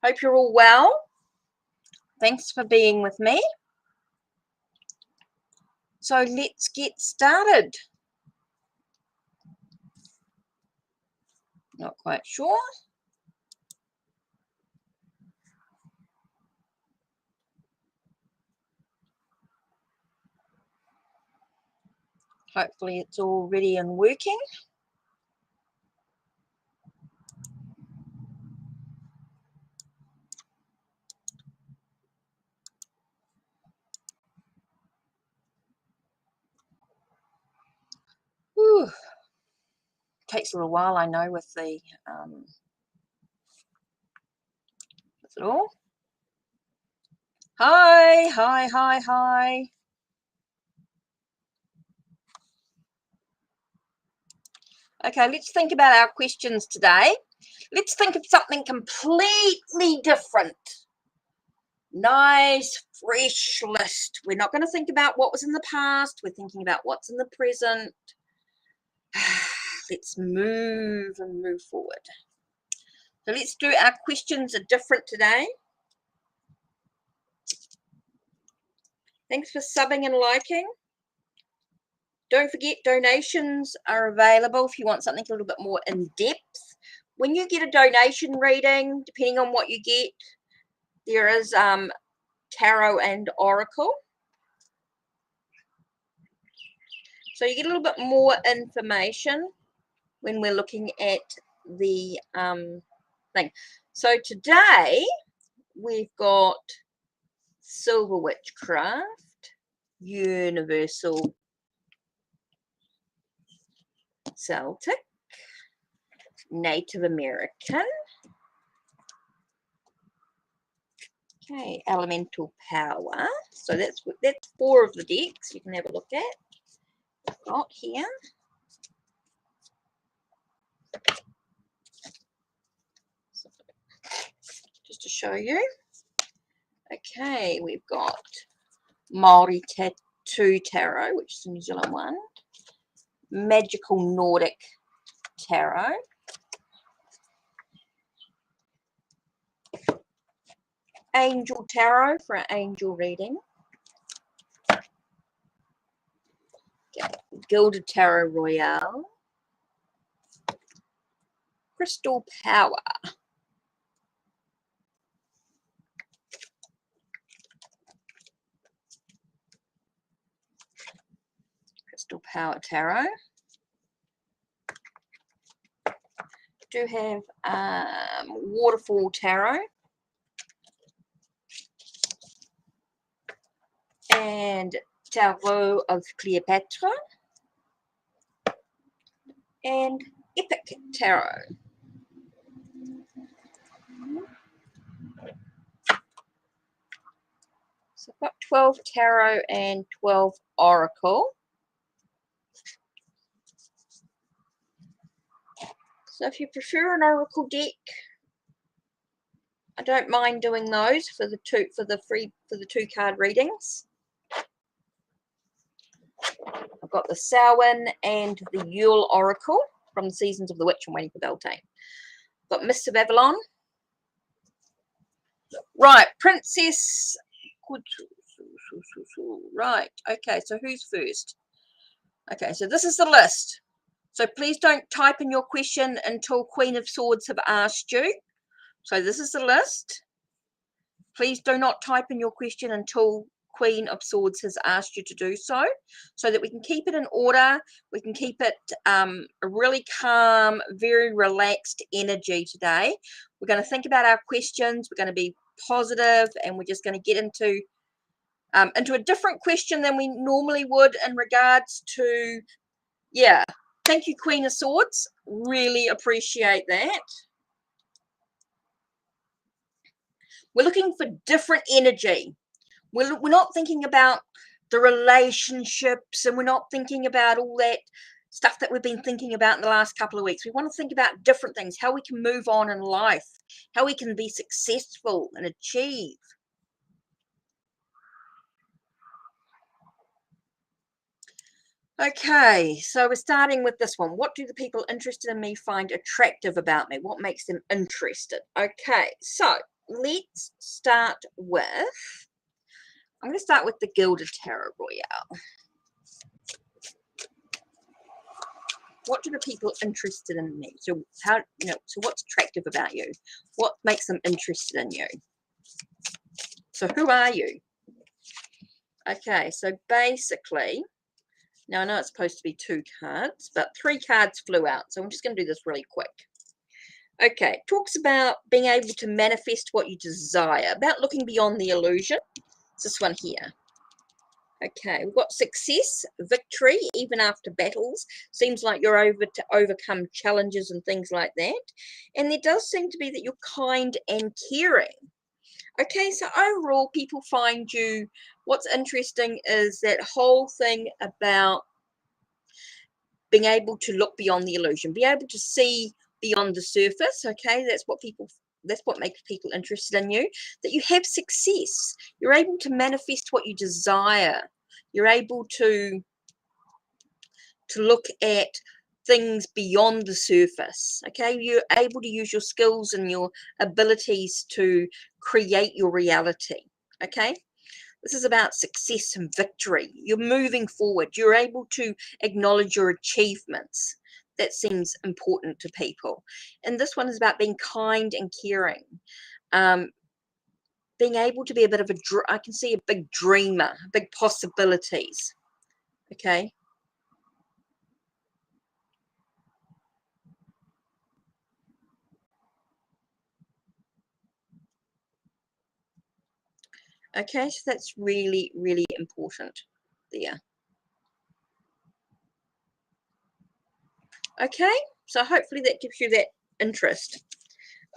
Hope you're all well. Thanks for being with me. So let's get started. Not quite sure. Hopefully it's all ready and working. Whew. Takes a little while, I know, with the is it all? Hi. Okay, let's think about our questions today. Let's think of something completely different. Nice, fresh list. We're not going to think about what was in the past. We're thinking about what's in the present. Let's move forward. So let's do our questions are different today. Thanks for subbing and liking. Don't forget, donations are available if you want something a little bit more in depth. When you get a donation reading, depending on what you get, there is tarot and oracle. So you get a little bit more information when we're looking at the thing. So today we've got Silver Witchcraft, Universal Celtic, Native American, okay, Elemental Power. So that's 4 of the decks you can have a look at. I've got here. Just to show you. Okay, we've got Māori Tattoo Tarot, which is the New Zealand one. Magical Nordic Tarot. Angel Tarot for an angel reading. Okay. Gilded Tarot Royale. Crystal Power. Crystal Power Tarot. Do have Waterfall Tarot. And Tarot of Cleopatra. And Epic Tarot. So I've got 12 Tarot and 12 Oracle. So if you prefer an Oracle deck, I don't mind doing those for the two card readings. I've got the Samhain and the Yule Oracle from the Seasons of the Witch. I'm waiting for Beltane. I've got Mists of Avalon. Right, Princess. Right, okay, so who's first? Okay, so this is the list. So please don't type in your question until Queen of Swords have asked you. So this is the list. Please do not type in your question until Queen of Swords has asked you to do so, so that we can keep it in order. We can keep it a really calm, very relaxed energy today. We're going to think about our questions. We're going to be positive, and we're just going to get into a different question than we normally would in regards to, yeah. Thank you, Queen of Swords. Really appreciate that. We're looking for different energy. We're not thinking about the relationships, and we're not thinking about all that stuff that we've been thinking about in the last couple of weeks. We want to think about different things, how we can move on in life, how we can be successful and achieve. Okay, so we're starting with this one. What do the people interested in me find attractive about me? What makes them interested? Okay, so let's start with, I'm going to start with the Gilded Tarot Royale. What do the people interested in me? So how, so what's attractive about you? What makes them interested in you? So who are you? Okay, so basically, now I know it's supposed to be 2 cards, but 3 cards flew out. So I'm just going to do this really quick. Okay, talks about being able to manifest what you desire, about looking beyond the illusion. It's this one here. Okay, we've got success, victory, even after battles. Seems like you're able to overcome challenges and things like that. And there does seem to be that you're kind and caring. Okay, so overall, people find you, what's interesting is that whole thing about being able to look beyond the illusion, be able to see beyond the surface. Okay, that's what makes people interested in you, that you have success. You're able to manifest what you desire. You're able to look at things beyond the surface. Okay, you're able to use your skills and your abilities to create your reality. Okay, this is about success and victory. You're moving forward. You're able to acknowledge your achievements. That seems important to people. And this one is about being kind and caring. Being able to be a bit of I can see a big dreamer, big possibilities. Okay. Okay, so that's really, really important there. Okay, so hopefully that gives you that interest.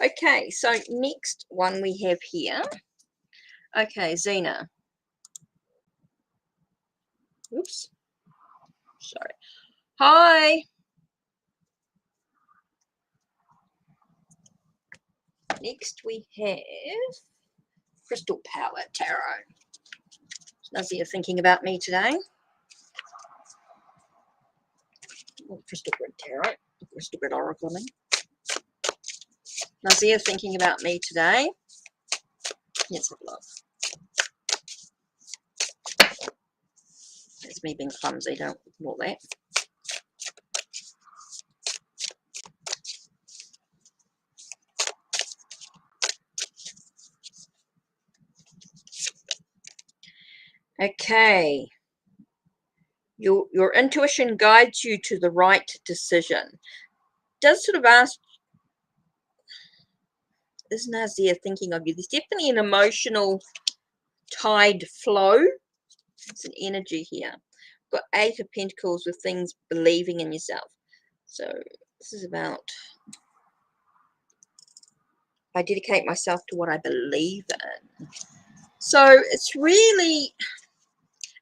Okay, so next one we have here. Okay, Zena. Oops. Sorry. Hi. Next we have Crystal Power Tarot. Nazia thinking about me today. Crystal Grid Tarot. Crystal Grid Oracle. Nazia thinking about me today. Let's have a look. It's me being clumsy, don't ignore that. Okay. Your intuition guides you to the right decision. Does sort of ask, is Nazia thinking of you? There's definitely an emotional tide flow. It's an energy here. Got 8 of Pentacles with things believing in yourself. So this is about, I dedicate myself to what I believe in. So it's really,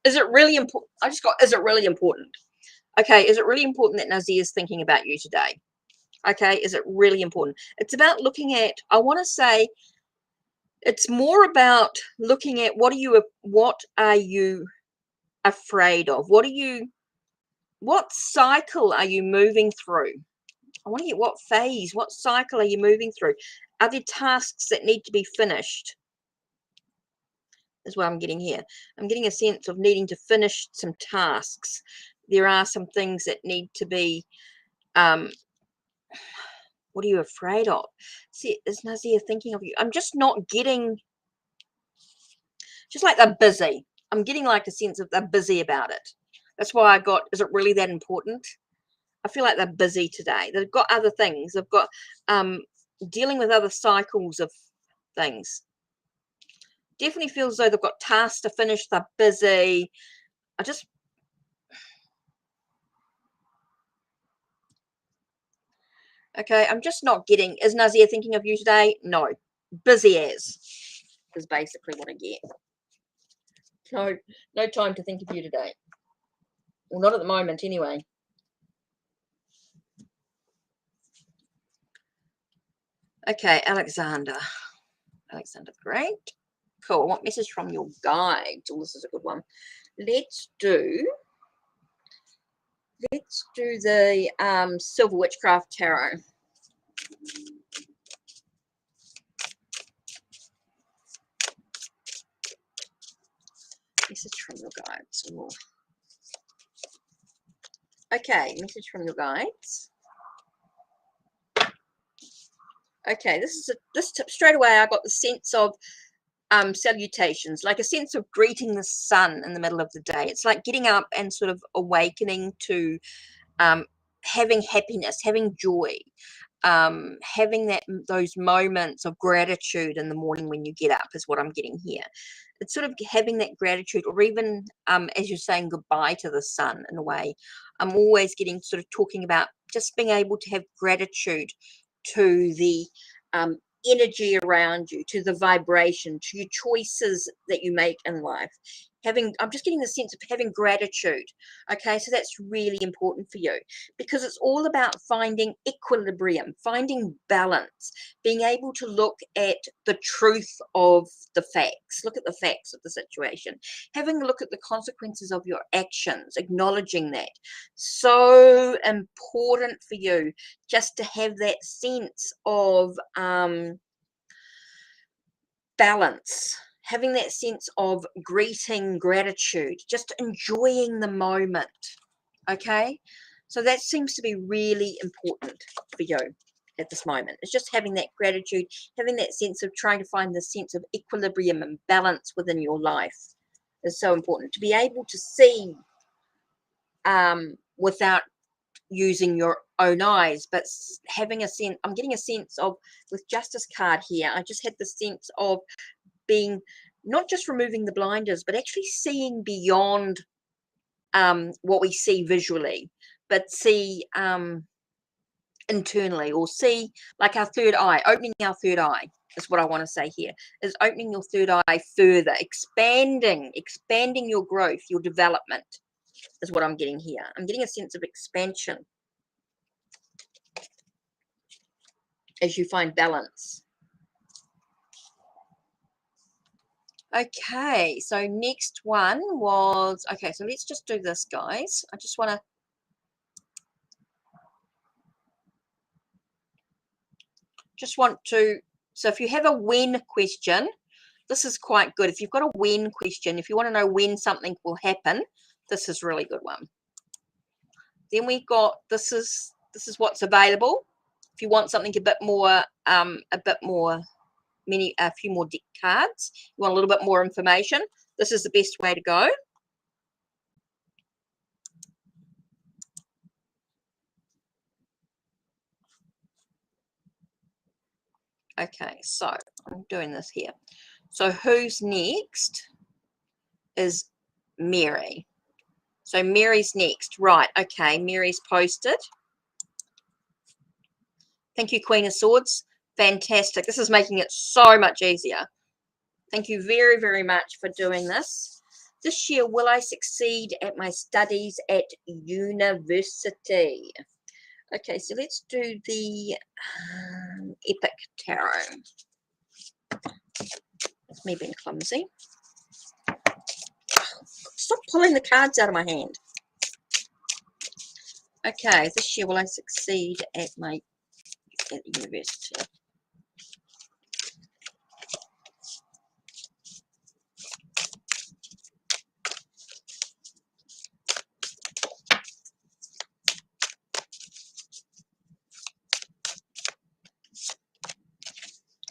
is it really important? I just got, is it really important? Okay, is it really important that Nazia is thinking about you today? Okay, is it really important? It's about looking at, I want to say, it's more about looking at what are you afraid of? What cycle are you moving through? I want to get what phase, what cycle are you moving through? Are there tasks that need to be finished? Is what I'm getting here. I'm getting a sense of needing to finish some tasks. There are some things that need to be, what are you afraid of? See, is Nazia thinking of you? I'm just not getting, just like they're busy. I'm getting like a sense of they're busy about it. That's why I got, is it really that important? I feel like they're busy today. They've got other things. They've got dealing with other cycles of things. Definitely feels as though they've got tasks to finish. They're busy. Okay, I'm just not getting, is Nazia thinking of you today? No. Busy as is basically what I get. No time to think of you today. Well, not at the moment anyway. Okay, Alexander the Great. Cool. What message from your guides? Oh, this is a good one. Let's do the Silver Witchcraft Tarot. Message from your guides. Ooh. Okay, message from your guides. Okay, this tip straight away. I got the sense of salutations, like a sense of greeting the sun in the middle of the day. It's like getting up and sort of awakening to having happiness, having joy, having those moments of gratitude in the morning when you get up is what I'm getting here. It's sort of having that gratitude, or even as you're saying goodbye to the sun in a way. I'm always getting sort of talking about just being able to have gratitude to the energy around you, to the vibration, to your choices that you make in life. I'm just getting the sense of having gratitude. Okay, so that's really important for you, because it's all about finding equilibrium, finding balance, being able to look at the truth of the facts, look at the facts of the situation, having a look at the consequences of your actions, acknowledging that. So important for you just to have that sense of balance, having that sense of greeting, gratitude, just enjoying the moment. Okay, so that seems to be really important for you at this moment. It's just having that gratitude, having that sense of trying to find the sense of equilibrium and balance within your life is so important. To be able to see without using your own eyes, but having a sense, I'm getting a sense of, with Justice card here, I just had the sense of being, not just removing the blinders, but actually seeing beyond what we see visually, but see internally, or see like our third eye, opening our third eye is what I want to say here, is opening your third eye further, expanding your growth, your development is what I'm getting here. I'm getting a sense of expansion as you find balance. Okay, so next one was, okay, so let's just do this, guys. I just want to, so if you have a when question, this is quite good. If you've got a when question, if you want to know when something will happen, this is a really good one. Then we've got, this is what's available. If you want something a few more deck cards, you want a little bit more information, this is the best way to go. Okay, so I'm doing this here. So who's next is Mary. So Mary's next, right? Okay, Mary's posted. Thank you, Queen of Swords. Fantastic. This is making it so much easier. Thank you very, very much for doing this. This year, will I succeed at my studies at university? Okay, so let's do the Epic Tarot. It's me being clumsy. Stop pulling the cards out of my hand. Okay, this year will I succeed at university?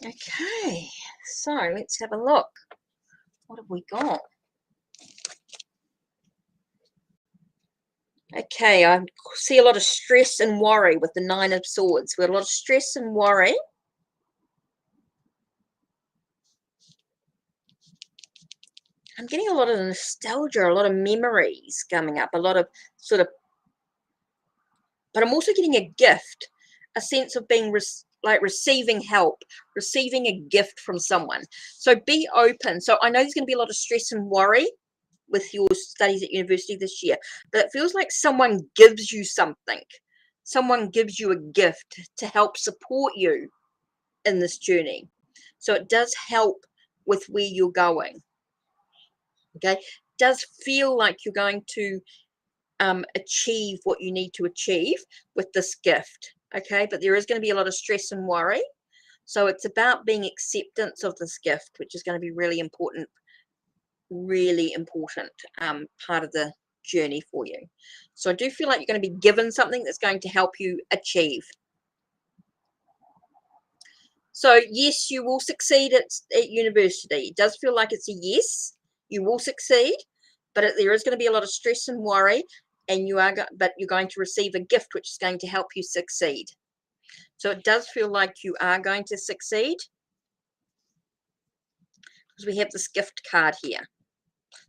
Okay, so let's have a look. What have we got? Okay, I see a lot of stress and worry with the Nine of Swords. We've got a lot of stress and worry. I'm getting a lot of nostalgia, a lot of memories coming up, a lot of sort of, but I'm also getting a gift, a sense of being like receiving help, receiving a gift from someone. So be open. So I know there's going to be a lot of stress and worry with your studies at university this year, but it feels like someone gives you something. Someone gives you a gift to help support you in this journey. So it does help with where you're going. Okay, it does feel like you're going to achieve what you need to achieve with this gift. Okay, but there is going to be a lot of stress and worry. So it's about being acceptance of this gift, which is going to be really important really important part of the journey for you. So I do feel like you're going to be given something that's going to help you achieve. So yes, you will succeed at university. It does feel like it's a yes, you will succeed, but there is going to be a lot of stress and worry, and but you're going to receive a gift which is going to help you succeed. So it does feel like you are going to succeed, because we have this gift card here,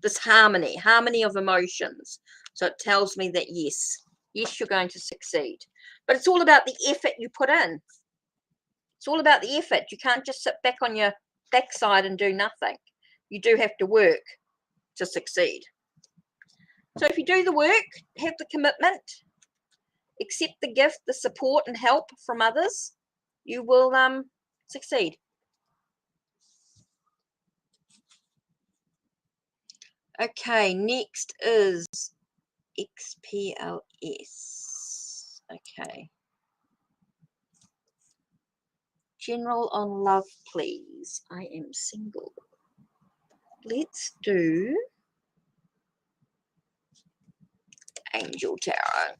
this harmony of emotions. So it tells me that yes, you're going to succeed, but it's all about the effort you put in. It's all about the effort. You can't just sit back on your backside and do nothing. You do have to work to succeed. So if you do the work, have the commitment, accept the gift, the support and help from others, you will succeed. Okay, next is XPLS. Okay. General on love, please. I am single. Let's do Angel Tarot.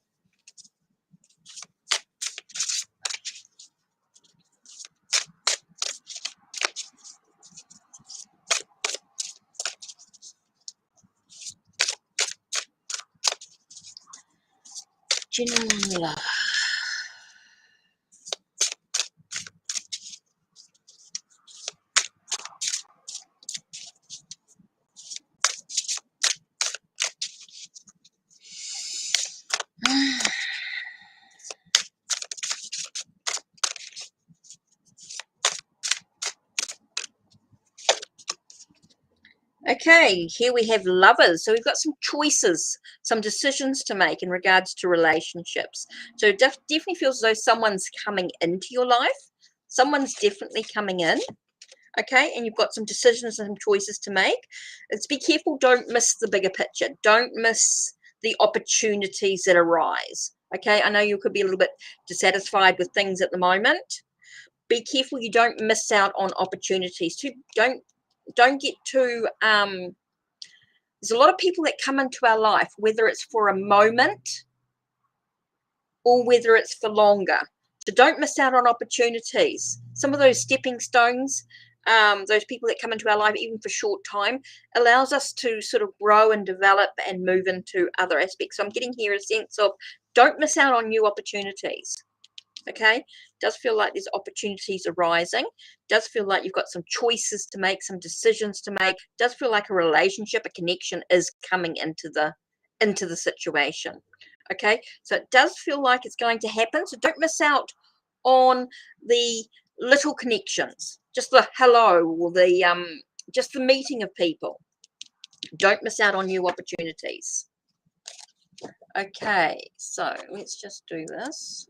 General on love. Okay, here we have lovers. So we've got some choices, some decisions to make in regards to relationships. So it definitely feels as though someone's coming into your life. Someone's definitely coming in. Okay, and you've got some decisions and some choices to make. Let's be careful. Don't miss the bigger picture. Don't miss the opportunities that arise. Okay, I know you could be a little bit dissatisfied with things at the moment. Be careful you don't miss out on opportunities. Don't get too there's a lot of people that come into our life, whether it's for a moment or whether it's for longer. So don't miss out on opportunities. Some of those stepping stones, those people that come into our life even for short time, allows us to sort of grow and develop and move into other aspects. So I'm getting here a sense of don't miss out on new opportunities. Okay, does feel like there's opportunities arising, does feel like you've got some choices to make, some decisions to make, does feel like a relationship, a connection is coming into the situation. Okay, so it does feel like it's going to happen, so don't miss out on the little connections, just the hello or the just the meeting of people. Don't miss out on new opportunities. Okay, so let's just do this.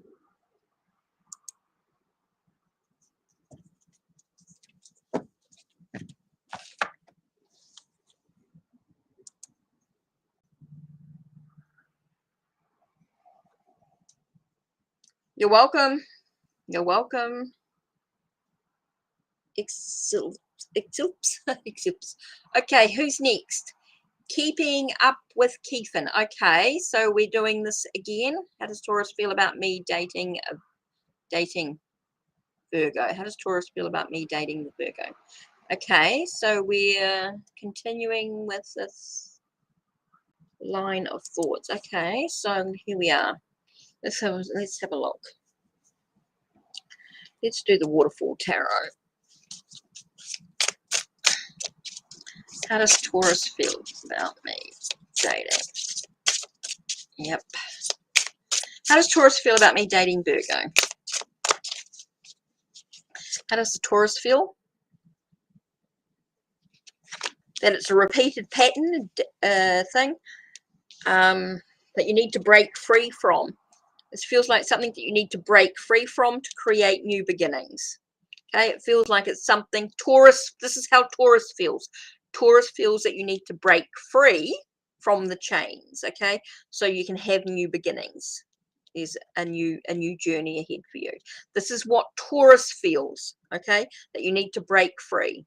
You're welcome. You're welcome. Exilps. Okay, who's next? Keeping up with Keithan. Okay, so we're doing this again. How does Taurus feel about me dating Virgo? How does Taurus feel about me dating the Virgo? Okay, so we're continuing with this line of thoughts. Okay, so here we are. Let's have a look. Let's do the Waterfall Tarot. How does Taurus feel about me dating? Yep. How does Taurus feel about me dating Virgo? How does the Taurus feel? That it's a repeated pattern thing that you need to break free from. This feels like something that you need to break free from to create new beginnings. Okay, it feels like it's something Taurus, this is how Taurus feels. Taurus feels that you need to break free from the chains, okay, so you can have new beginnings. There's a new journey ahead for you. This is what Taurus feels, okay, that you need to break free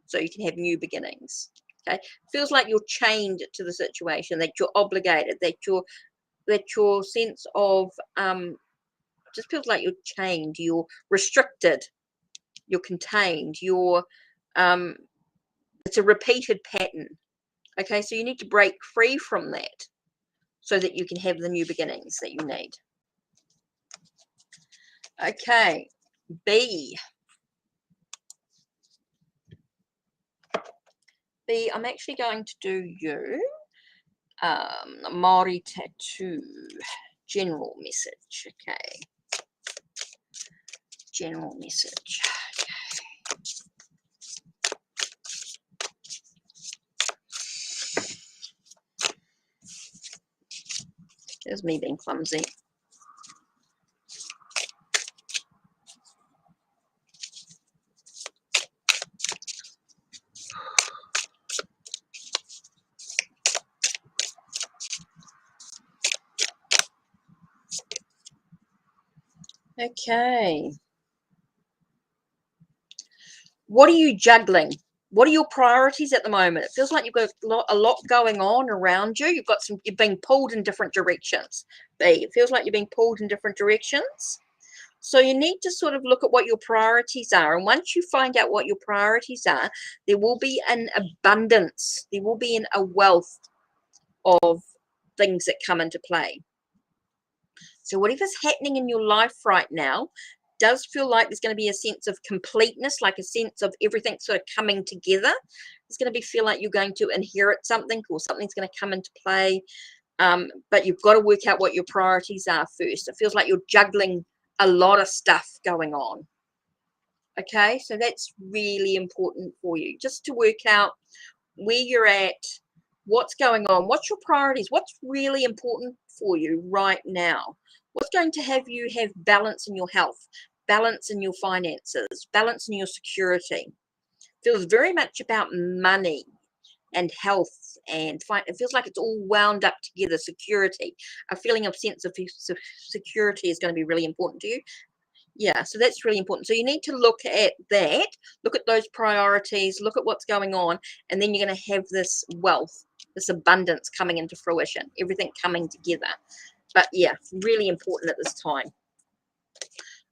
so you can have new beginnings. Okay, feels like you're chained to the situation, that you're obligated, that your sense of just feels like you're chained, you're restricted, you're contained, you're it's a repeated pattern. Okay, so you need to break free from that so that you can have the new beginnings that you need. Okay, B. B, I'm actually going to do you. Māori tattoo. General message. Okay. General message. There's me being clumsy. Okay. What are you juggling? What are your priorities at the moment? It feels like you've got a lot going on around you. You're being pulled in different directions. B, it feels like you're being pulled in different directions. So you need to sort of look at what your priorities are. And once you find out what your priorities are, there will be an abundance. There will be a wealth of things that come into play. So whatever's happening in your life right now does feel like there's going to be a sense of completeness, like a sense of everything sort of coming together. It's going to feel like you're going to inherit something, or something's going to come into play. But you've got to work out what your priorities are first. It feels like you're juggling a lot of stuff going on. Okay, so that's really important for you, just to work out where you're at, what's going on, what's your priorities, what's really important for you right now, what's going to have you have balance in your health, balance in your finances, balance in your security. Feels very much about money and health, and it feels like it's all wound up together. Security, a feeling of sense of security is going to be really important to you. Yeah, so that's really important. So you need to look at that, look at those priorities, look at what's going on, and then you're going to have this wealth, this abundance coming into fruition, everything coming together. But yeah, really important at this time.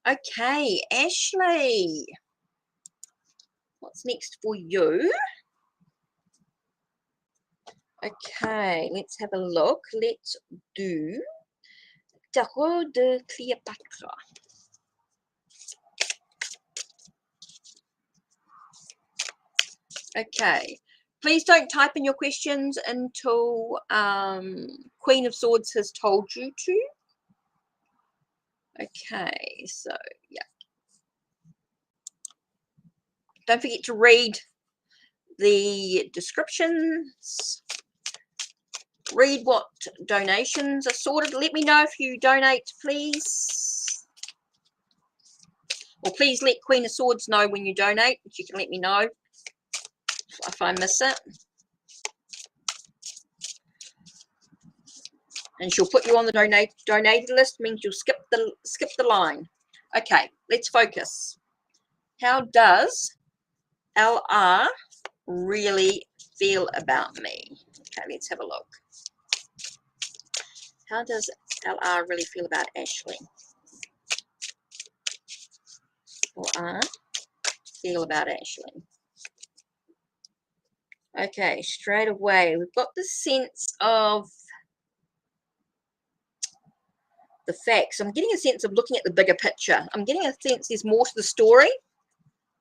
Okay, Ashley, what's next for you? Okay, let's have a look. Let's do Tarot de Cleopatra. Okay, please don't type in your questions until Queen of Swords has told you to. Okay, so yeah. Don't forget to read the descriptions. Read what donations are sorted. Let me know if you donate, please. Or please let Queen of Swords know when you donate. She can let me know if I miss it. And she'll put you on the donated list. Means you'll skip the line. Okay, let's focus. How does LR really feel about me? Okay, let's have a look. How does LR really feel about Ashley? LR feel about Ashley. Okay, straight away we've got the sense of the facts. I'm getting a sense of looking at the bigger picture. I'm getting a sense there's more to the story.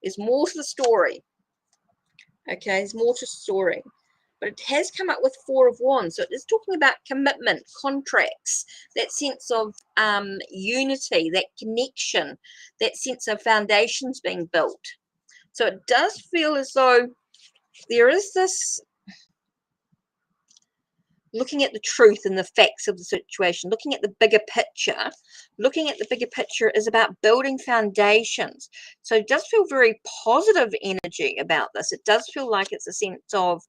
There's more to the story. Okay, there's more to the story. But it has come up with Four of Wands. So it's talking about commitment, contracts, that sense of unity, that connection, that sense of foundations being built. So it does feel as though there is this looking at the truth and the facts of the situation, looking at the bigger picture. Looking at the bigger picture is about building foundations. So it does feel very positive energy about this. It does feel like it's a sense of,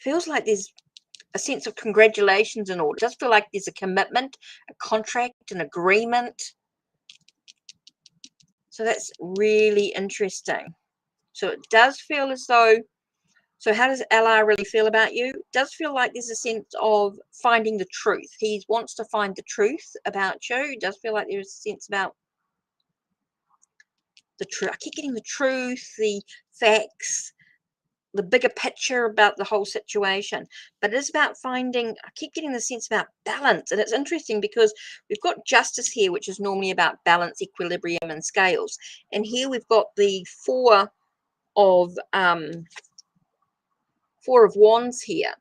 feels like there's a sense of congratulations and all. It does feel like there's a commitment, a contract, an agreement. So that's really interesting. So it does feel as though, so how does LR really feel about you? It does feel like there's a sense of finding the truth. He wants to find the truth about you. It does feel like there's a sense about the truth. I keep getting the truth, the facts, the bigger picture about the whole situation. But it is about finding, I keep getting the sense about balance. And it's interesting because we've got justice here, which is normally about balance, equilibrium, and scales. And here we've got the four of wands here.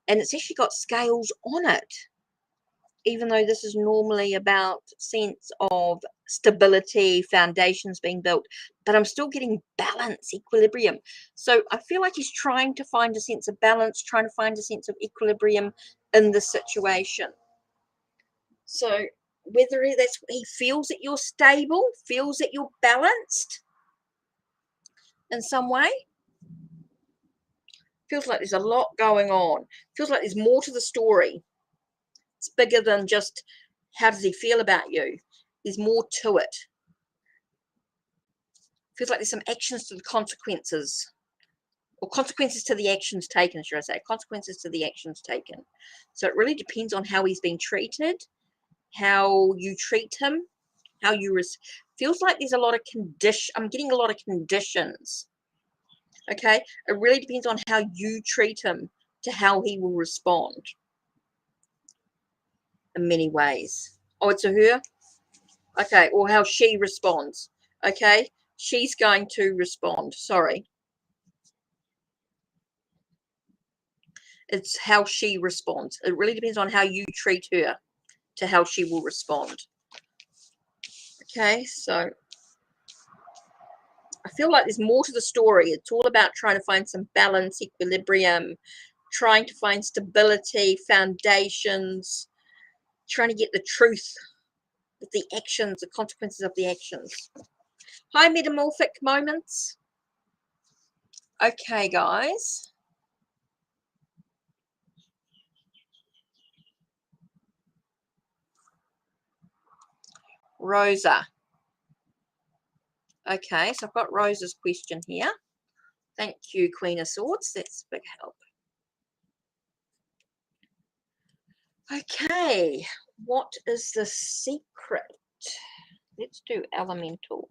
And it's actually got scales on it, even though this is normally about sense of stability, foundations being built, but I'm still getting balance, equilibrium. So I feel like he's trying to find a sense of balance, trying to find a sense of equilibrium in the situation. So whether he feels that you're stable, feels that you're balanced in some way, feels like there's a lot going on, feels like there's more to the story. It's bigger than just how does he feel about you. There's more to it. Feels like there's some actions to the consequences, or consequences to the actions taken, should I say, consequences to the actions taken. So it really depends on how he's being treated, how you treat him, how you feels like there's a lot of I'm getting a lot of conditions. Okay, it really depends on how you treat him to how he will respond in many ways. Oh, it's a her. Okay, or how she responds. Okay, she's going to respond. Sorry. It's how she responds. It really depends on how you treat her to how she will respond. Okay, so I feel like there's more to the story. It's all about trying to find some balance, equilibrium, trying to find stability, foundations, trying to get the truth with the actions, the consequences of the actions. Hi, metamorphic moments. Okay, guys. Rosa. Okay, so I've got Rosa's question here. Thank you, Queen of Swords. That's a big help. Okay, what is the secret? Let's do elemental.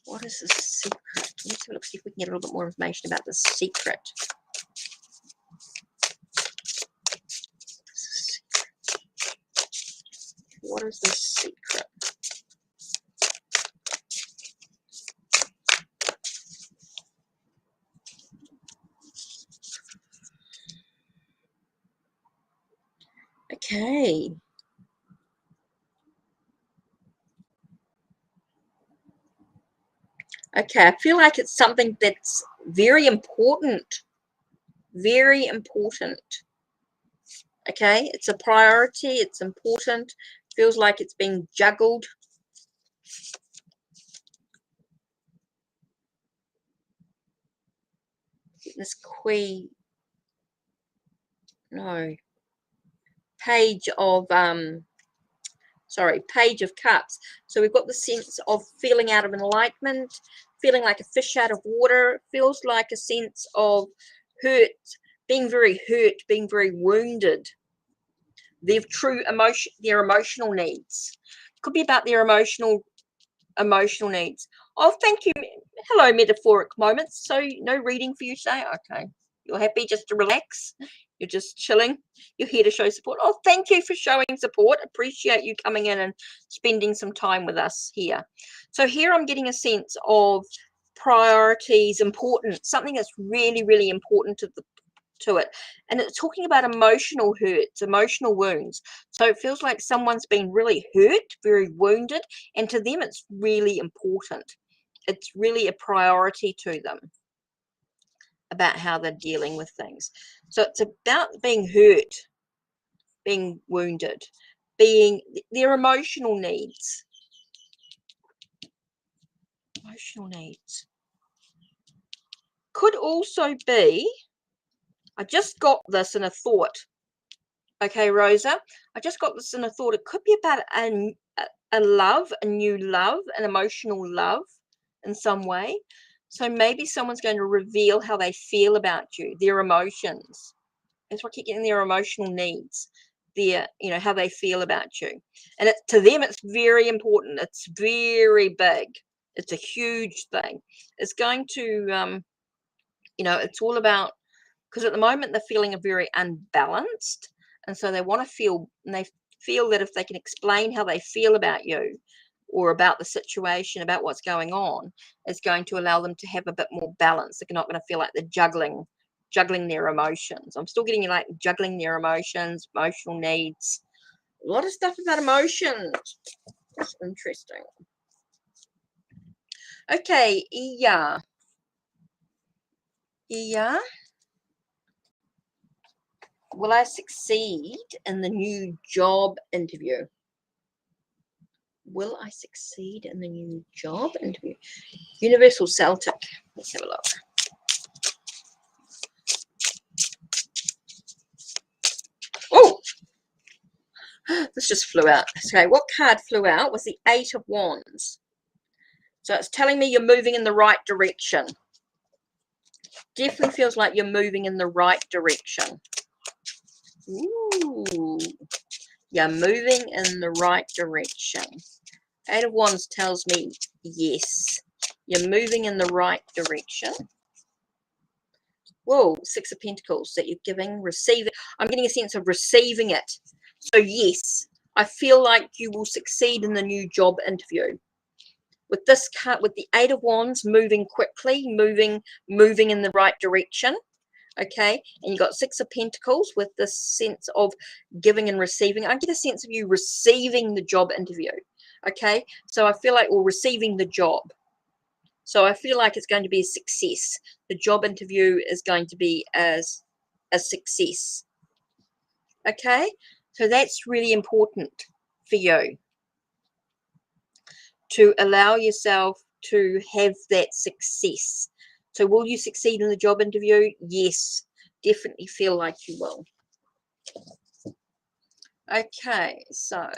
What is the secret? Let's see if we can get a little bit more information about the secret. What is the secret? Okay. Okay, I feel like it's something that's very important. Very important. Okay, it's a priority. It's important. Feels like it's being juggled. This queen. No. Page of Page of Cups. So we've got the sense of feeling out of enlightenment, feeling like a fish out of water. Feels like a sense of hurt, being very hurt, being very wounded. Their true emotion, their emotional needs. Could be about their emotional needs. Oh, thank you. Hello, metaphoric moments. So no reading for you today? Okay. You're happy just to relax? You're just chilling? You're here to show support? Oh, thank you for showing support. Appreciate you coming in and spending some time with us here. So here I'm getting a sense of priorities, important, something that's really, really important to it. And it's talking about emotional hurts, emotional wounds. So it feels like someone's been really hurt, very wounded, and to them it's really important. It's really a priority to them about how they're dealing with things. So it's about being hurt, being wounded, being their emotional needs. Emotional needs. Could also be, I just got this in a thought. Okay, Rosa, I just got this in a thought. It could be about a love, a new love, an emotional love in some way. So maybe someone's going to reveal how they feel about you, their emotions. That's what I keep getting, their emotional needs, their, how they feel about you. And to them, it's very important. It's very big. It's a huge thing. It's going to, it's all about, because at the moment they're feeling very unbalanced, and so they want to feel, and they feel that if they can explain how they feel about you or about the situation, about what's going on, it's going to allow them to have a bit more balance. They're not going to feel like they're juggling their emotions. I'm still getting like juggling their emotions, emotional needs, a lot of stuff about emotions. That's interesting. Okay, yeah. Will I succeed in the new job interview? Will I succeed in the new job interview? Universal Celtic. Let's have a look. Oh, this just flew out. Okay, what card flew out was the 8 of Wands. So it's telling me you're moving in the right direction. Definitely feels like you're moving in the right direction. Ooh, you're moving in the right direction. 8 of Wands tells me yes, you're moving in the right direction. Whoa, 6 of Pentacles, that you're giving, receiving. I'm getting a sense of receiving it. So yes, I feel like you will succeed in the new job interview. With this card, with the 8 of Wands, moving quickly, moving in the right direction. Okay, and you got 6 of Pentacles with this sense of giving and receiving. I get a sense of you receiving the job interview. Okay, so I feel like, or receiving the job. So I feel like it's going to be a success. The job interview is going to be a success. Okay, so that's really important for you, to allow yourself to have that success. So will you succeed in the job interview? Yes, definitely feel like you will. Okay, so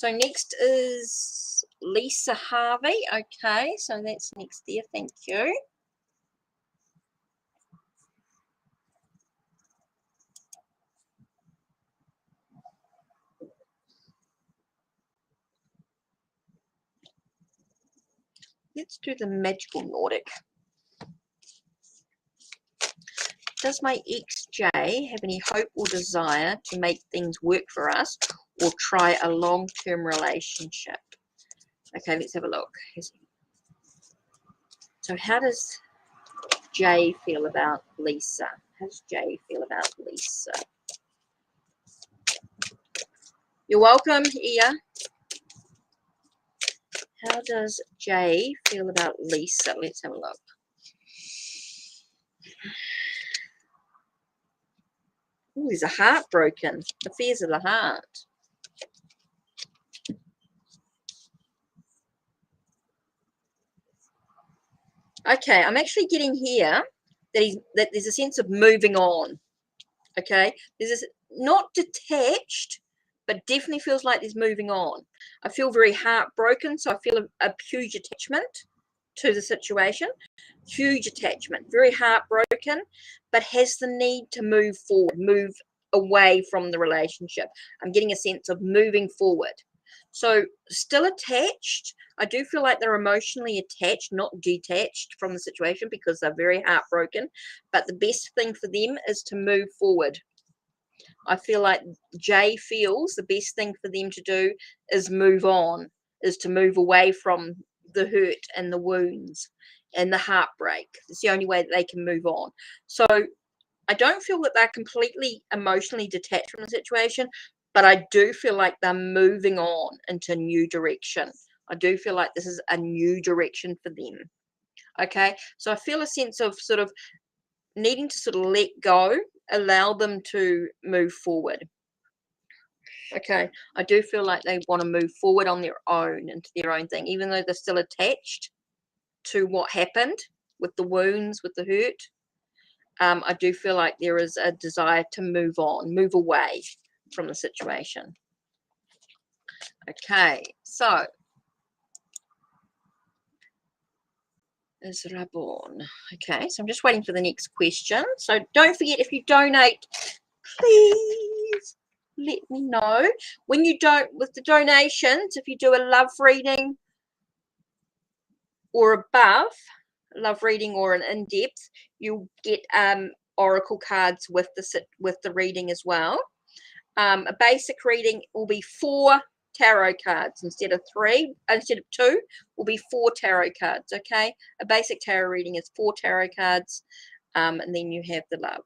next is Lisa Harvey. Okay, so that's next there. Thank you. Let's do the magical Nordic. Does my ex-J have any hope or desire to make things work for us or try a long-term relationship? Okay, let's have a look. So how does Jay feel about Lisa? How does Jay feel about Lisa? You're welcome, Ia. How does Jay feel about Lisa? Let's have a look. Oh, there's a heart broken. The fears of the heart. Okay, I'm actually getting here that there's a sense of moving on. Okay, there's this, not detached, but definitely feels like there's moving on. I feel very heartbroken, so I feel a huge attachment to the situation. Huge attachment, very heartbroken, but has the need to move forward, move away from the relationship. I'm getting a sense of moving forward. So still attached. I do feel like they're emotionally attached, not detached from the situation, because they're very heartbroken. But the best thing for them is to move forward. I feel like Jay feels the best thing for them to do is move on, is to move away from the hurt and the wounds and the heartbreak. It's the only way that they can move on. So I don't feel that they're completely emotionally detached from the situation, but I do feel like they're moving on into a new direction. I do feel like this is a new direction for them. Okay, so I feel a sense of sort of needing to sort of let go, allow them to move forward. Okay, I do feel like they want to move forward on their own, into their own thing, even though they're still attached to what happened with the wounds, with the hurt. I do feel like there is a desire to move on, move away from the situation. Okay, so is Rabon. Okay, so I'm just waiting for the next question. So don't forget, if you donate, please let me know. When you don't, with the donations, if you do a love reading or above, love reading or an in-depth, you'll get oracle cards with the reading as well. A basic reading will be 4 tarot cards instead of 2 will be 4 tarot cards. Okay, a basic tarot reading is 4 tarot cards, and then you have the love.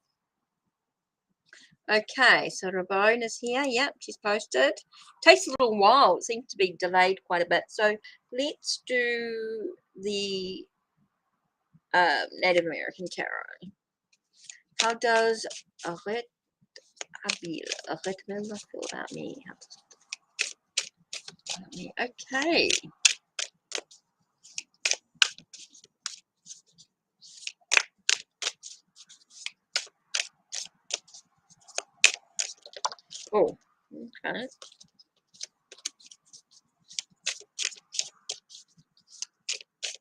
Okay, so Rabone is here. Yep, she's posted. Takes a little while. It seems to be delayed quite a bit. So let's do the Native American tarot. How does Aret Abil feel about me? Okay. Oh, okay.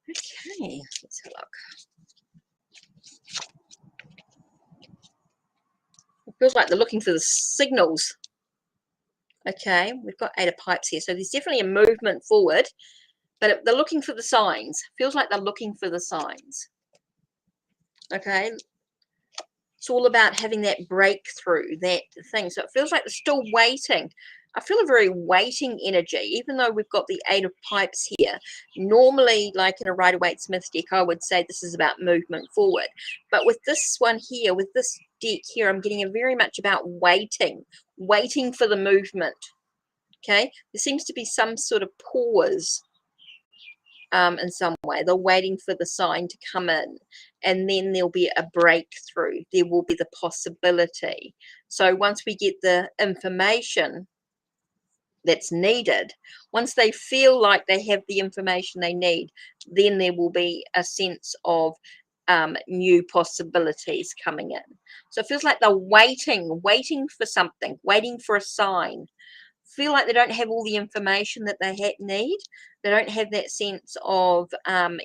Okay, let's have a look. It feels like they're looking for the signals. Okay, we've got 8 of pipes here, so there's definitely a movement forward, but they're looking for the signs. Feels like they're looking for the signs. Okay, it's all about having that breakthrough, that thing. So it feels like they're still waiting. I feel a very waiting energy, even though we've got the 8 of pipes here. Normally, like in a Rider-Waite-Smith deck, I would say this is about movement forward. But with this one here, with this deck here, I'm getting a very much about waiting for the movement. Okay, there seems to be some sort of pause in some way. They're waiting for the sign to come in, and then there'll be a breakthrough. There will be the possibility. So once we get the information that's needed, once they feel like they have the information they need, then there will be a sense of new possibilities coming in. So it feels like they're waiting for something, waiting for a sign. Feel like they don't have all the information that they need. They don't have that sense of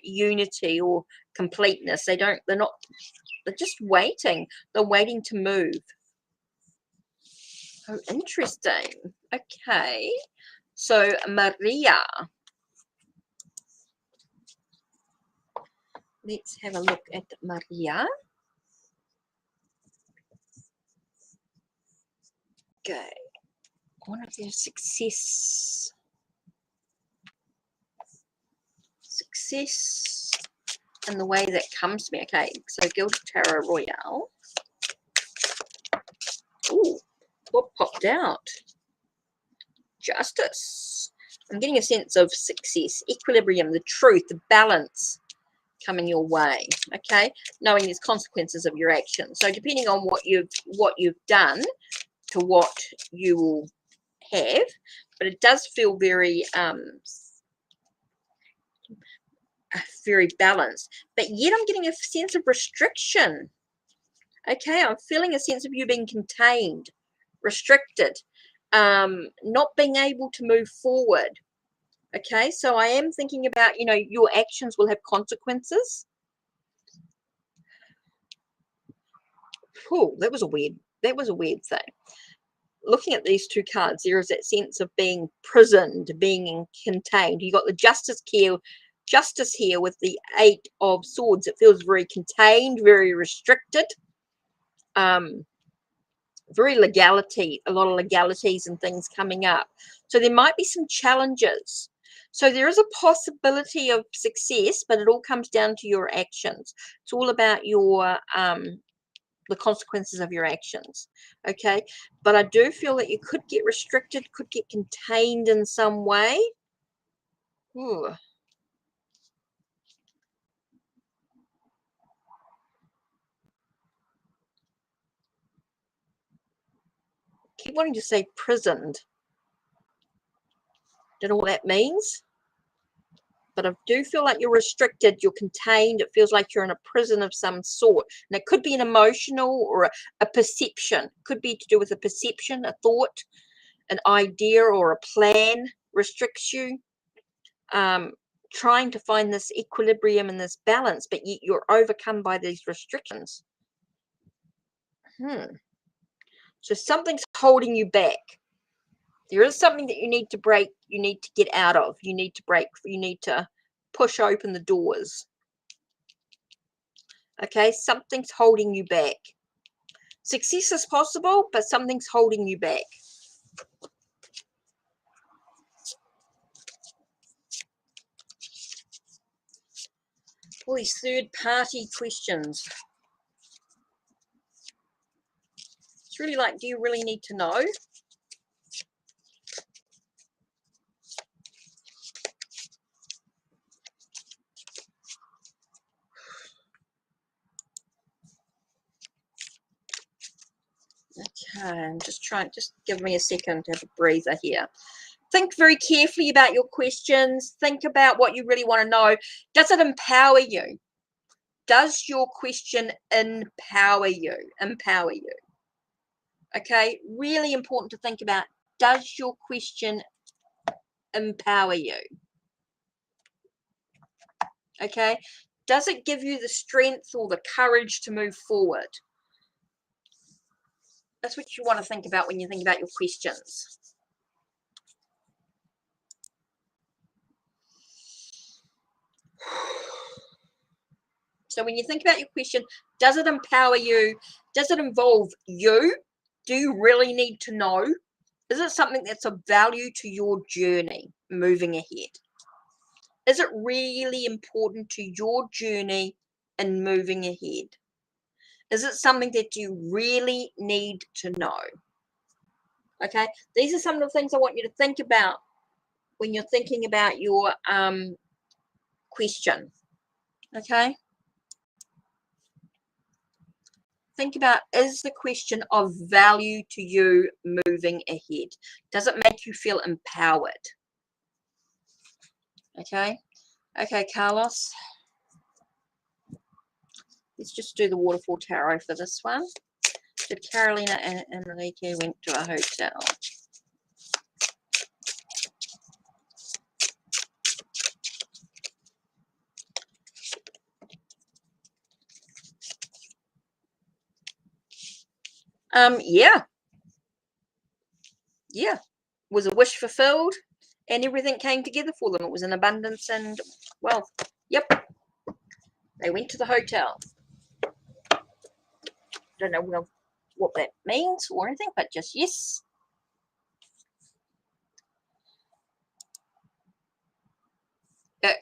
unity or completeness. They're just waiting. They're waiting to move. Oh, interesting. Okay. So Maria. Let's have a look at Maria. Okay. One of their success and the way that comes to me. Okay, so Gilded Tarot Royale. Ooh, what popped out? Justice. I'm getting a sense of success, equilibrium, the truth, the balance coming your way. Okay, knowing there's consequences of your actions. So depending on what you've done to what you will have, but it does feel very very balanced. But yet I'm getting a sense of restriction. Okay, I'm feeling a sense of you being contained, restricted, not being able to move forward. Okay, so I am thinking about, your actions will have consequences. Oh, that was a weird thing. Looking at these 2 cards, there is that sense of being prisoned, being contained. You got the justice here with the 8 of Swords. It feels very contained, very restricted. Very legality, a lot of legalities and things coming up. So there might be some challenges. So there is a possibility of success, but it all comes down to your actions. It's all about your the consequences of your actions. Okay, but I do feel that you could get restricted, could get contained in some way. Ooh. Keep wanting to say prisoned. Don't know what that means. but I do feel like you're restricted, you're contained. It feels like you're in a prison of some sort. And it could be an emotional or a perception. It could be to do with a perception, a thought, an idea, or a plan restricts you. Trying to find this equilibrium and this balance, but yet you're overcome by these restrictions. So something's holding you back. There is something that you need to break, you need to get out of, you need to break, you need to push open the doors. Okay, something's holding you back. Success is possible, but something's holding you back. All these third-party questions. It's really like, do you really need to know? Okay, I'm just trying, just give me a second to have a breather here. Think very carefully about your questions. Think about what you really want to know. Does it empower you? Does your question empower you? Empower you. Okay, really important to think about. Does your question empower you? Okay, does it give you the strength or the courage to move forward? That's what you want to think about when you think about your questions. So when you think about your question, does it empower you? Does it involve you? Do you really need to know? Is it something that's of value to your journey moving ahead? Is it really important to your journey and moving ahead? Is it something that you really need to know? Okay, these are some of the things I want you to think about when you're thinking about your question. Okay, think about, is the question of value to you moving ahead? Does it make you feel empowered? Okay, Carlos, let's just do the waterfall tarot for this one. Did Carolina and Enrique went to a hotel? Yeah, was a wish fulfilled, and everything came together for them. It was an abundance and wealth. Yep, they went to the hotel. Don't know what that means or anything, but just yes.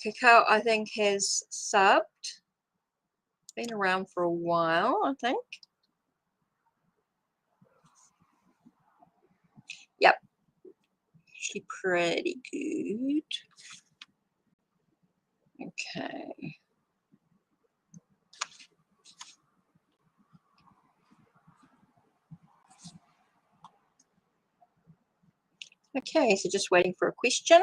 Cacao, I think, has subbed. Been around for a while, I think. Yep, she's pretty good. Okay. Okay, so just waiting for a question.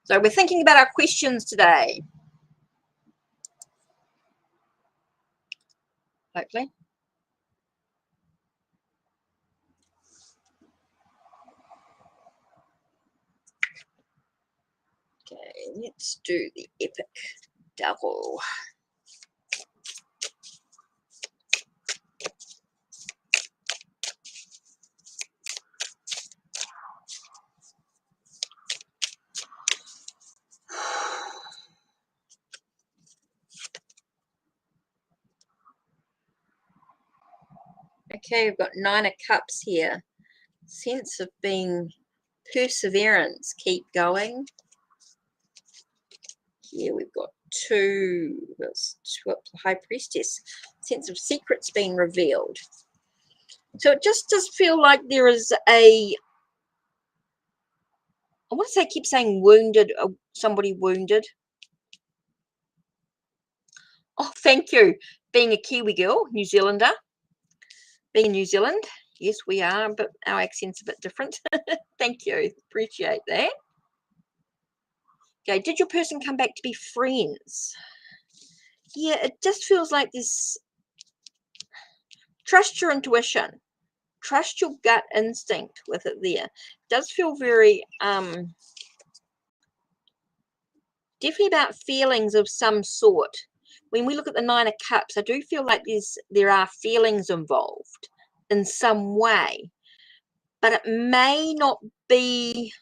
So we're thinking about our questions today. Hopefully. Okay, let's do the epic double. Okay, we've got 9 of Cups here. Sense of being perseverance, keep going. Here we've got 2 High Priestess. Sense of secrets being revealed. So it just does feel like there is I want to say, I keep saying wounded, somebody wounded. Oh, thank you. Being a Kiwi girl, New Zealander, being in New Zealand, yes, we are, but our accent's a bit different. Thank you. Appreciate that. Okay, did your person come back to be friends? Yeah, it just feels like this. Trust your intuition. Trust your gut instinct with it there. It does feel very definitely about feelings of some sort. When we look at the Nine of Cups, I do feel like there are feelings involved in some way, but it may not be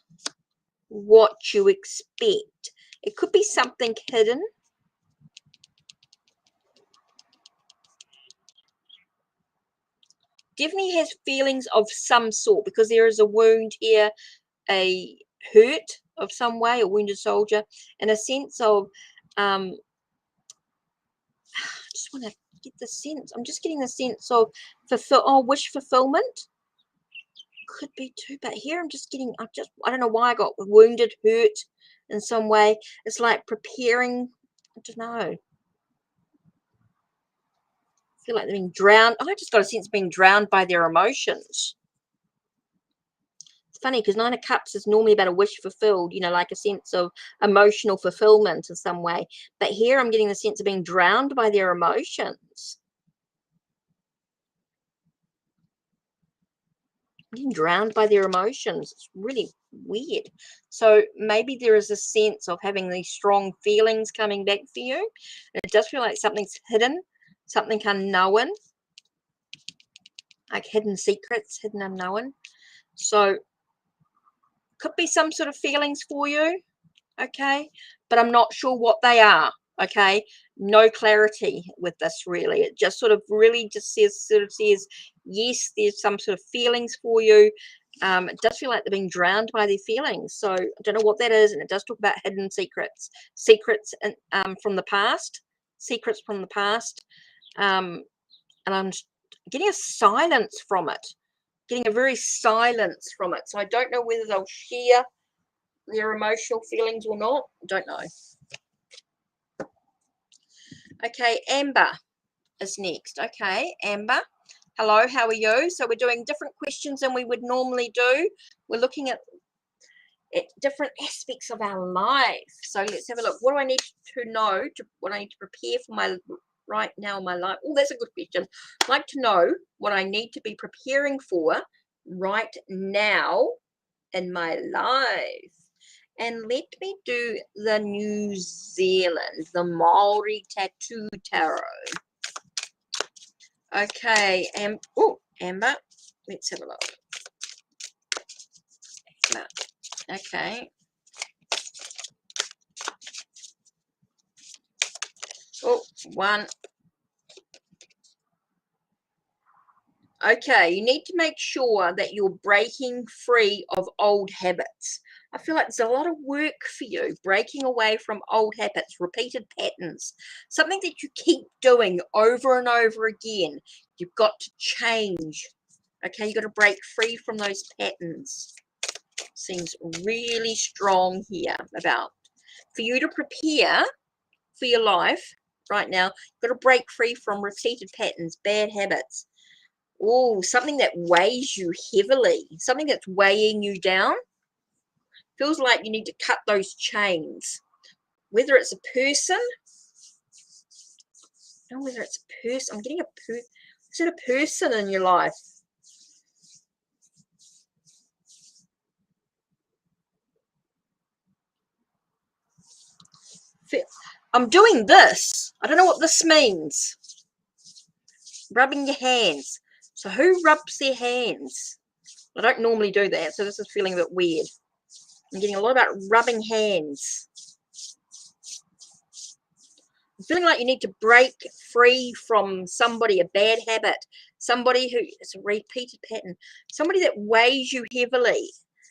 what you expect. It could be something hidden. Definitely has feelings of some sort, because there is a wound here, a hurt of some way, a wounded soldier, and a sense of I just want to get the sense. I'm just getting the sense of wish fulfillment. Could be too, but here I'm just getting, I don't know why I got wounded, hurt in some way. It's like preparing, I don't know. I feel like they're being drowned. I just got a sense of being drowned by their emotions. It's funny because Nine of Cups is normally about a wish fulfilled, you know, like a sense of emotional fulfillment in some way. But here I'm getting the sense of being drowned by their emotions. Being drowned by their emotions. It's really weird. So maybe there is a sense of having these strong feelings coming back for you. It does feel like something's hidden, something unknown, like hidden secrets, hidden unknown. So could be some sort of feelings for you, okay, but I'm not sure what they are. Okay, no clarity with this really. It just sort of really just says yes, there's some sort of feelings for you. It does feel like they're being drowned by their feelings, so I don't know what that is. And it does talk about hidden secrets, from the past, secrets from the past. And I'm getting a silence from it, getting a very silence from it. So I don't know whether they'll share their emotional feelings or not. I don't know. Okay, Amber is next. Okay, Amber. Hello, how are you? So we're doing different questions than we would normally do. We're looking at different aspects of our life. So let's have a look. What do I need to know? What I need to prepare for my right now in my life? Oh, that's a good question. I'd like to know what I need to be preparing for right now in my life. And let me do the New Zealand, the Maori Tattoo Tarot. Okay, Amber, let's have a look. Okay. Oh, one. Okay, you need to make sure that you're breaking free of old habits. I feel like there's a lot of work for you, breaking away from old habits, repeated patterns, something that you keep doing over and over again. You've got to change. Okay, you've got to break free from those patterns. Seems really strong here about for you to prepare for your life right now. You've got to break free from repeated patterns, bad habits. Oh, something that weighs you heavily, something that's weighing you down. Feels like you need to cut those chains. Whether it's a person, I don't know whether it's a person. I'm getting a person. Is it a person in your life? I'm doing this. I don't know what this means. Rubbing your hands. So who rubs their hands? I don't normally do that, so this is feeling a bit weird. I'm getting a lot about rubbing hands. I'm feeling like you need to break free from somebody, a bad habit, somebody who it's a repeated pattern, somebody that weighs you heavily.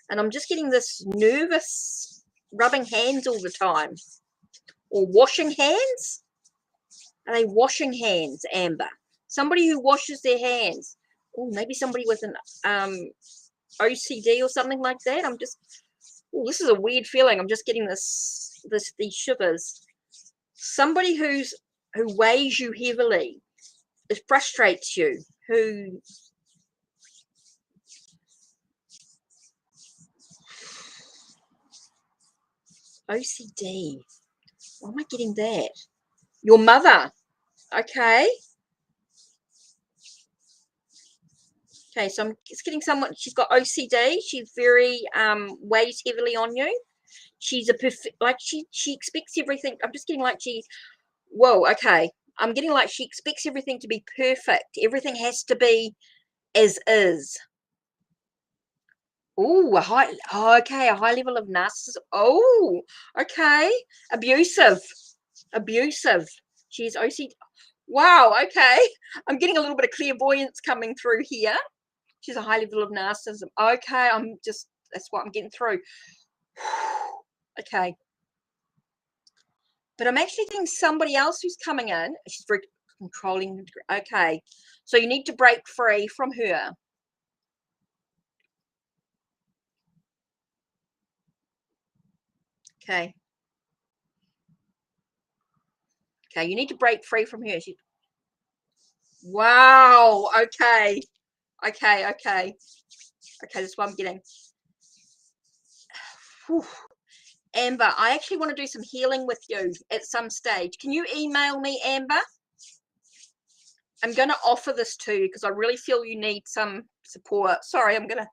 And I'm just getting this nervous rubbing hands all the time. Or washing hands? Are they washing hands, Amber? Somebody who washes their hands. Oh, maybe somebody with an OCD or something like that. This is a weird feeling. I'm just getting these shivers. Somebody who's who weighs you heavily, it frustrates you, who OCD. Why am I getting that? Your mother. Okay. Okay, so I'm just getting someone, she's got OCD. She's very, weighs heavily on you. She's a perfect, like she expects everything. I'm just getting like whoa, okay. I'm getting like she expects everything to be perfect. Everything has to be as is. Oh, okay, a high level of narcissism. Oh, okay. Abusive. She's OCD. Wow, okay. I'm getting a little bit of clairvoyance coming through here. She's a high level of narcissism. Okay, that's what I'm getting through. Okay. But I'm actually getting somebody else who's coming in. She's very controlling. Okay. So you need to break free from her. Okay. Okay, you need to break free from her. Wow. Okay. Okay, that's what I'm getting. Whew. Amber, I actually want to do some healing with you at some stage. Can you email me, Amber? I'm going to offer this to you because I really feel you need some support. Sorry, I'm going to...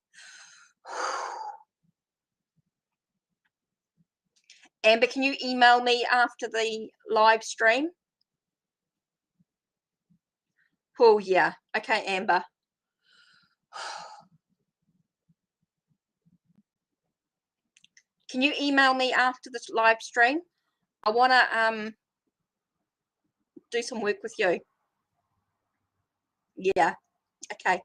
Amber, can you email me after the live stream? Oh, yeah. Okay, Amber. Can you email me after this live stream? I want to do some work with you. Yeah. Okay.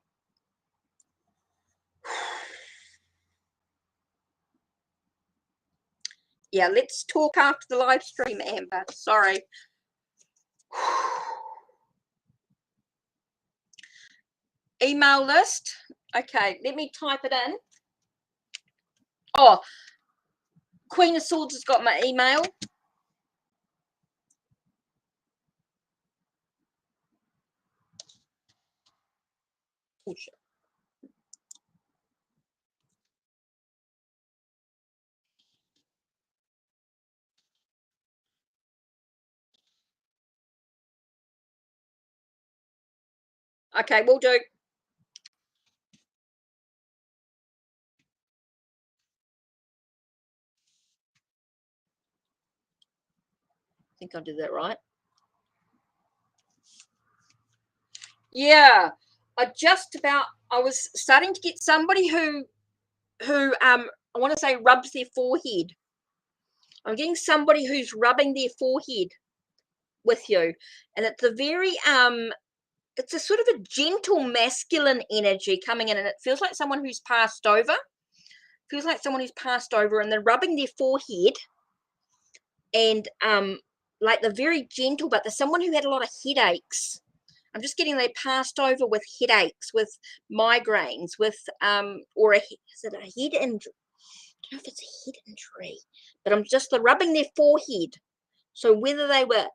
Yeah, let's talk after the live stream, Amber. Sorry. Email list. Okay, let me type it in. Oh, Queen of Swords has got my email. Oh, shit. Okay, we'll do. I think I did that right. Yeah, I was starting to get somebody who I want to say rubs their forehead. I'm getting somebody who's rubbing their forehead with you, and it's it's a sort of a gentle masculine energy coming in, and it feels like someone who's passed over. Feels like someone who's passed over, and they're rubbing their forehead, and like they're very gentle, but there's someone who had a lot of headaches. I'm just getting they passed over with headaches, with migraines, with is it a head injury? I don't know if it's a head injury, but they're rubbing their forehead. So whether they were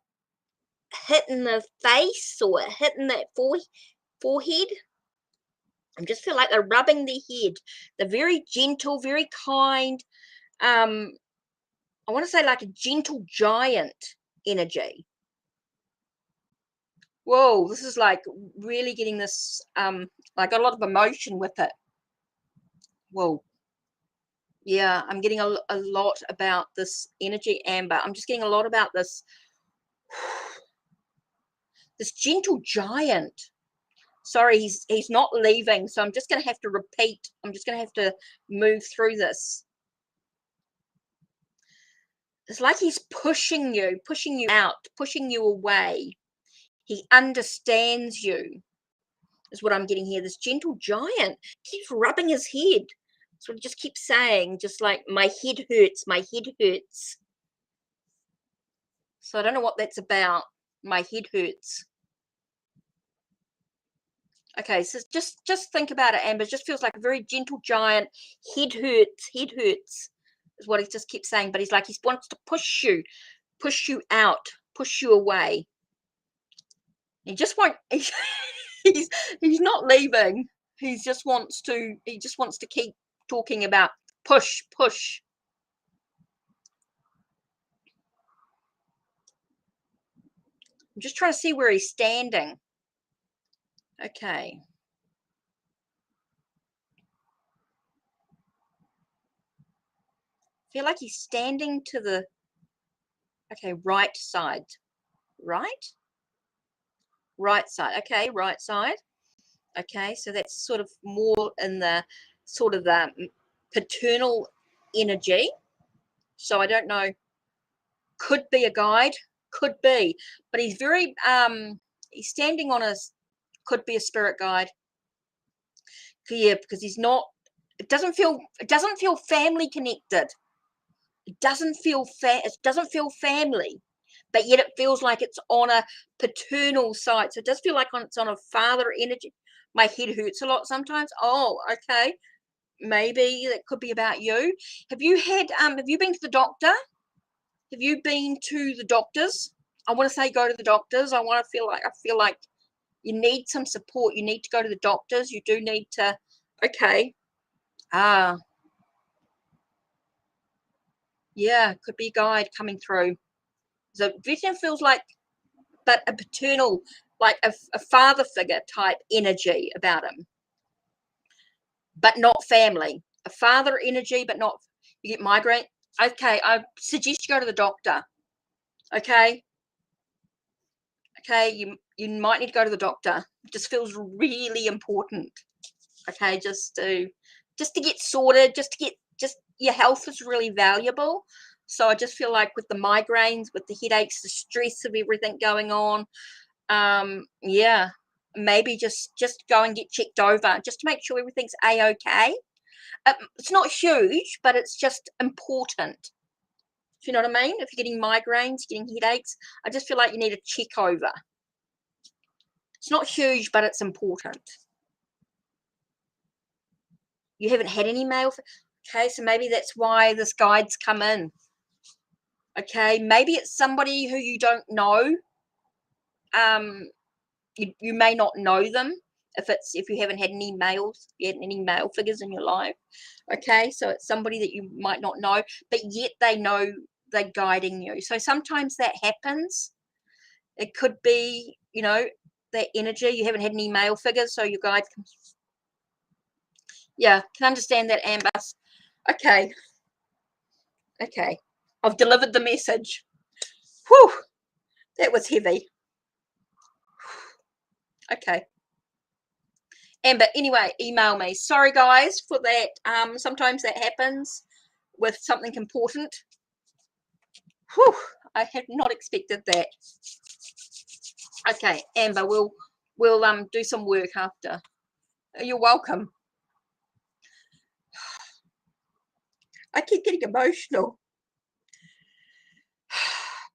hitting the face or hitting that forehead, I just feel like they're rubbing their head. They're very gentle, very kind. I want to say like a gentle giant energy. Whoa, this is like really getting this, like a lot of emotion with it. Whoa. Yeah, I'm getting a lot about this energy, Amber. I'm just getting a lot about this gentle giant. Sorry, he's not leaving, so I'm just going to have to repeat. I'm just going to have to move through this. It's like he's pushing you out, pushing you away. He understands you, is what I'm getting here. This gentle giant keeps rubbing his head. So he just keeps saying, just like, my head hurts, my head hurts. So I don't know what that's about. My head hurts. Okay, so just think about it, Amber. It just feels like a very gentle giant. Head hurts is what he just keeps saying. But he's like, he wants to push you out, push you away. He just won't. He's not leaving. He just wants to keep talking about push, push. I'm just trying to see where he's standing. Okay. I feel like he's standing to the, okay, right side. Right? Right side. Okay, right side. Okay, so that's sort of more in the sort of the paternal energy. So I don't know. Could be a guide. Could be. But he's very, he's standing on a, could be a spirit guide. Yeah, because he's not, it doesn't feel family connected. It doesn't feel family, but yet it feels like it's on a paternal side. So it does feel like it's on a father energy. My head hurts a lot sometimes. Oh, okay. Maybe that could be about you. Have you been to the doctor? Have you been to the doctors? I want to say go to the doctors. I feel like you need some support. You need to go to the doctors. You do need to, okay. Yeah, could be a guide coming through. So vision feels like, but a paternal, like a father figure type energy about him, but not family. A father energy, but not, you get migraine. Okay, I suggest you go to the doctor. Okay. Okay, you might need to go to the doctor. It just feels really important. Okay, just to get sorted, just your health is really valuable. So I just feel like with the migraines, with the headaches, the stress of everything going on, yeah, maybe just go and get checked over just to make sure everything's a-okay. It's not huge, but it's just important. Do you know what I mean? If you're getting migraines, getting headaches, I just feel like you need a check over. It's not huge, but it's important. You haven't had any mail. Okay, so maybe that's why this guide's come in. Okay, maybe it's somebody who you don't know. You may not know them if you haven't had any male figures in your life. Okay, so it's somebody that you might not know, but yet they know they're guiding you. So sometimes that happens. It could be, that energy. You haven't had any male figures, so your guide can, yeah, can understand that, Amber. Okay. Okay. I've delivered the message. Whew. That was heavy. Okay. Amber, anyway, email me. Sorry, guys, for that. Sometimes that happens with something important. Whew. I had not expected that. Okay, Amber, we'll do some work after. You're welcome. I keep getting emotional.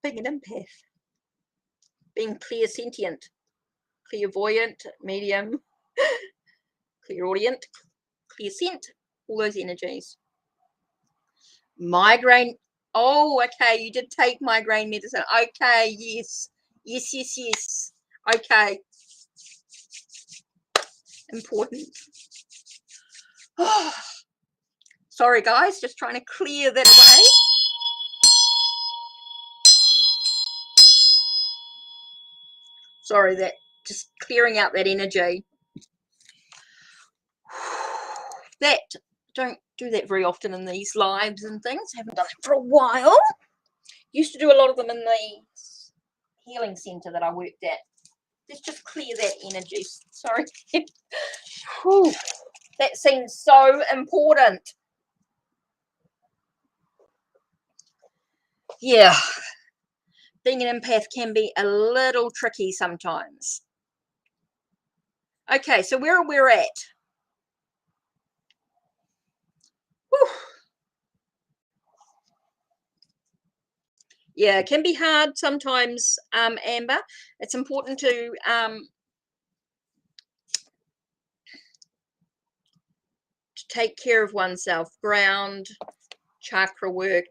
Being an empath. Being clairsentient. Clairvoyant, medium, clairaudient, clairsent, all those energies. Migraine. Oh, okay. You did take migraine medicine. Okay, yes. Yes. Okay. Important. Oh, sorry, guys. Just trying to clear that away. Sorry, that just clearing out that energy. That, don't do that very often in these lives and things. I haven't done it for a while. Used to do a lot of them in the healing centre that I worked at. Let's just clear that energy. Sorry. Whew. That seems so important. Yeah. Being an empath can be a little tricky sometimes. Okay, so where are we at? Whew. Yeah, it can be hard sometimes, Amber. It's important to take care of oneself. Ground, chakra work,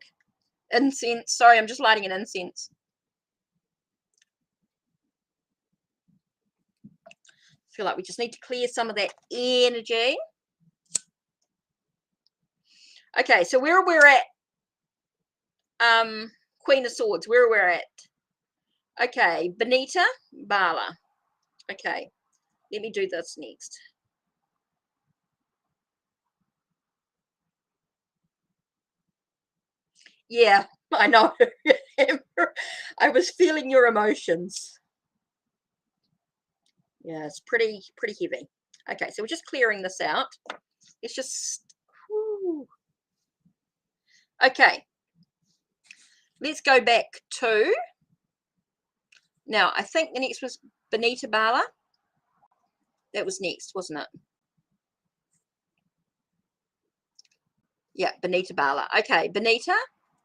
incense. Sorry, I'm just lighting an incense. Feel like we just need to clear some of that energy. Okay, so where we're at, Queen of Swords, where we're at. Okay, Benita, Bala. Okay, let me do this next. Yeah, I know. I was feeling your emotions. Yeah, it's pretty heavy. Okay, so we're just clearing this out. It's just, whew. Okay. Let's go back to, now I think the next was Benita Bala. That was next, wasn't it? Yeah, Benita Bala. Okay, Benita,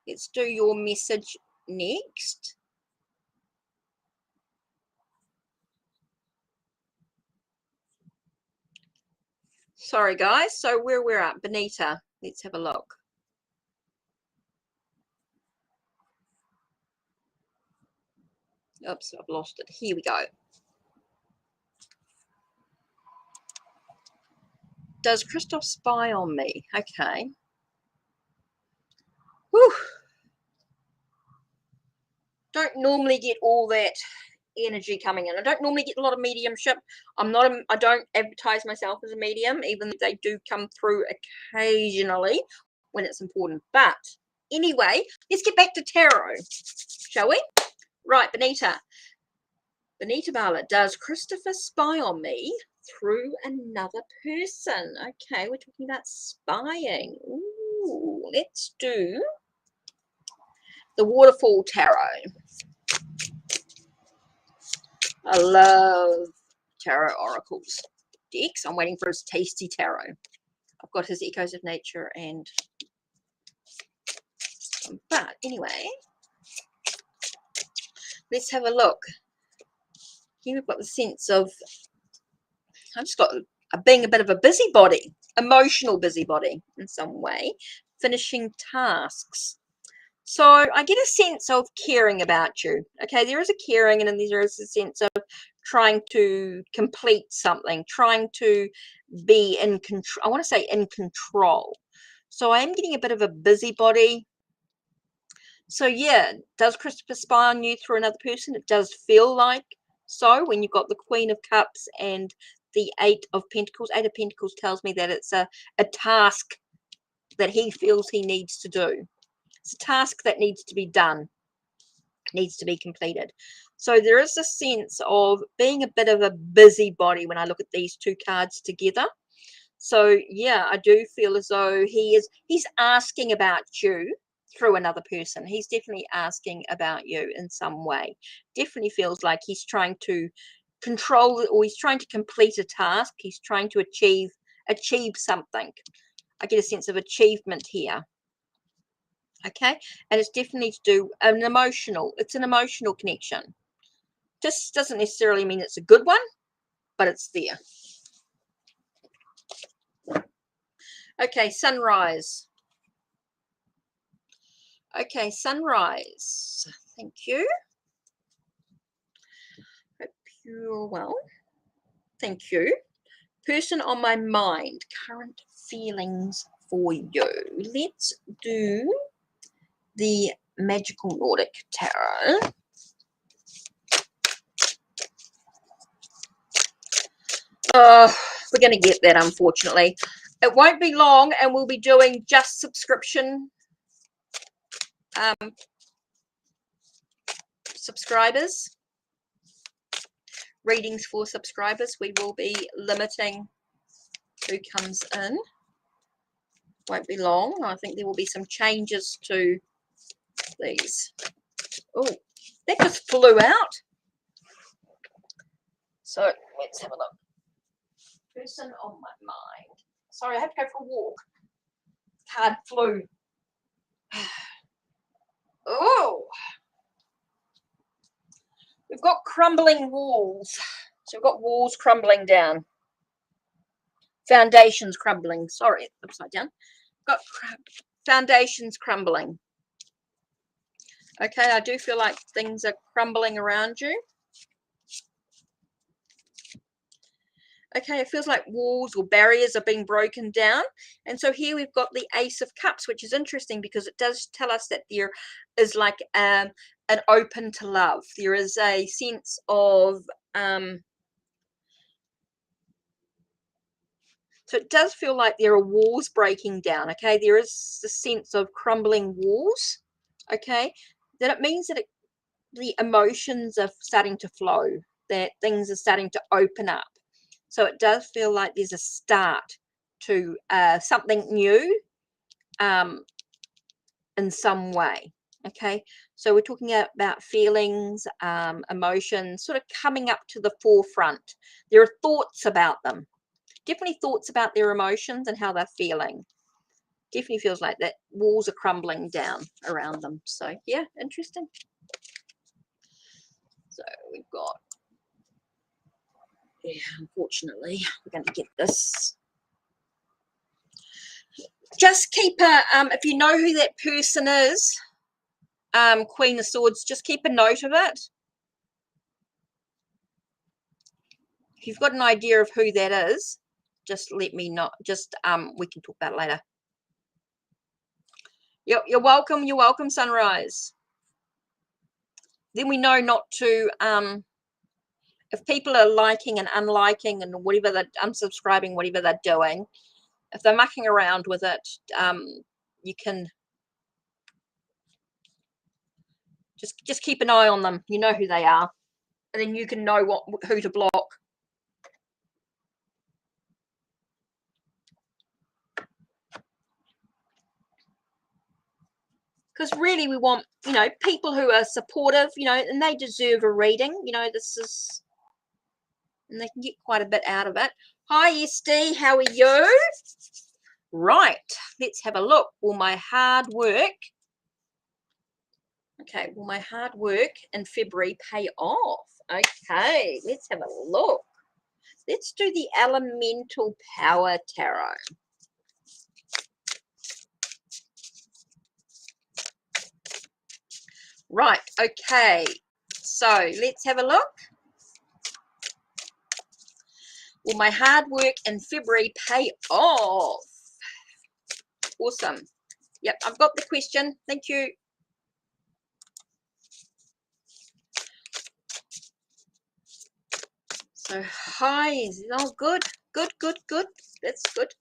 let's do your message next. Sorry, guys. So where we're at, Benita, let's have a look. Oops, I've lost it. Here we go. Does Christoph spy on me? Okay. Whew. Don't normally get all that energy coming in. I don't normally get a lot of mediumship. I don't advertise myself as a medium, even though they do come through occasionally when it's important. But anyway, let's get back to tarot, shall we? Right, Benita Bala, does Christopher spy on me through another person? Okay, we're talking about spying. Ooh, let's do the Waterfall Tarot. I love tarot oracles decks. I'm waiting for his tasty tarot. I've got his Echoes of Nature and, but anyway, let's have a look. Here we've got the sense of, I've just got being a bit of a busybody, emotional busybody in some way, finishing tasks. So I get a sense of caring about you. Okay, there is a caring, and then there is a sense of trying to complete something, trying to be in control. I want to say in control. So I am getting a bit of a busybody. So yeah, does Christopher spy on you through another person? It does feel like so when you've got the Queen of Cups and the Eight of Pentacles. Eight of Pentacles tells me that it's a task that he feels he needs to do. It's a task that needs to be done, needs to be completed. So there is a sense of being a bit of a busybody when I look at these two cards together. So yeah, I do feel as though he's asking about you through another person. He's definitely asking about you in some way. Definitely feels like he's trying to control, or he's trying to complete a task. He's trying to achieve something. I get a sense of achievement here. Okay, and it's definitely to do an emotional, it's an emotional connection. This doesn't necessarily mean it's a good one, but it's there. Okay, Sunrise. Okay, Sunrise, thank you. Hope you're well. Thank you. Person on my mind, current feelings for you. Let's do the Magical Nordic Tarot. We're going to get that, unfortunately. It won't be long, and we'll be doing just subscription subscribers, readings for subscribers. We will be limiting who comes in. Won't be long. I think there will be some changes to these. Oh, that just flew out. So let's have a look. Person on my mind. Sorry, I have to go for a walk. Card flew. Oh, we've got crumbling walls. So we've got walls crumbling down. Foundations crumbling. Sorry, upside down. Got foundations crumbling. Okay, I do feel like things are crumbling around you. Okay, it feels like walls or barriers are being broken down. And so here we've got the Ace of Cups, which is interesting because it does tell us that there is like an open to love. There is a sense of so it does feel like there are walls breaking down. Okay, there is the sense of crumbling walls. Okay, that it means that the emotions are starting to flow, that things are starting to open up. So it does feel like there's a start to something new in some way. Okay, so we're talking about feelings, emotions sort of coming up to the forefront. There are thoughts about them, definitely thoughts about their emotions and how they're feeling. Definitely feels like that walls are crumbling down around them. So yeah, interesting. So we've got, yeah, unfortunately, we're going to get this. Just keep a, if you know who that person is, Queen of Swords, just keep a note of it. If you've got an idea of who that is, just let me know. Just, we can talk about it later. You're welcome. You're welcome, Sunrise. Then we know not to, if people are liking and unliking and whatever they're unsubscribing, whatever they're doing, if they're mucking around with it, you can just keep an eye on them. You know who they are, and then you can know who to block. Because really we want, you know, people who are supportive, you know, and they deserve a reading. You know, this is, and they can get quite a bit out of it. Hi, Esty, how are you? Right, let's have a look. Will my hard work, okay, will my hard work in February pay off? Okay, let's have a look. Let's do the Elemental Power Tarot. Right, okay, so let's have a look. Will my hard work in February pay off? Awesome. Yep, I've got the question. Thank you. So, hi. Oh, good. Good, good, good. That's good.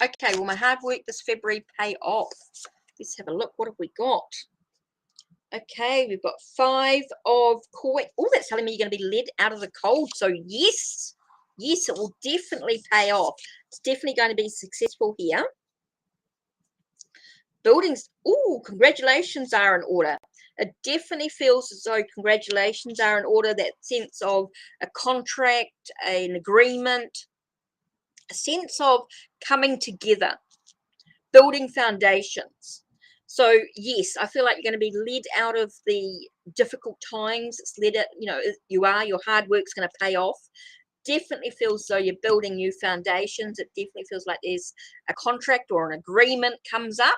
Okay, will my hard work this February pay off? Let's have a look. What have we got? Okay, we've got 5 of coins. Oh, that's telling me you're going to be led out of the cold. So, yes. Yes, it will definitely pay off. It's definitely going to be successful here. Buildings. Oh, congratulations are in order. It definitely feels as though congratulations are in order. That sense of a contract, an agreement, a sense of coming together, building foundations. So yes, I feel like you're going to be led out of the difficult times. It's led it, you know, your hard work's going to pay off. Definitely feels as though you're building new foundations. It definitely feels like there's a contract or an agreement comes up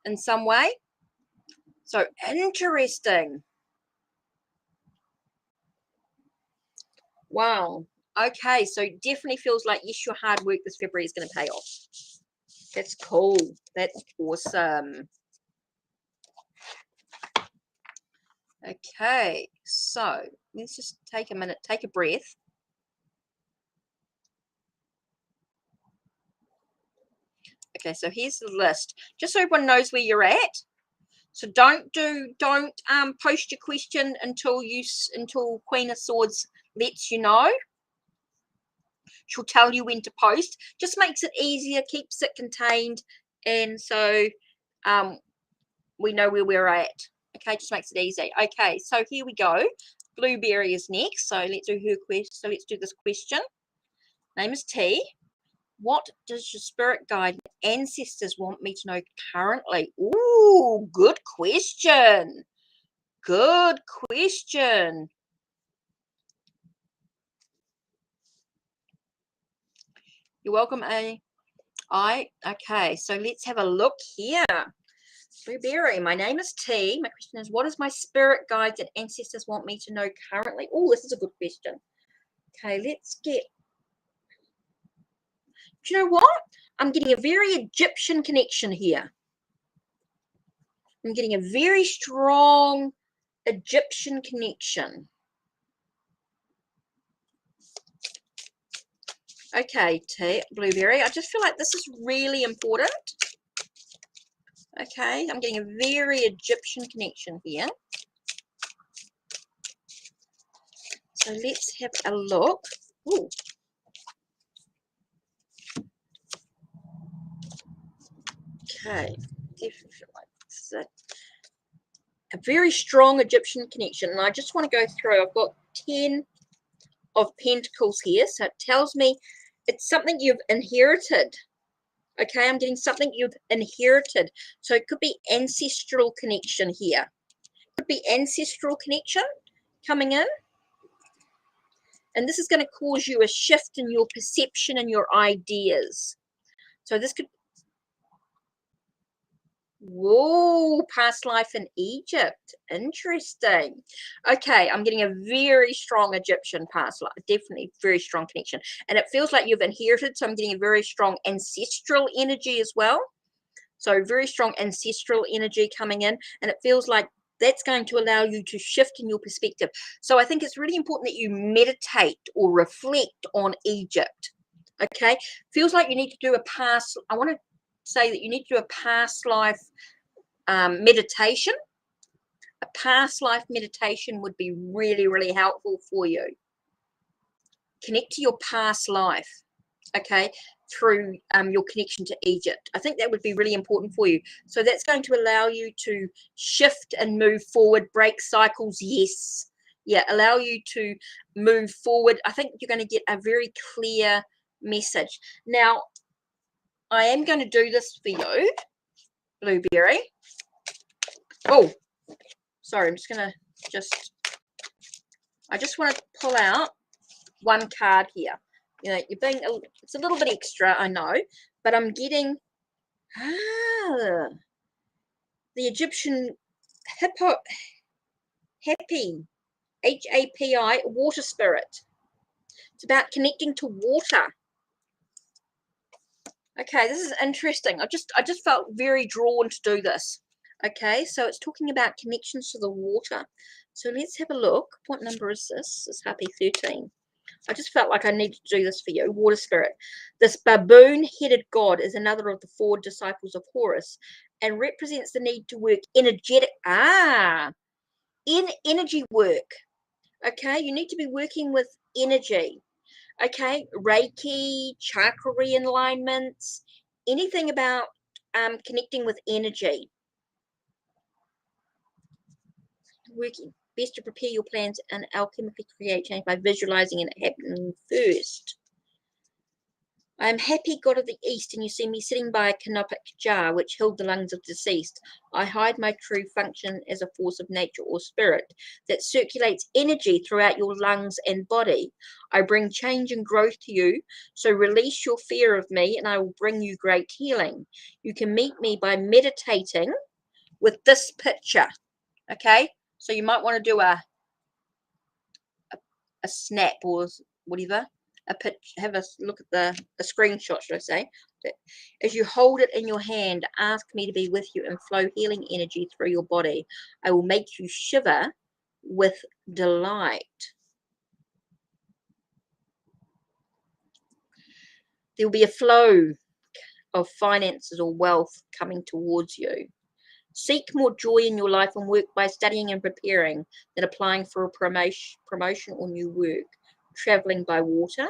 in some way. So interesting. Wow. Okay, so it definitely feels like, yes, your hard work this February is going to pay off. That's cool. That's awesome. Okay, so let's just take a minute, take a breath. Okay, so here's the list, just so everyone knows where you're at. So don't post your question until Queen of Swords lets you know. She'll tell you when to post. Just makes it easier, keeps it contained, and so we know where we're at. Okay, just makes it easy. Okay, so here we go. Blueberry is next. So let's do her question. So let's do this question. Name is T. What does your spirit guide and ancestors want me to know currently? Ooh, good question. Good question. You're welcome, okay, so let's have a look here. Blueberry, my name is T. My question is, what does my spirit guides and ancestors want me to know currently? Oh, this is a good question. Okay, let's get, do you know what? I'm getting a very Egyptian connection here. I'm getting a very strong Egyptian connection. Okay, Blueberry, I just feel like this is really important. Okay, I'm getting a very Egyptian connection here. So let's have a look. Ooh. Okay, definitely feel like this is a very strong Egyptian connection. And I just want to go through, I've got 10 of Pentacles here. So it tells me it's something you've inherited. Okay, I'm getting something you've inherited. So it could be ancestral connection here. Could be ancestral connection coming in. And this is going to cause you a shift in your perception and your ideas. So this could, whoa, past life in Egypt. Interesting. Okay, I'm getting a very strong Egyptian past life. Definitely very strong connection. And it feels like you've inherited. So I'm getting a very strong ancestral energy as well. So very strong ancestral energy coming in. And it feels like that's going to allow you to shift in your perspective. So I think it's really important that you meditate or reflect on Egypt. Okay, feels like you need to do a past, I want to say that you need to do a past life meditation. A past life meditation would be really, really helpful for you. Connect to your past life, okay, through your connection to Egypt. I think that would be really important for you. So that's going to allow you to shift and move forward, break cycles, yes. Yeah, allow you to move forward. I think you're going to get a very clear message. Now, I am going to do this for you, Blueberry. Oh, sorry, I'm just going to I just want to pull out one card here. You know, you're being, it's a little bit extra, I know, but I'm getting, the Egyptian happy, H-A-P-I, water spirit. It's about connecting to water. Okay, this is interesting. I just felt very drawn to do this. Okay, so it's talking about connections to the water. So let's have a look. What number is this? It's happy 13. I just felt like I needed to do this for you. Water spirit. This baboon-headed god is another of the 4 disciples of Horus and represents the need to work in energy work. Okay, you need to be working with energy. Okay, Reiki, chakra realignments, anything about connecting with energy. Working best to prepare your plans and alchemically create change by visualizing it happening first. I am happy, god of the east, and you see me sitting by a canopic jar which held the lungs of deceased. I hide my true function as a force of nature or spirit that circulates energy throughout your lungs and body. I bring change and growth to you, so release your fear of me and I will bring you great healing. You can meet me by meditating with this picture, okay? So you might want to do a snap or whatever. Have a look at a screenshot, should I say. As you hold it in your hand, ask me to be with you and flow healing energy through your body. I will make you shiver with delight. There will be a flow of finances or wealth coming towards you. Seek more joy in your life and work by studying and preparing than applying for a promotion or new work. Traveling by water.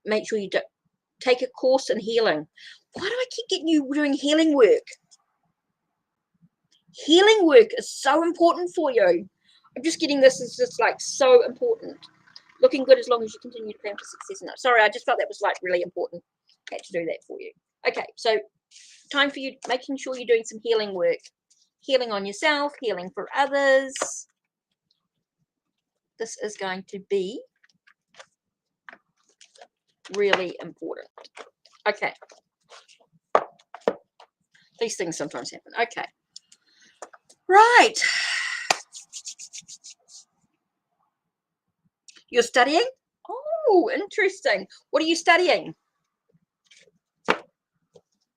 Make sure you take a course in healing. Why do I keep getting you doing healing work? Healing work is so important for you. I'm just getting this is just like so important. Looking good as long as you continue to plan for success. No, sorry, I just felt that was like really important. I had to do that for you. Okay, so time for you making sure you're doing some healing work. Healing on yourself, healing for others. This is going to be really important. Okay. These things sometimes happen. Okay. Right. You're studying? Oh, interesting. What are you studying?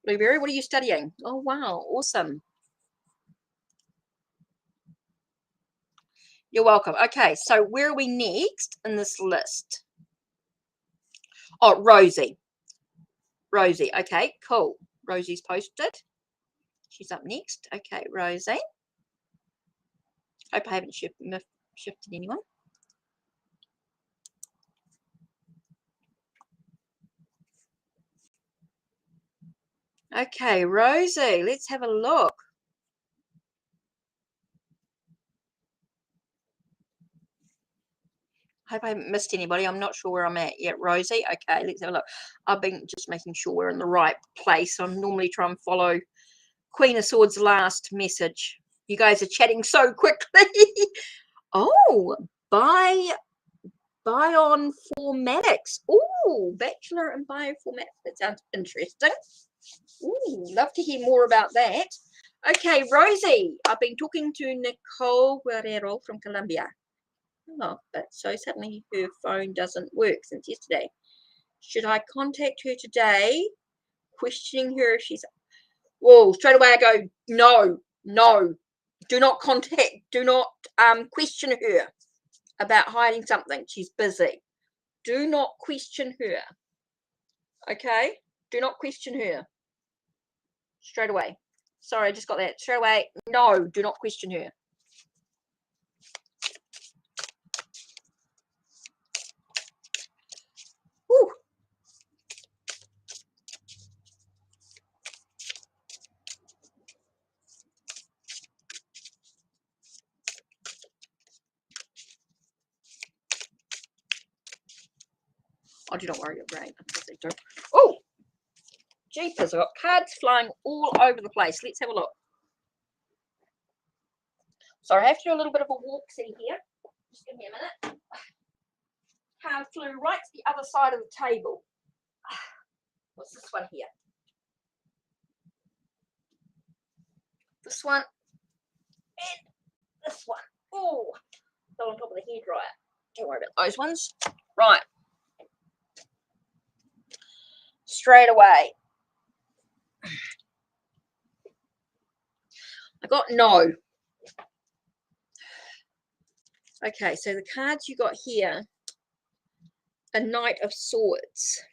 Blueberry, what are you studying? Oh, wow. Awesome. You're welcome. Okay, so where are we next in this list? Oh, Rosie. Rosie. Okay, cool. Rosie's posted. She's up next. Okay, Rosie. Hope I haven't shifted anyone. Okay, Rosie, let's have a look. Hope I haven't missed anybody. I'm not sure where I'm at yet. Rosie. Okay, let's have a look. I've been just making sure we're in the right place. I'm normally trying to follow Queen of Swords' last message. You guys are chatting so quickly. Oh, bioinformatics. Oh, Bachelor in Bioinformatics. That sounds interesting. Ooh, love to hear more about that. Okay, Rosie. I've been talking to Nicole Guerrero from Colombia. Oh, but so suddenly her phone doesn't work since yesterday. Should I contact her today, questioning her if she's... Well, straight away I go, no, do not question her about hiding something. She's busy. Do not question her. Okay? Do not question her. Straight away. Sorry, I just got that. Straight away, no, do not question her. Whew. Oh, do not worry your brain. Oh, jeepers, I've got cards flying all over the place. Let's have a look. So I have to do a little bit of a walk-see here. Just give me a minute. Card flew right to the other side of the table. What's this one here? This one. And this one. Oh, fell on top of the hairdryer. Don't worry about those ones. Right. Straight away. I got no. Okay, so the cards you got here, a Knight of Swords.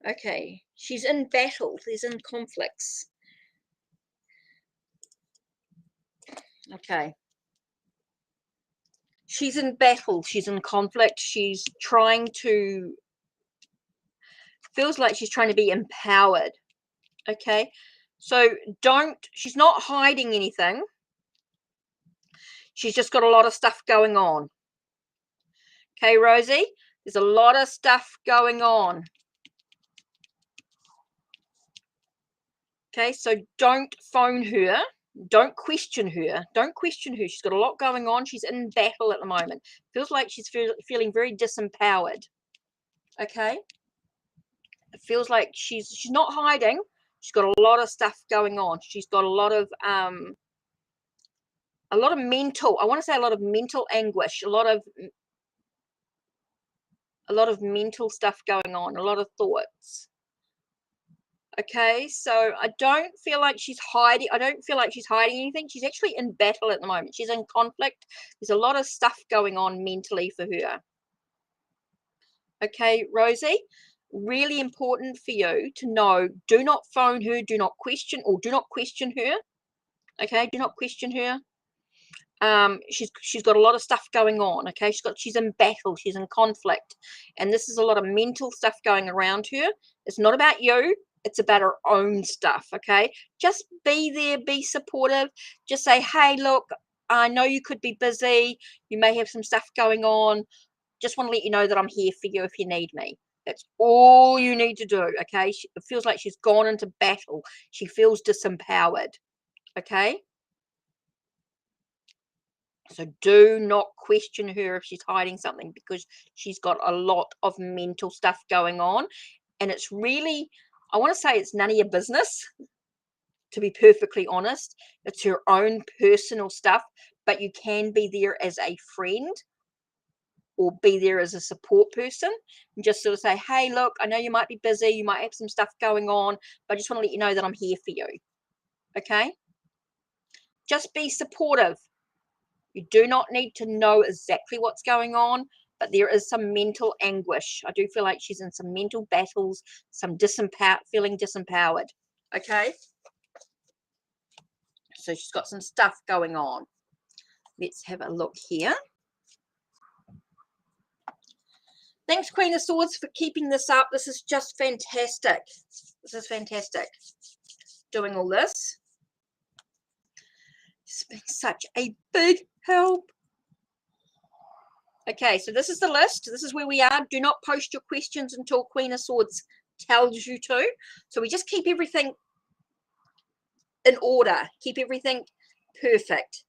Okay, she's in battle. There's in conflicts. Okay. She's in battle. She's in conflict. She's trying to... Feels like she's trying to be empowered. Okay. So she's not hiding anything. She's just got a lot of stuff going on. Okay, Rosie? There's a lot of stuff going on. Okay, so don't phone her. Don't question her. Don't question her. She's got a lot going on. She's in battle at the moment. Feels like she's feeling very disempowered. Okay? It feels like she's not hiding. She's got a lot of stuff going on. She's got a lot of mental, I want to say a lot of mental anguish, a lot of mental stuff going on, a lot of thoughts. Okay, so I don't feel like she's hiding. I don't feel like she's hiding anything. She's actually in battle at the moment. She's in conflict. There's a lot of stuff going on mentally for her. Okay, Rosie, really important for you to know, do not phone her, do not question her. Okay, do not question her. She's got a lot of stuff going on. Okay, she's in battle, she's in conflict, and this is a lot of mental stuff going around her. It's not about you, it's about her own stuff. Okay, just be there, be supportive, just say, hey, look, I know you could be busy, you may have some stuff going on, just want to let you know that I'm here for you if you need me. That's all you need to do. Okay, it feels like she's gone into battle. She feels disempowered. Okay, so do not question her if she's hiding something, because she's got a lot of mental stuff going on, and it's really, I want to say it's none of your business, to be perfectly honest. It's her own personal stuff, but you can be there as a friend. or be there as a support person, and just sort of say, hey, look, I know you might be busy, you might have some stuff going on, but I just want to let you know that I'm here for you. Okay? Just be supportive. You do not need to know exactly what's going on, but there is some mental anguish. I do feel like she's in some mental battles, some feeling disempowered. Okay? So she's got some stuff going on. Let's have a look here. Thanks, Queen of Swords, for keeping this up. This is just fantastic. This is fantastic. Doing all this. It's been such a big help. Okay, so this is the list. This is where we are. Do not post your questions until Queen of Swords tells you to. So we just keep everything in order. Keep everything perfect.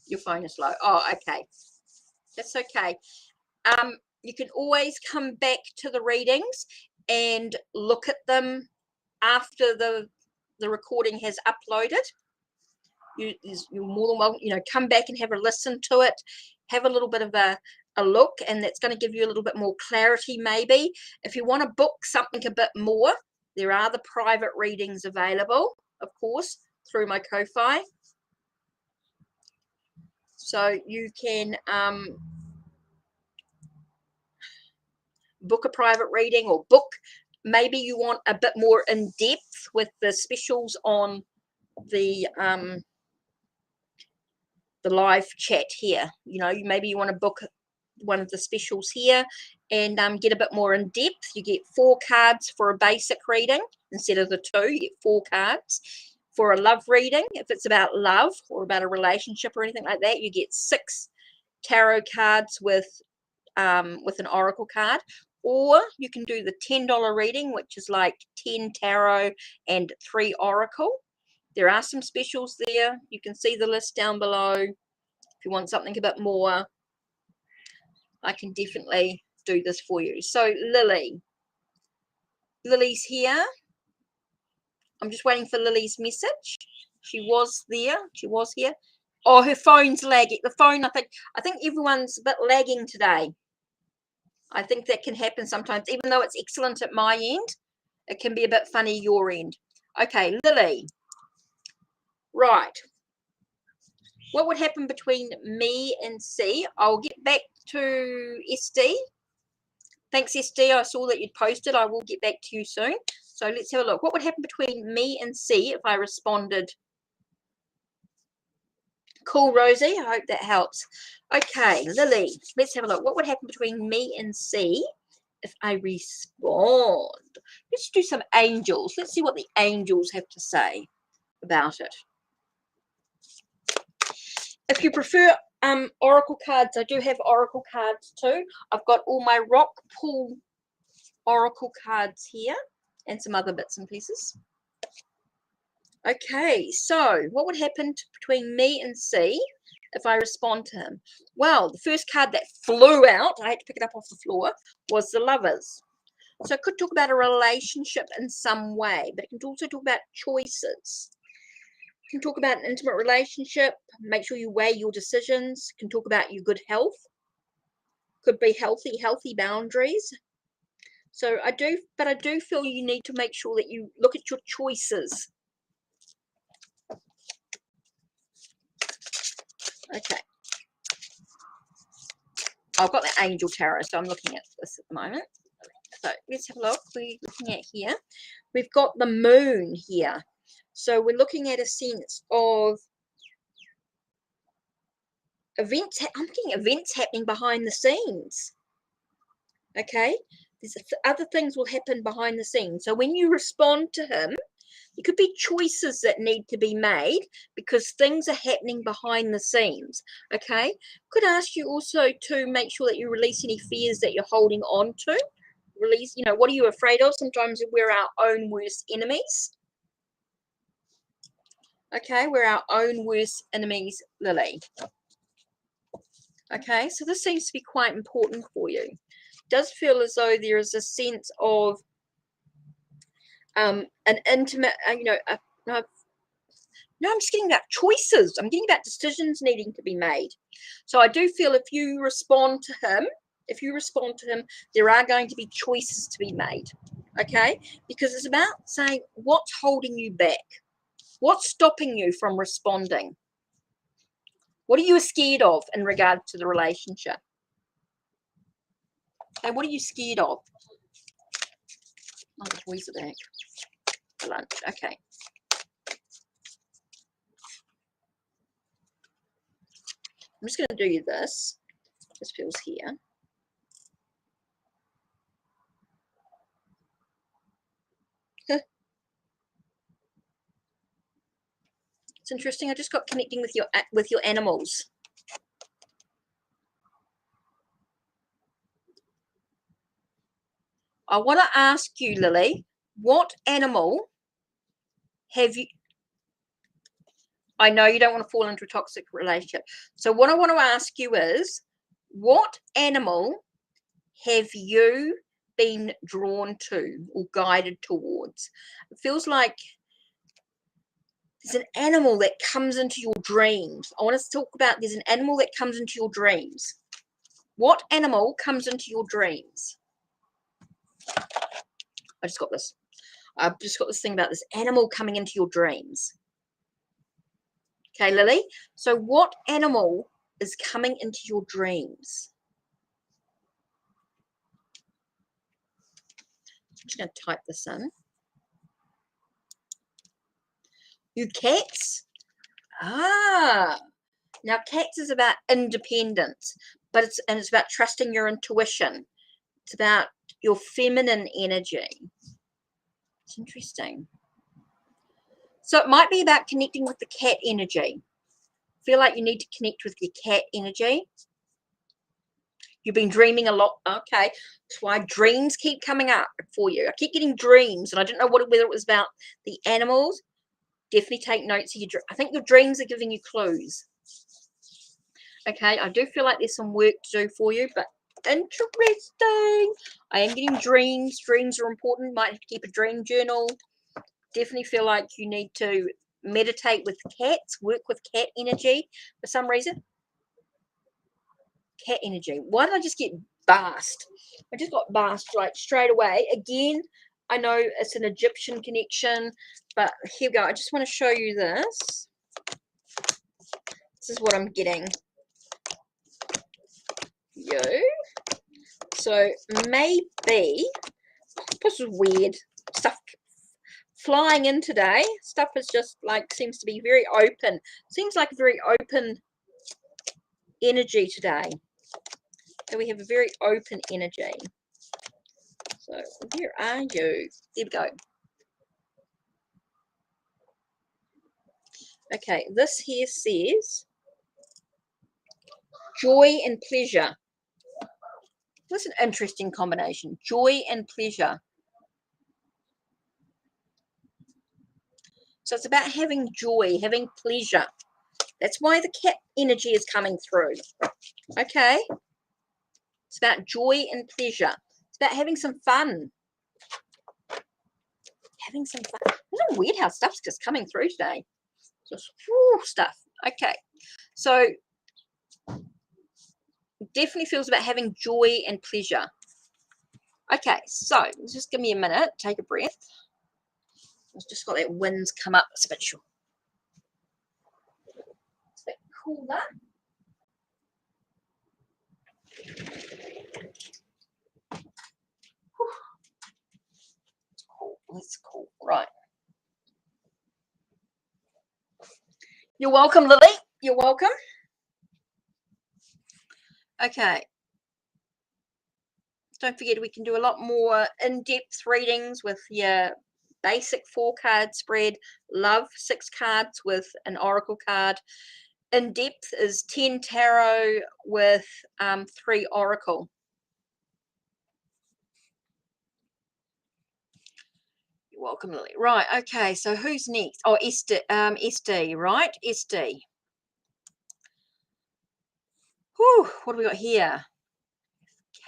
Your phone is low. Oh, okay. That's okay. You can always come back to the readings and look at them after the recording has uploaded. You're more than welcome, come back and have a listen to it, have a little bit of a look, and that's going to give you a little bit more clarity maybe. If you want to book something a bit more, there are the private readings available, of course, through my Ko-Fi. So you can book a private reading, or book, maybe you want a bit more in depth with the specials on the live chat here. Maybe you want to book one of the specials here and get a bit more in depth. You get 4 cards for a basic reading instead of the 2. You get 4 cards. For a love reading, if it's about love or about a relationship or anything like that, you get 6 tarot cards with an oracle card. Or you can do the $10 reading, which is like 10 tarot and 3 oracle. There are some specials there. You can see the list down below. If you want something a bit more, I can definitely do this for you. So Lily's here. I'm just waiting for Lily's message. She was there. She was here. Oh, her phone's lagging. The phone, I think everyone's a bit lagging today. I think that can happen sometimes. Even though it's excellent at my end, it can be a bit funny your end. Okay, Lily. Right. What would happen between me and C? I'll get back to SD. Thanks, SD. I saw that you'd posted. I will get back to you soon. So let's have a look. What would happen between me and C if I responded? Cool, Rosie. I hope that helps. Okay, Lily, let's have a look. What would happen between me and C if I respond? Let's do some angels. Let's see what the angels have to say about it. If you prefer oracle cards, I do have oracle cards too. I've got all my rock pool oracle cards here and some other bits and pieces. Okay, so what would happen between me and C if I respond to him? Well, the first card that flew out, I had to pick it up off the floor, was the Lovers. So it could talk about a relationship in some way, but it can also talk about choices. It can talk about an intimate relationship. Make sure you weigh your decisions. It can talk about your good health. Could be healthy boundaries. So I do feel you need to make sure that you look at your choices. Okay. I've got the Angel Tarot, so I'm looking at this at the moment. So let's have a look. We're looking at here. We've got the moon here. So we're looking at a sense of events. I'm getting events happening behind the scenes. Okay. There's other things will happen behind the scenes. So when you respond to him, there could be choices that need to be made because things are happening behind the scenes. Okay. Could ask you also to make sure that you release any fears that you're holding on to. Release, what are you afraid of? Sometimes we're our own worst enemies. Okay, we're our own worst enemies, Lily. Okay, so this seems to be quite important for you. It does feel as though there is a sense of an intimate, No, I'm just getting about choices. I'm getting about decisions needing to be made. So I do feel if you respond to him, there are going to be choices to be made. Okay? Because it's about saying what's holding you back? What's stopping you from responding? What are you scared of in regard to the relationship? Okay, what are you scared of? Oh, the toys are back. Lunch. Okay. I'm just going to do this. This feels here. It's interesting. I just got connecting with your animals. I want to ask you, Lily, what animal have you? I know you don't want to fall into a toxic relationship. So what I want to ask you is, what animal have you been drawn to or guided towards? It feels like there's an animal that comes into your dreams. I want us to talk about there's an animal that comes into your dreams. What animal comes into your dreams? I've just got this thing about this animal coming into your dreams. Okay, Lily. So what animal is coming into your dreams? I'm just going to type this in. You cats? Ah. Now cats is about independence, but it's about trusting your intuition. It's about your feminine energy. It's interesting. So it might be about connecting with the cat energy. Feel like you need to connect with your cat energy. You've been dreaming a lot. Okay. That's why dreams keep coming up for you. I keep getting dreams, and I don't know whether it was about the animals. Definitely take notes of your dreams. I think your dreams are giving you clues. Okay. I do feel like there's some work to do for you, but interesting. I am getting dreams. Dreams are important. Might have to keep a dream journal. Definitely feel like you need to meditate with cats, work with cat energy for some reason. Cat energy. Why did I just get Bast? I just got Bast like straight away. Again, I know it's an Egyptian connection, but here we go. I just want to show you this. This is what I'm getting. You. So maybe this is weird stuff flying in today. Stuff is just like seems to be very open. Seems like a very open energy today. So we have a very open energy. So where are you? There we go. Okay, this here says joy and pleasure. That's an interesting combination. Joy and pleasure. So it's about having joy, having pleasure. That's why the cat energy is coming through. Okay. It's about joy and pleasure. It's about having some fun. Having some fun. Isn't it weird how stuff's just coming through today? Just stuff. Okay. So definitely feels about having joy and pleasure. Okay, so just give me a minute. Take a breath. I've just got that winds come up. It's a bit short. It's a bit cooler. It's cool. It's cool. Right. You're welcome, Lily. You're welcome. Okay. Don't forget, we can do a lot more in-depth readings with your basic 4-card spread. Love 6 cards with an oracle card. In-depth is 10 tarot with 3 oracle. You're welcome, Lily. Right, okay, so who's next? Oh, SD, right? SD. Whew, what do we got here?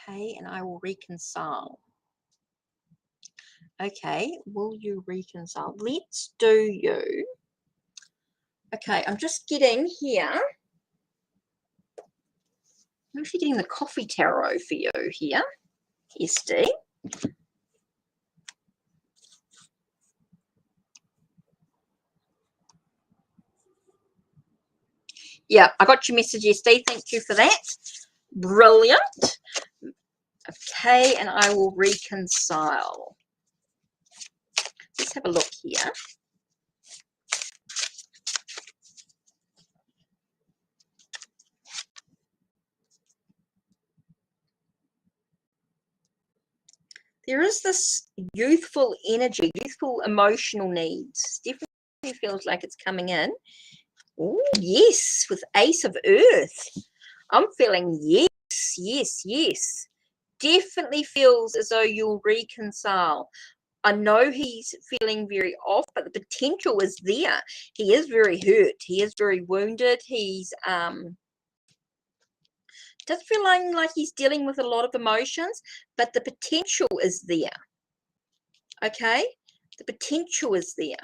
Okay, and I will reconcile. Okay, will you reconcile? Let's do you. Okay, I'm just getting here. I'm actually getting the coffee tarot for you here, SD. Yeah, I got your message, SD. Thank you for that. Brilliant. Okay, and I will reconcile. Let's have a look here. There is this youthful energy, youthful emotional needs. Definitely feels like it's coming in. Oh, yes, with Ace of Earth. I'm feeling yes, yes, yes. Definitely feels as though you'll reconcile. I know he's feeling very off, but the potential is there. He is very hurt. He is very wounded. He's does feel like he's dealing with a lot of emotions, but the potential is there. Okay, the potential is there.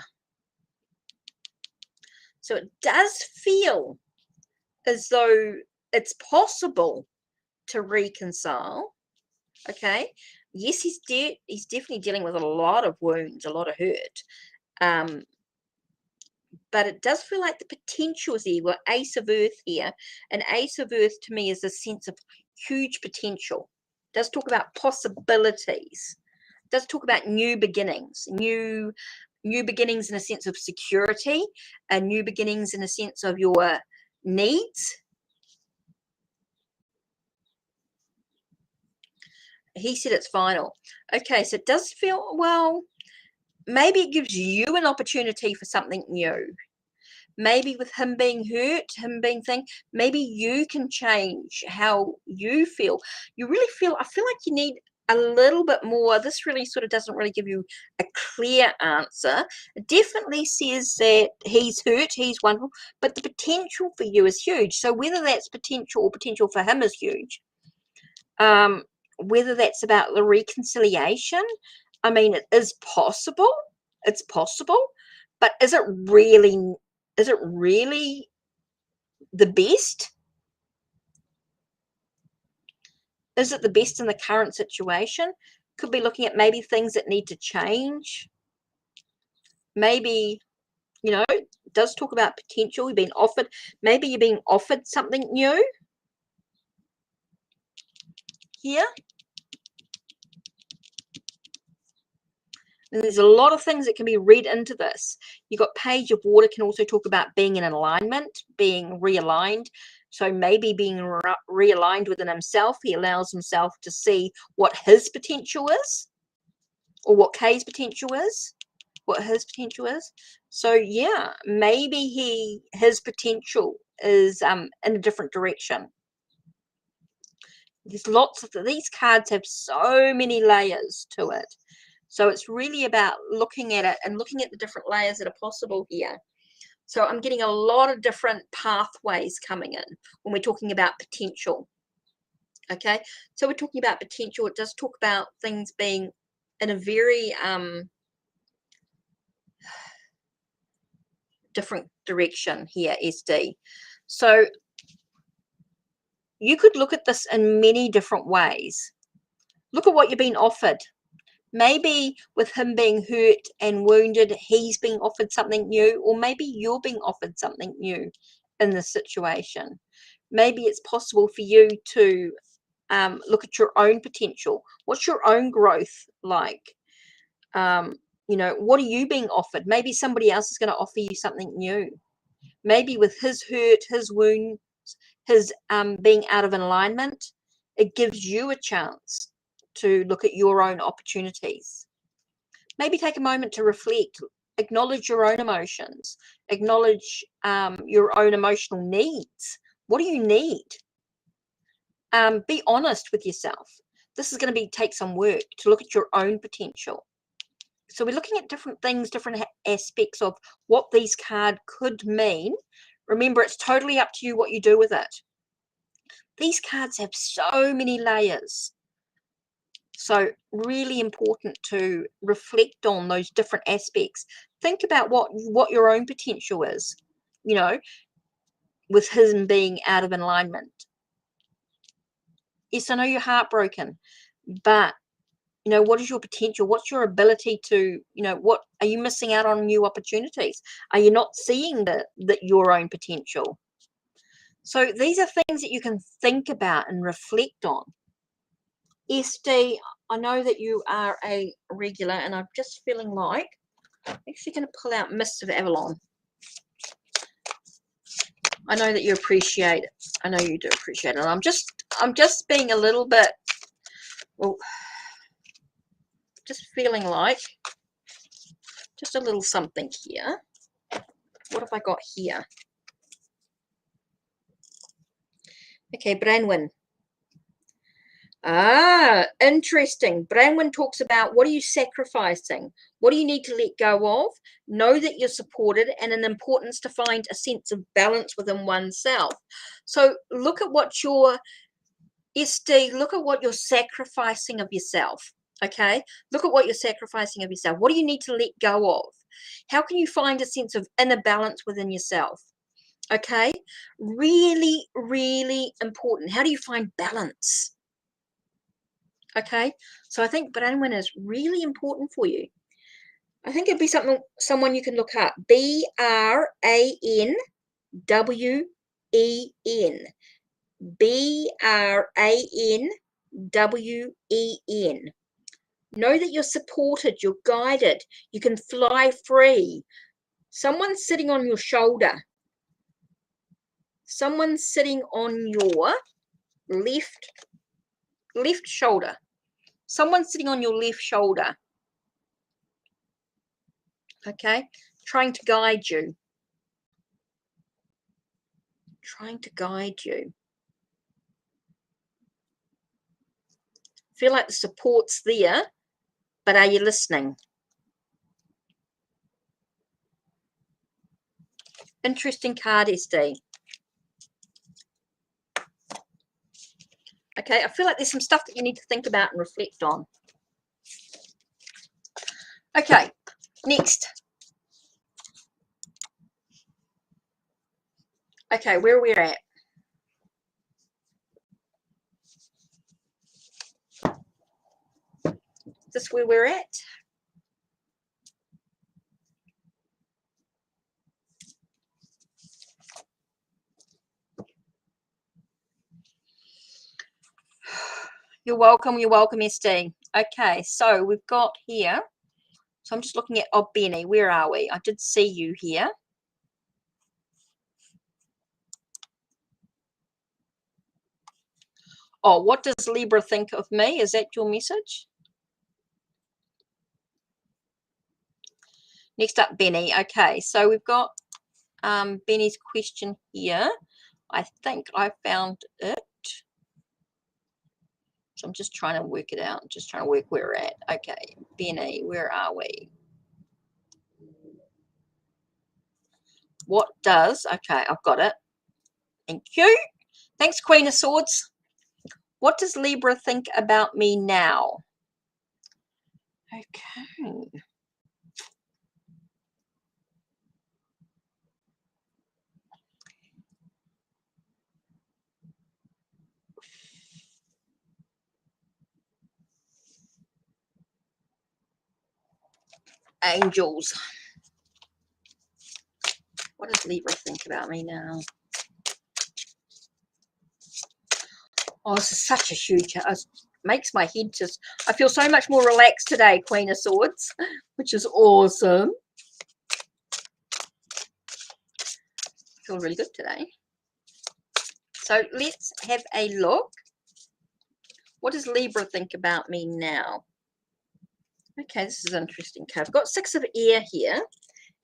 So it does feel as though it's possible to reconcile. Okay, yes, he's definitely dealing with a lot of wounds, a lot of hurt. But it does feel like the potential is there. We've got Ace of Earth here, and Ace of Earth to me is a sense of huge potential. It does talk about possibilities. It does talk about new beginnings, new beginnings in a sense of security, and new beginnings in a sense of your needs. He said it's final. Okay, so it does feel, well, maybe it gives you an opportunity for something new. Maybe with him being hurt, him being maybe you can change how you feel. I feel like you need a little bit more. This really sort of doesn't really give you a clear answer. It definitely says that he's hurt, he's wonderful, but the potential for you is huge. So whether that's potential or potential for him is huge. Whether that's about the reconciliation, I mean, it is possible. It's possible, but is it really the best? Is it the best in the current situation? Could be looking at maybe things that need to change. Maybe, it does talk about potential. You've been offered, maybe you're being offered something new here. And there's a lot of things that can be read into this. You've got Page of Water can also talk about being in alignment, being realigned. So maybe being realigned within himself, he allows himself to see what his potential is, or what Kay's potential is, what his potential is. So yeah, maybe his potential is in a different direction. There's lots of these cards have so many layers to it. So it's really about looking at it and looking at the different layers that are possible here. So I'm getting a lot of different pathways coming in when we're talking about potential. Okay, so we're talking about potential. It does talk about things being in a very different direction here, SD. So you could look at this in many different ways. Look at what you're being offered. Maybe with him being hurt and wounded, he's being offered something new, or maybe you're being offered something new in this situation. Maybe it's possible for you to look at your own potential. What's your own growth like? What are you being offered? Maybe somebody else is going to offer you something new. Maybe with his hurt, his wound, his being out of alignment, it gives you a chance to look at your own opportunities. Maybe take a moment to reflect, acknowledge your own emotions, acknowledge your own emotional needs. What do you need? Be honest with yourself. This is going to take some work to look at your own potential. So we're looking at different things, different aspects of what these cards could mean. Remember, it's totally up to you what you do with it. These cards have so many layers. So really important to reflect on those different aspects. Think about what your own potential is. you know, with him being out of alignment. Yes, I know you're heartbroken, but you know, what is your potential? What's your ability to, you know, what are you missing out on new opportunities? Are you not seeing your own potential? So these are things that you can think about and reflect on. SD, I know that you are a regular, and I'm just feeling like I'm actually going to pull out Mists of Avalon. I know that you appreciate it. I know you do appreciate it. I'm just being a little bit, well, just feeling like just a little something here. What have I got here? Okay, Branwen. Ah, interesting. Branwen talks about, what are you sacrificing? What do you need to let go of? Know that you're supported, and an importance to find a sense of balance within oneself. So look at what you're, SD, look at what you're sacrificing of yourself. Okay, look at what you're sacrificing of yourself. What do you need to let go of? How can you find a sense of inner balance within yourself? Okay, really, really important. How do you find balance? Okay, so I think Branwen is really important for you. I think it'd be someone you can look up. Branwen. Branwen. Know that you're supported, you're guided, you can fly free. Someone's sitting on your shoulder. Someone's sitting on your left shoulder. Someone's sitting on your left shoulder. Okay, trying to guide you. Trying to guide you. Feel like the support's there, but are you listening? Interesting card, SD. Okay, I feel like there's some stuff that you need to think about and reflect on. Okay, next. Okay, where we're at. Is this where we're at? You're welcome, SD. Okay, so we've got here. So I'm just looking at, oh, Benny, where are we? I did see you here. Oh, what does Libra think of me? Is that your message? Next up, Benny. Okay, so we've got Benny's question here. I think I found it. So I'm just trying to work it out. I'm just trying to work where we're at. Okay, Benny, where are we? What does, okay, I've got it. Thank you. Thanks, Queen of Swords. What does Libra think about me now? Okay. Angels. What does Libra think about me now? Oh, this is such a huge, makes my head just, I feel so much more relaxed today, Queen of Swords, which is awesome. I feel really good today. So let's have a look. What does Libra think about me now? Okay, this is an interesting card. I've got Six of Air here.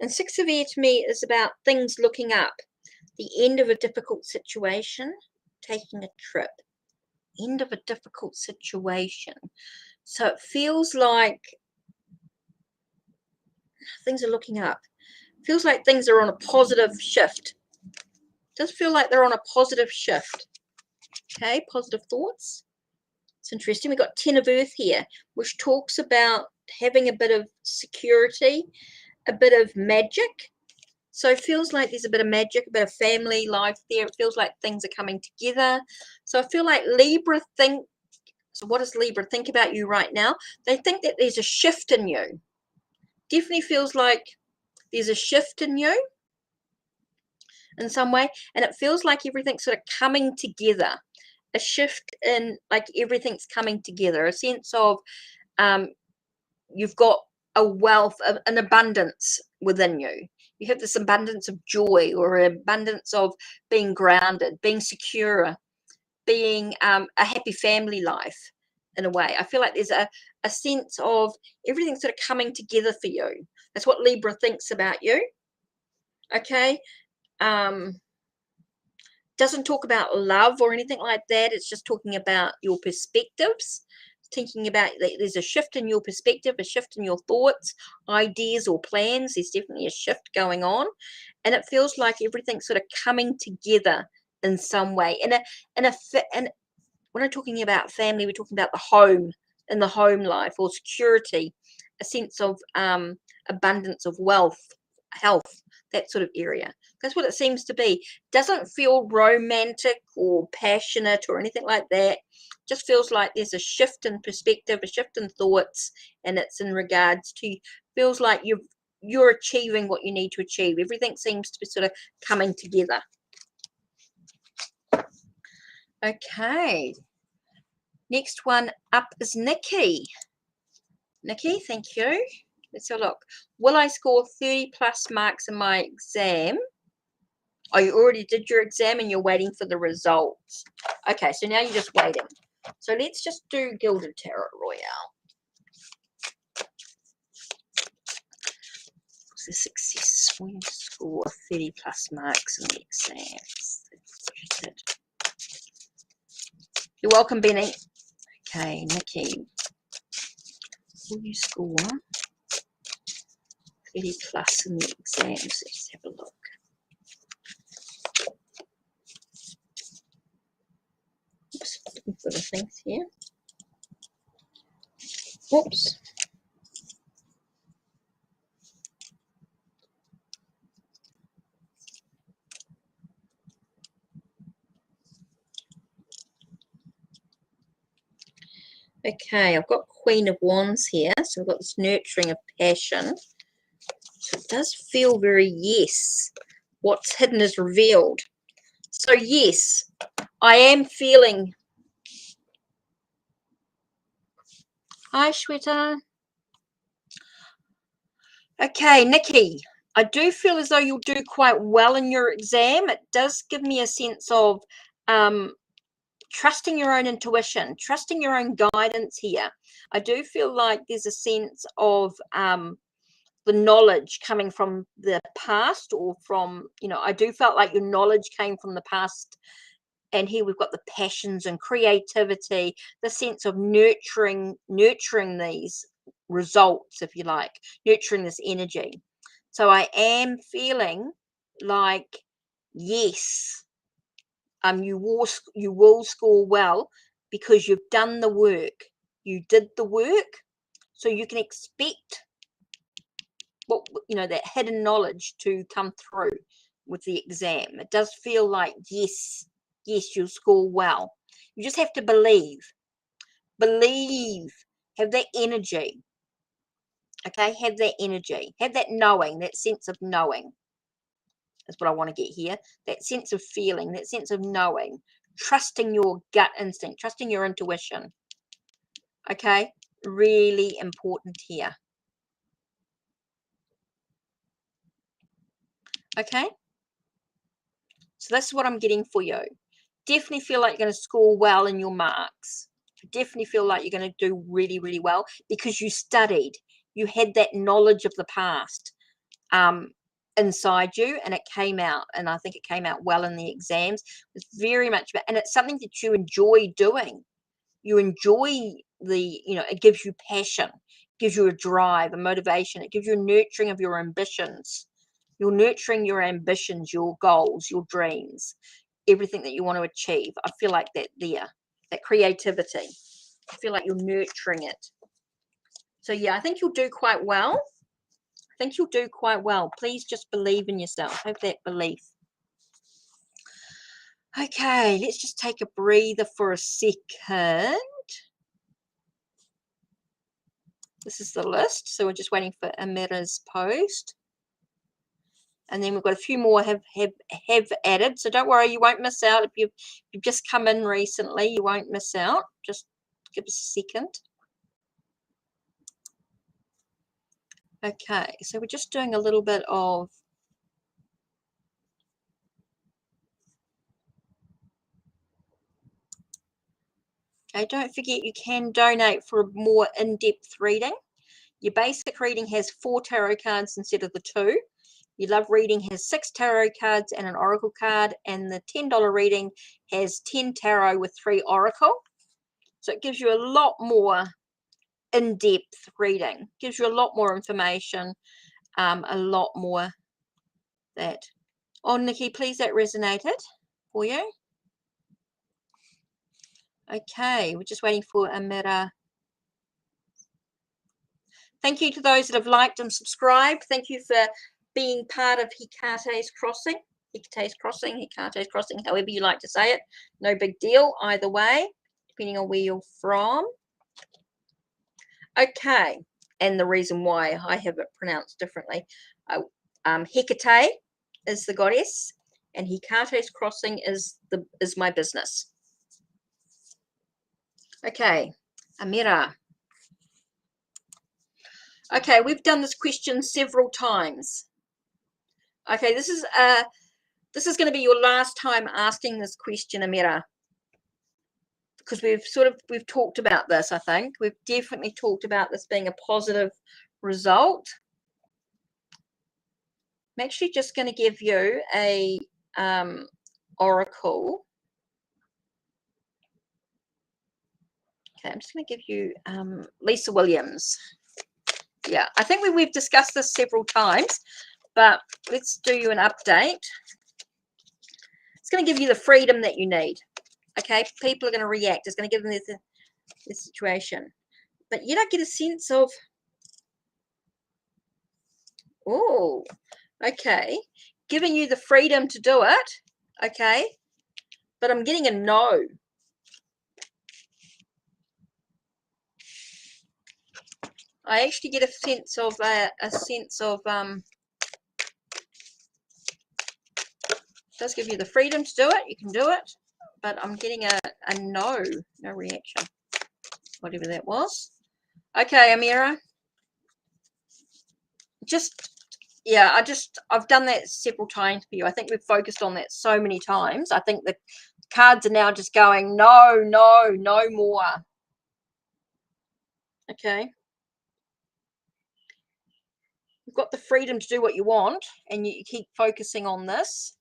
And Six of Air to me is about things looking up. The end of a difficult situation, taking a trip. End of a difficult situation. So it feels like things are looking up. It feels like things are on a positive shift. It does feel like they're on a positive shift. Okay, positive thoughts. It's interesting. We've got 10 of Earth here, which talks about having a bit of security, a bit of magic, So it feels like there's a bit of magic, a bit of family life there. It feels like things are coming together. So I feel like Libra think, so what does Libra think about you right now? They think that there's a shift in you. Definitely feels like there's a shift in you in some way. And it feels like everything's sort of coming together. A shift in like everything's coming together. A sense of you've got a wealth of an abundance within you. You have this abundance of joy or an abundance of being grounded, being secure, being a happy family life in a way. I feel like there's a sense of everything sort of coming together for you. That's what Libra thinks about you. Okay. Doesn't talk about love or anything like that. It's just talking about your perspectives, thinking about that there's a shift in your perspective, a shift in your thoughts, ideas, or plans. There's definitely a shift going on, and it feels like everything's sort of coming together in some way. And when I'm talking about family, we're talking about the home and the home life or security, a sense of abundance of wealth, health, that sort of area. That's what it seems to be. Doesn't feel romantic or passionate or anything like that. Just feels like there's a shift in perspective, a shift in thoughts, and it's in regards to, feels like you're achieving what you need to achieve. Everything seems to be sort of coming together. Okay. Next one up is Nikki. Nikki, thank you. Let's have a look. Will I score 30 plus marks in my exam? Oh, you already did your exam and you're waiting for the results. Okay, so now you're just waiting. So let's just do Gilded Tarot Royale. What's the success? Will you score 30 plus marks in the exams? You're welcome, Benny. Okay, Nikki. Will you score 30 plus in the exams? Let's have a look. Oops, looking for the things here. Oops. Okay, I've got Queen of Wands here. So I've got this nurturing of passion. So it does feel very yes. What's hidden is revealed. So yes, I am feeling. Hi, Shweta. Okay, Nikki, I do feel as though you'll do quite well in your exam. It does give me a sense of trusting your own intuition, trusting your own guidance here. I do feel like there's a sense of the knowledge coming from the past, or from, I do felt like your knowledge came from the past. And here we've got the passions and creativity, the sense of nurturing these results, if you like, nurturing this energy. So I am feeling like, yes, you will score well because you've done the work. You did the work, so you can expect what, that hidden knowledge to come through with the exam. It does feel like, yes, you'll score well. You just have to believe, have that energy. Okay, have that energy, have that knowing, that sense of knowing. That's what I want to get here. That sense of feeling, that sense of knowing, trusting your gut instinct, trusting your intuition. Okay, really important here. Okay, so that's what I'm getting for you. Definitely feel like you're going to score well in your marks. Definitely feel like you're going to do really, really well because you studied. You had that knowledge of the past inside you, and it came out. And I think it came out well in the exams. It's very much about, and it's something that you enjoy doing. You enjoy it gives you passion, gives you a drive, a motivation. It gives you a nurturing of your ambitions. You're nurturing your ambitions, your goals, your dreams, everything that you want to achieve. I feel like that creativity. I feel like you're nurturing it. So yeah, I think you'll do quite well. I think you'll do quite well. Please just believe in yourself. Have that belief. Okay, let's just take a breather for a second. This is the list, so we're just waiting for Amira's post. And then we've got a few more have added, so don't worry, you won't miss out. If you've just come in recently, you won't miss out. Just give us a second. Okay, so we're just doing a little bit of okay, don't forget you can donate for a more in-depth reading. Your basic reading has 4 tarot cards instead of the 2. Your love reading has 6 tarot cards and an oracle card, and the $10 reading has 10 tarot with 3 oracle. So it gives you a lot more in-depth reading, gives you a lot more information, a lot more that. Oh, Nikki, please, that resonated for you. Okay, we're just waiting for Amira. Thank you to those that have liked and subscribed. Thank you for being part of Hekate's Crossing. Hekate's Crossing, however you like to say it. No big deal either way, depending on where you're from. Okay, and the reason why I have it pronounced differently. Hekate is the goddess, and Hekate's Crossing is my business. Okay, Amira. Okay, we've done this question several times. Okay, this is going to be your last time asking this question, Amira, because we've talked about this. I think we've definitely talked about this being a positive result. I'm actually just going to give you a oracle. Okay, I'm just going to give you Lisa Williams. Yeah, I think we've discussed this several times, but let's do you an update. It's going to give you the freedom that you need. Okay, people are going to react. It's going to give them this situation, but you don't get a sense of, oh, okay, giving you the freedom to do it. Okay, but I'm getting a no. I actually get a sense of does give you the freedom to do it. You can do it, but I'm getting a no reaction, whatever that was. Okay, Amira. Yeah, I've done that several times for you. I think we've focused on that so many times. I think the cards are now just going, no, no, no more. Okay. You've got the freedom to do what you want, and you keep focusing on this.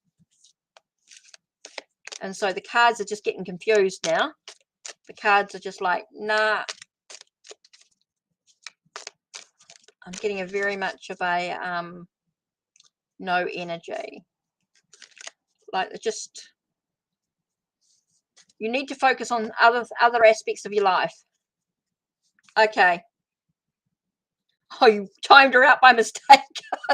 And so the cards are just getting confused now. The cards are just like, nah. I'm getting a very much of a no energy. Like, just, you need to focus on other aspects of your life. Okay. Oh, you timed her out by mistake.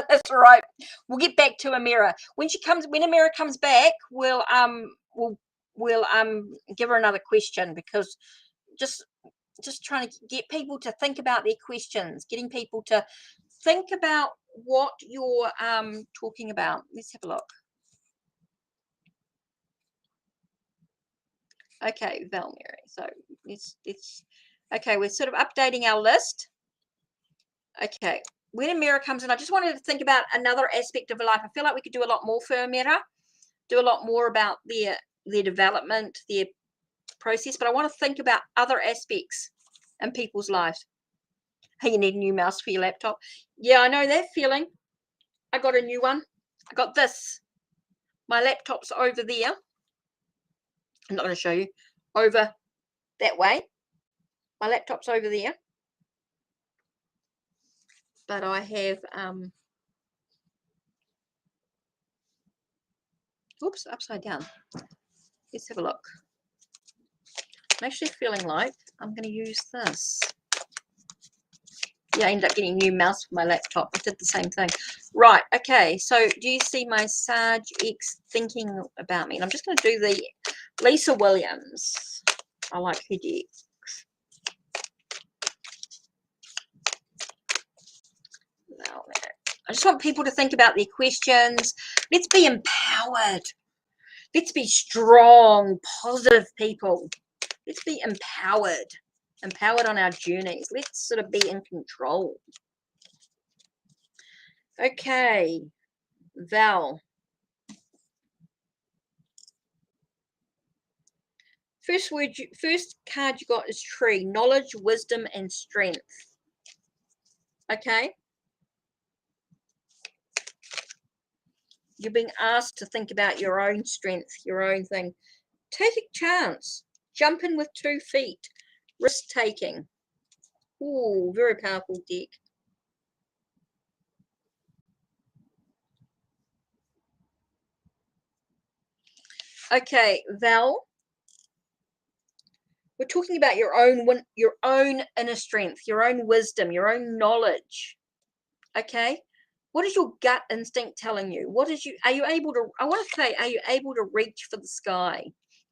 That's all right. We'll get back to Amira when Amira comes back. We'll give her another question, because just trying to get people to think about their questions, getting people to think about what you're talking about. Let's have a look. Okay, Val Mary. So it's okay. We're sort of updating our list. Okay, when Amira comes in, I just wanted to think about another aspect of her life. I feel like we could do a lot more for Amira, do a lot more about their development, their process, but I want to think about other aspects in people's lives. Hey, you need a new mouse for your laptop. Yeah, I know that feeling. I got a new one. I got this. My laptop's over there. I'm not going to show you. Over that way. My laptop's over there. But I have oops, upside down. Let's have a look. I'm actually feeling like I'm going to use this. Yeah, I ended up getting a new mouse for my laptop. I did the same thing. Right, okay. So do you see my Sag X thinking about me? And I'm just going to do the Lisa Williams. I like her decks. Now, I just want people to think about their questions. Let's be empowered. Let's be strong, positive people. Let's be empowered. Empowered on our journeys. Let's sort of be in control. Okay, Val. First card you got is tree. Knowledge, wisdom, and strength. Okay. You're being asked to think about your own strength, your own thing. Take a chance. Jump in with 2 feet. Risk taking. Ooh, very powerful deck. Okay, Val. We're talking about your own inner strength, your own wisdom, your own knowledge. Okay? What is your gut instinct telling you? Are you able to, I want to say, are you able to reach for the sky?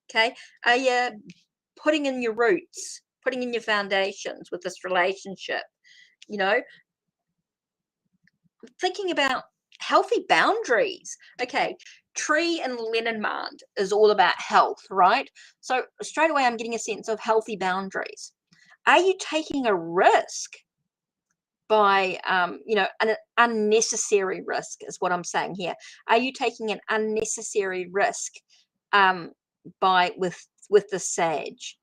Okay? Are you putting in your roots, putting in your foundations with this relationship? You know, thinking about healthy boundaries. Okay, tree and Leninmand is all about health, right? So straight away I'm getting a sense of healthy boundaries. Are you taking a risk by an unnecessary risk is what I'm saying here? Are you taking an unnecessary risk by with the sage?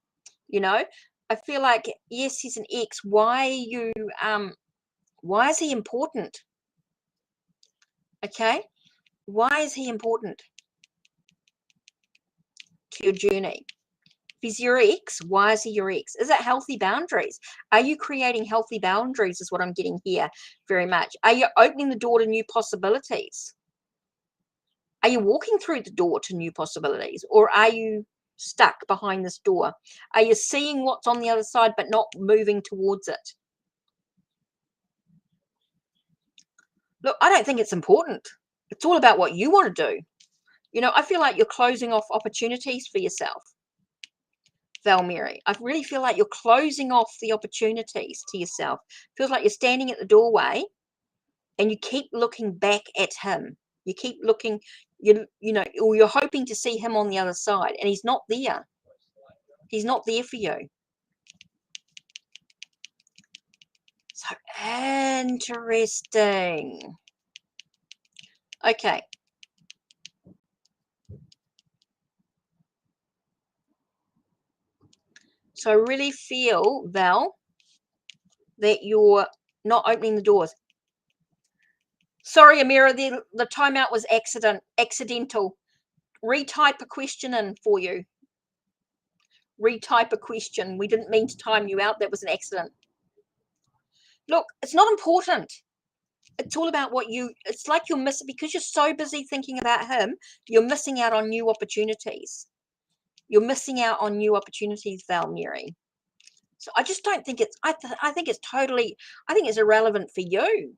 I feel like, yes, he's an ex. Why is he important? Okay, why is he important to your journey? If he's your ex, why is he your ex? Is it healthy boundaries? Are you creating healthy boundaries is what I'm getting here very much. Are you opening the door to new possibilities? Are you walking through the door to new possibilities, or are you stuck behind this door? Are you seeing what's on the other side but not moving towards it? Look, I don't think it's important. It's all about what you want to do. I feel like you're closing off opportunities for yourself, Valmary. I really feel like you're closing off the opportunities to yourself. Feels like you're standing at the doorway and you keep looking back at him. You keep looking, or you're hoping to see him on the other side, and he's not there. He's not there for you. So interesting. Okay. So I really feel, Val, that you're not opening the doors. Sorry, Amira, the timeout was accidental. Retype a question in for you. Retype a question. We didn't mean to time you out. That was an accident. Look, it's not important. It's all about it's like you're missing, because you're so busy thinking about him, you're missing out on new opportunities. You're missing out on new opportunities, Valmary. So I just don't think I think it's totally, I think it's irrelevant for you.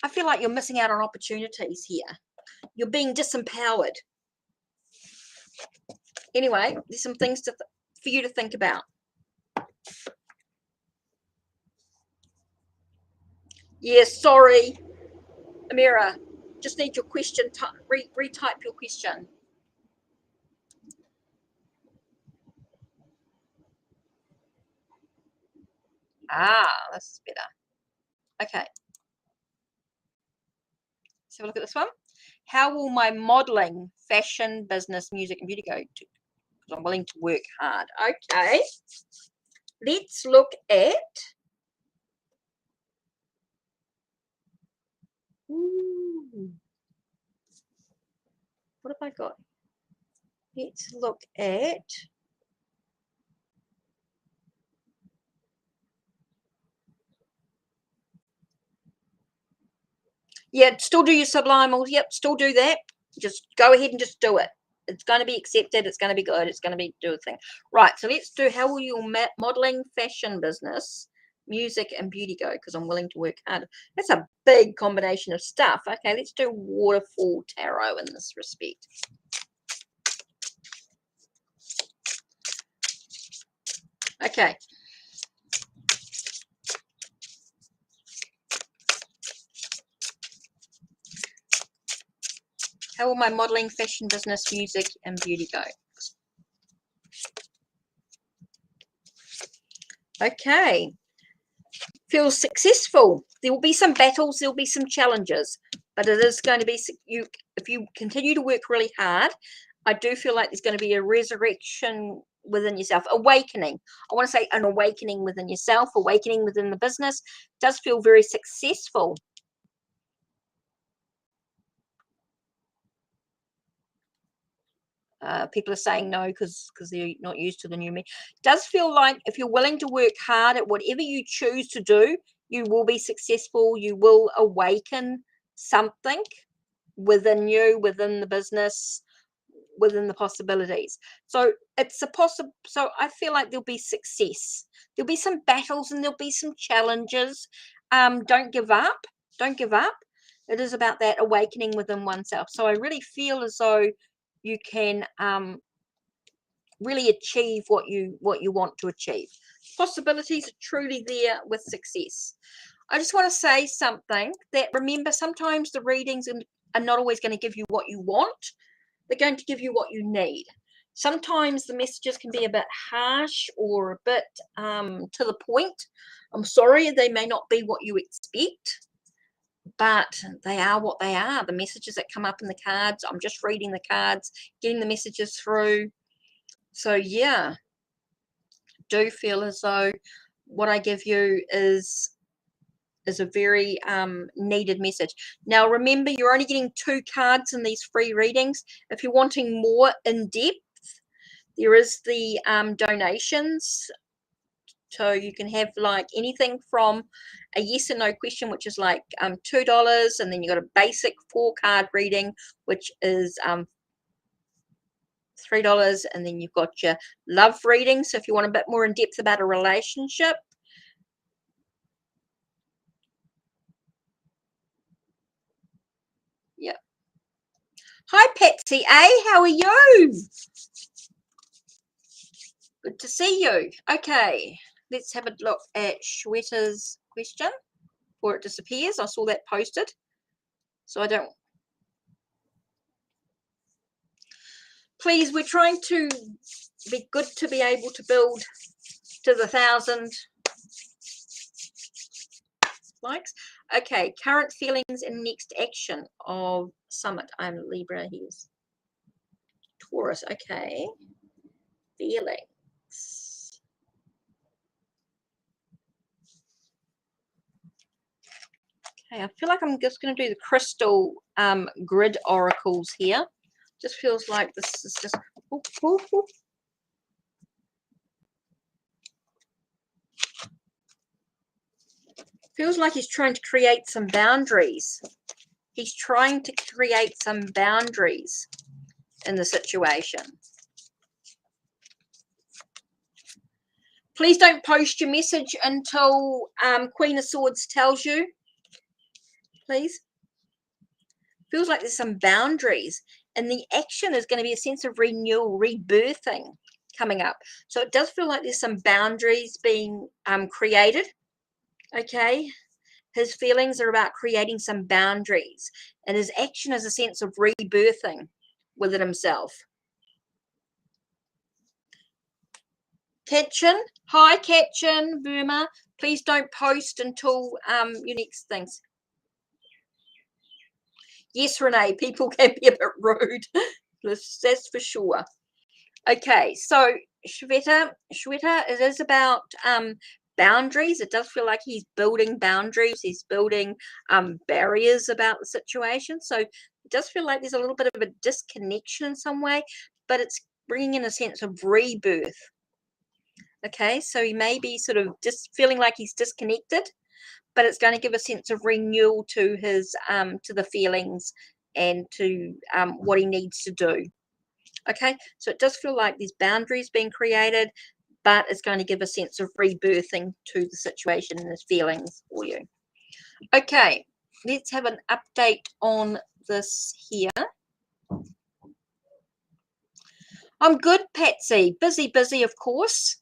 I feel like you're missing out on opportunities here. You're being disempowered. Anyway, there's some things for you to think about. Yes, sorry, Amira. Just need your question. Retype your question. This is better. Okay. Let's have a look at this one. How will my modeling, fashion, business, music, and beauty go? Because I'm willing to work hard. Okay. Let's look at. Ooh. What have I got? Let's look at. Yeah, still do your sublimals. Yep, still do that. Just go ahead and just do it. It's going to be accepted. It's going to be good. It's going to be do a thing. Right. So let's do how will your modeling, fashion business, music, and beauty go? Because I'm willing to work hard. That's a big combination of stuff. Okay. Let's do waterfall tarot in this respect. Okay. How will my modeling, fashion business, music, and beauty go? Okay. Feels successful. There will be some battles, there will be some challenges, but it is going to be, if you continue to work really hard, I do feel like there's going to be a resurrection within yourself, awakening. I want to say an awakening within yourself, awakening within the business. It does feel very successful. People are saying no because they're not used to the new me. It does feel like if you're willing to work hard at whatever you choose to do, you will be successful. You will awaken something within you, within the business, within the possibilities. So it's a possible. So I feel like there'll be success. There'll be some battles and there'll be some challenges. Don't give up. Don't give up. It is about that awakening within oneself. So I really feel as though you can really achieve what you want to achieve. Possibilities are truly there with success. I just want to say something that, remember, sometimes the readings are not always going to give you what you want. They're going to give you what you need. Sometimes the messages can be a bit harsh or a bit to the point. I'm sorry, they may not be what you expect, but they are what they are. The messages that come up in the cards, I'm just reading the cards, getting the messages through. So yeah, do feel as though what I give you is a very needed message. Now remember, you're only getting 2 cards in these free readings. If you're wanting more in depth, there is the donations. So you can have like anything from a yes or no question, which is like $2, and then you got a basic 4-card reading, which is $3, and then you've got your love reading. So if you want a bit more in depth about a relationship, yeah. Hi Patsy A, how are you? Good to see you. Okay, let's have a look at Shweta's question before it disappears. I saw that posted, so I don't. Please, we're trying to be good to be able to build to the 1,000 likes. Okay, current feelings and next action of Summit. I'm Libra, he's Taurus. Okay, feelings. Okay, I feel like I'm just going to do the crystal grid oracles here. Just feels like this is just. Ooh, ooh, ooh. Feels like he's trying to create some boundaries. He's trying to create some boundaries in the situation. Please don't post your message until Queen of Swords tells you. Please. Feels like there's some boundaries, and the action is going to be a sense of renewal, rebirthing coming up. So it does feel like there's some boundaries being created. Okay. His feelings are about creating some boundaries, and his action is a sense of rebirthing within himself. Kitchen, hi Kitchen, Burma. Please don't post until your next things. Yes, Renee, people can be a bit rude. That's for sure. Okay, so Shweta, it is about boundaries. It does feel like he's building boundaries. He's building barriers about the situation. So it does feel like there's a little bit of a disconnection in some way, but it's bringing in a sense of rebirth. Okay, so he may be sort of just feeling like he's disconnected, but it's going to give a sense of renewal to his to the feelings and to what he needs to do. Okay, so it does feel like there's boundaries being created, but it's going to give a sense of rebirthing to the situation and the feelings for you. Okay, let's have an update on this here. I'm good, Patsy. Busy, busy, of course.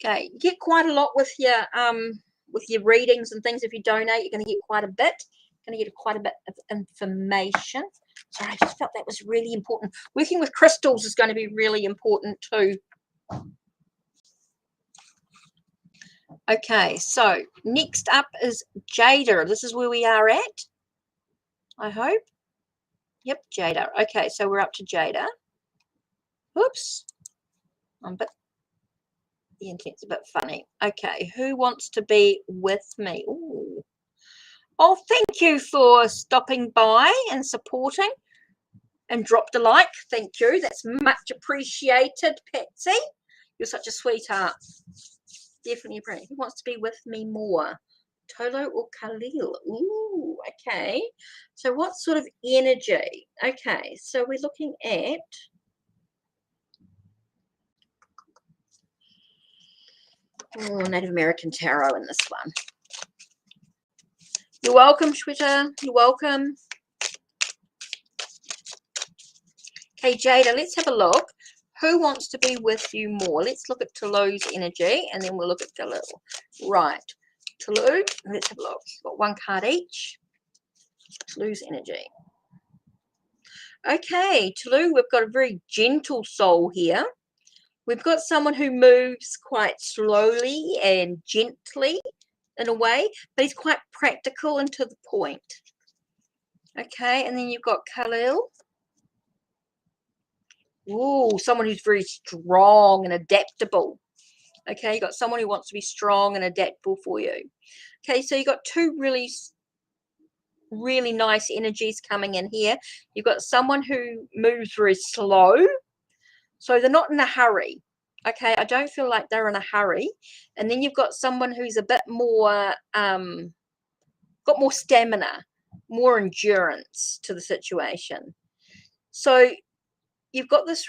Okay, you get quite a lot with your readings and things. If you donate, you're going to get quite a bit. You're going to get quite a bit of information. Sorry, I just felt that was really important. Working with crystals is going to be really important too. Okay, so next up is Jada. This is where we are at, I hope. Yep, Jada. Okay, so we're up to Jada. Oops. The intent's a bit funny. Okay, who wants to be with me? Ooh. Oh, thank you for stopping by and supporting. And dropped a like. Thank you. That's much appreciated, Patsy. You're such a sweetheart. Definitely appreciate. Who wants to be with me more? Tolo or Khalil? Ooh, okay. So what sort of energy? Okay, so we're looking at Native American Tarot in this one. You're welcome, Shweta. You're welcome. Okay, Jada, let's have a look. Who wants to be with you more? Let's look at Tulu's energy, and then we'll look at Khalil. Right. Tulu, let's have a look. Got one card each. Tulu's energy. Okay, Tulu, we've got a very gentle soul here. We've got someone who moves quite slowly and gently in a way, but he's quite practical and to the point. Okay, and then you've got Khalil. Ooh, someone who's very strong and adaptable. Okay, you got someone who wants to be strong and adaptable for you. Okay, so you got two really nice energies coming in here. You've got someone who moves very slow, so they're not in a hurry. Okay, I don't feel like they're in a hurry. And then you've got someone who's a bit more got more stamina, more endurance to the situation. So you've got this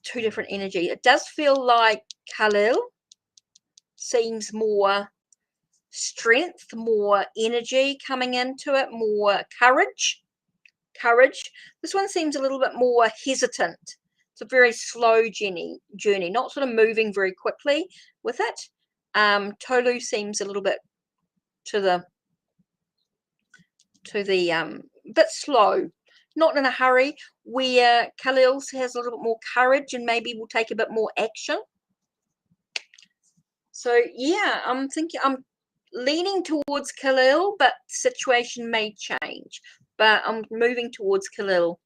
two different energy. It does feel like Khalil seems more strength, more energy coming into it, more courage. This one seems a little bit more hesitant. It's a very slow journey, not sort of moving very quickly with it. Tolu seems a little bit to the bit slow, not in a hurry, where Khalil has a little bit more courage and maybe will take a bit more action. So yeah, I'm leaning towards Khalil, but the situation may change. But I'm moving towards Khalil.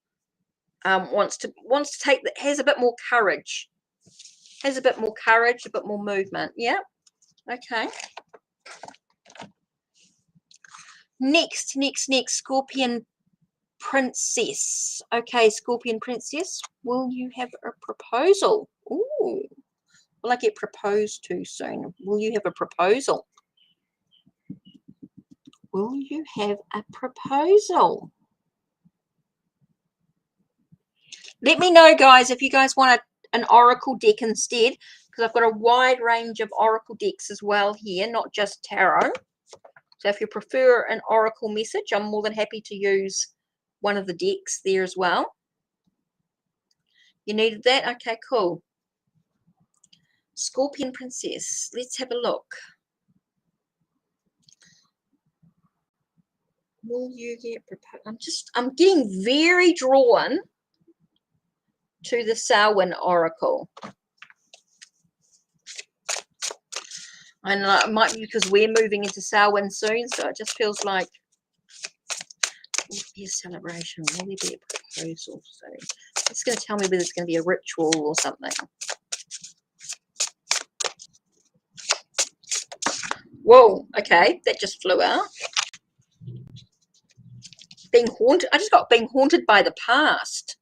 Wants to take that, has a bit more courage, a bit more movement. Yeah. Okay. Next, Scorpion Princess. Okay, Scorpion Princess, will you have a proposal? Ooh, will I get proposed to soon? Will you have a proposal? Will you have a proposal? Let me know, guys, if you guys want an oracle deck instead, because I've got a wide range of oracle decks as well here, not just tarot. So if you prefer an oracle message, I'm more than happy to use one of the decks there as well. You needed that? Okay, cool. Scorpion Princess, let's have a look. Will you get proposed? I'm getting very drawn to the Samhain Oracle. And it might be because we're moving into Samhain soon, so it just feels like will there be a celebration? Will there be a proposal soon? It's going to tell me whether it's going to be a ritual or something. Whoa, okay, that just flew out. Being haunted. I just got being haunted by the past.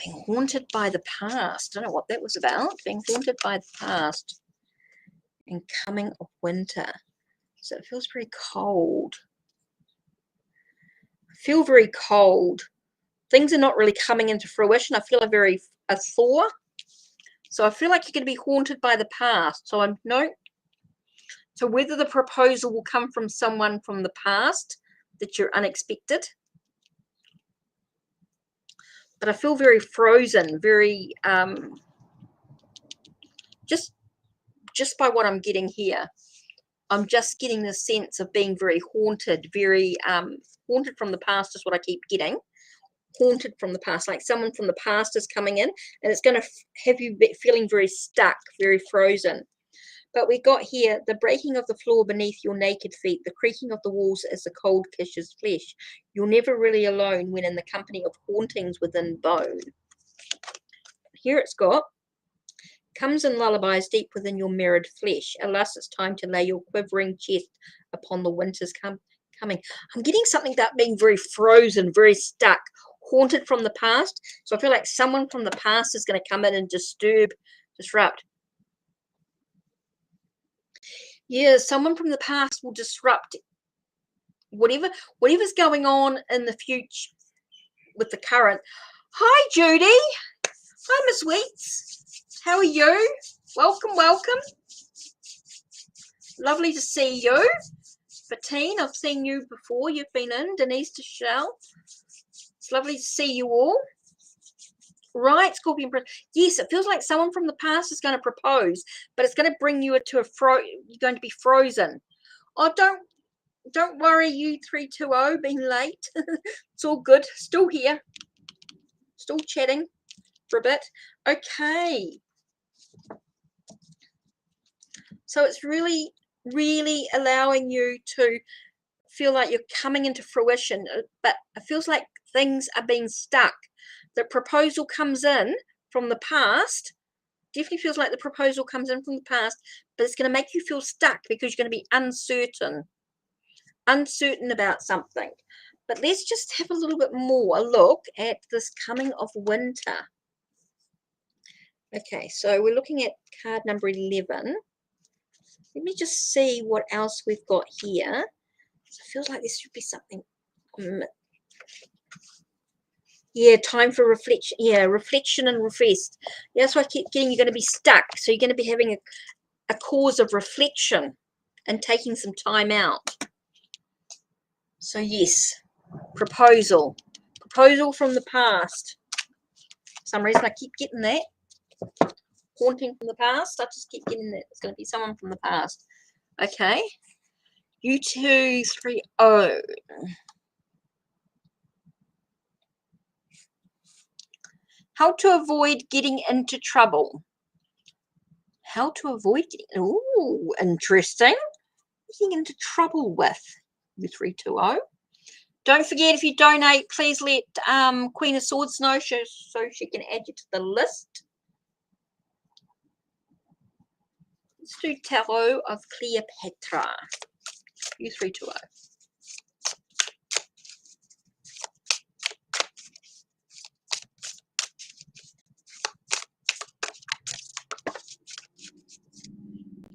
Being haunted by the past. I don't know what that was about. Being haunted by the past. And coming of winter. So it feels very cold. I feel very cold. Things are not really coming into fruition. I feel a thaw. So I feel like you're going to be haunted by the past. So So whether the proposal will come from someone from the past that you're unexpected. But I feel very frozen, very just by what I'm getting here. I'm just getting the sense of being very haunted, very haunted from the past is what I keep getting. Haunted from the past, like someone from the past is coming in and it's going to have you feeling very stuck, very frozen. But we got here the breaking of the floor beneath your naked feet, the creaking of the walls as the cold kisses flesh. You're never really alone when in the company of hauntings within bone. Here it's got comes in lullabies deep within your mirrored flesh. Alas, it's time to lay your quivering chest upon the winter's coming. I'm getting something about being very frozen, very stuck, haunted from the past. So I feel like someone from the past is going to come in and disrupt. Yeah, someone from the past will disrupt whatever's going on in the future with the current. Hi, Judy. Hi, Miss Weeks. How are you? Welcome, welcome. Lovely to see you. Fatine, I've seen you before. You've been in. Denise to Shell. It's lovely to see you all. Right, Scorpion. Yes, it feels like someone from the past is going to propose, but it's going to bring you to you're going to be frozen. Oh, don't worry, U320, being late. It's all good. Still here. Still chatting for a bit. Okay. So it's really, really allowing you to feel like you're coming into fruition, but it feels like things are being stuck. The proposal comes in from the past. Definitely feels like the proposal comes in from the past, but it's going to make you feel stuck because you're going to be uncertain about something. But let's just have a little bit more look at this coming of winter. Okay, so we're looking at card number 11. Let me just see what else we've got here. So it feels like this should be something. Yeah, time for reflection. Yeah, reflection and refrest. Yeah, that's why I keep getting you're going to be stuck. So you're going to be having a cause of reflection and taking some time out. So yes, proposal from the past. For some reason I keep getting that. Haunting from the past. I just keep getting that. It's going to be someone from the past. Okay. U230. How to avoid getting into trouble. How to avoid getting, ooh, interesting. Getting into trouble with U320. Don't forget, if you donate, please let Queen of Swords know so she can add you to the list. Let's do Tarot of Cleopatra. U320.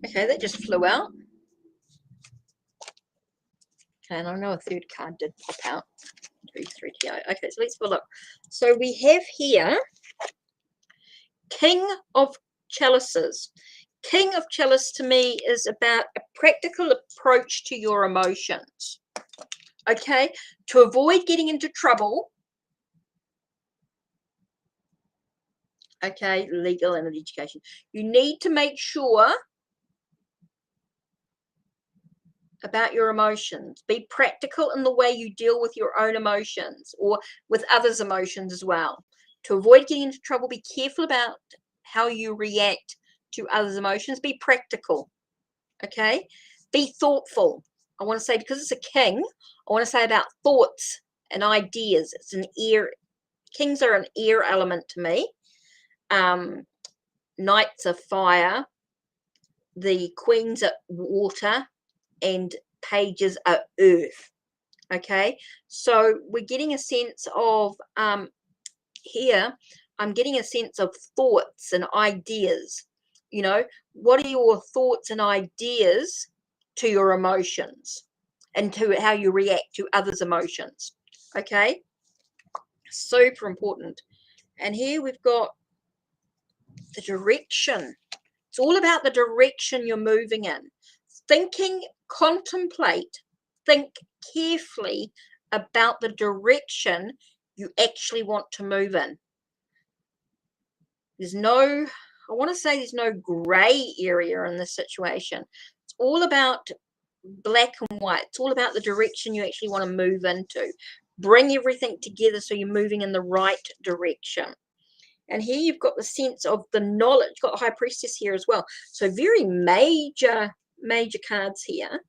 Okay, that just flew out. Okay, and I know a third card did pop out. U320. Okay, so let's have a look. So we have here King of Chalices. King of Chalice to me is about a practical approach to your emotions. Okay, to avoid getting into trouble. Okay, legal and education. You need to make sure about your emotions. Be practical in the way you deal with your own emotions or with others' emotions as well. To avoid getting into trouble, be careful about how you react to others' emotions. Be practical. Okay, be thoughtful. I want to say, because it's a king, I want to say about thoughts and ideas. It's an air. Kings are an air element to me. Knights are fire. The queens are water, and pages are earth. Okay, so we're getting a sense of here I'm getting a sense of thoughts and ideas. You know, what are your thoughts and ideas to your emotions and to how you react to others' emotions? Okay, super important. And here we've got the direction. It's all about the direction you're moving in. Thinking, contemplate, think carefully about the direction you actually want to move in. There's no, I want to say there's no gray area in this situation. It's all about black and white. It's all about the direction you actually want to move into. Bring everything together so you're moving in the right direction. And here you've got the sense of the knowledge. You've got High Priestess here as well. So very major cards here.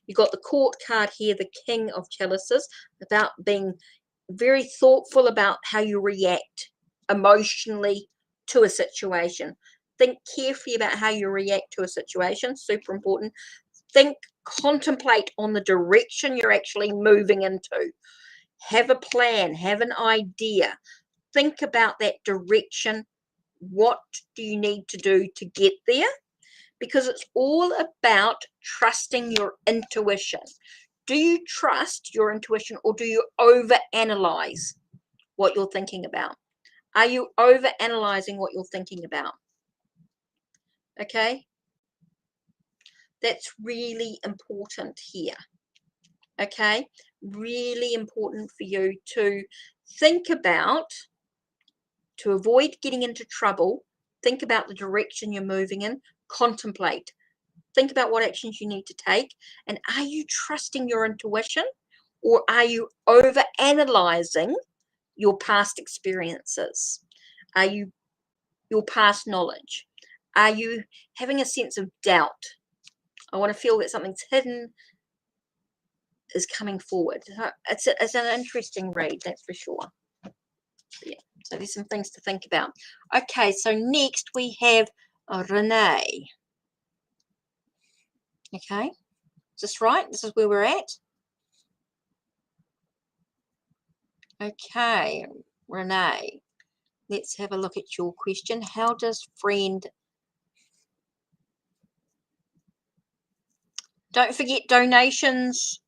You've got the Court card here, the King of Chalices, about being very thoughtful about how you react emotionally to a situation. Think carefully about how you react to a situation. Super important. Think, contemplate on the direction you're actually moving into. Have a plan, have an idea. Think about that direction. What do you need to do to get there? Because it's all about trusting your intuition. Do you trust your intuition, or do you overanalyze what you're thinking about? Are you overanalyzing what you're thinking about? Okay? That's really important here. Okay? Really important for you to think about, to avoid getting into trouble. Think about the direction you're moving in. Contemplate. Think about what actions you need to take. And are you trusting your intuition, or are you overanalyzing your past experiences? Are you your past knowledge? Are you having a sense of doubt? I want to feel that something's hidden is coming forward. It's an interesting read, that's for sure. Yeah, so there's some things to think about. Okay, so next we have Renee. Okay, is this right? This is where we're at? Okay, Renee, let's have a look at your question. How does friend... Don't forget donations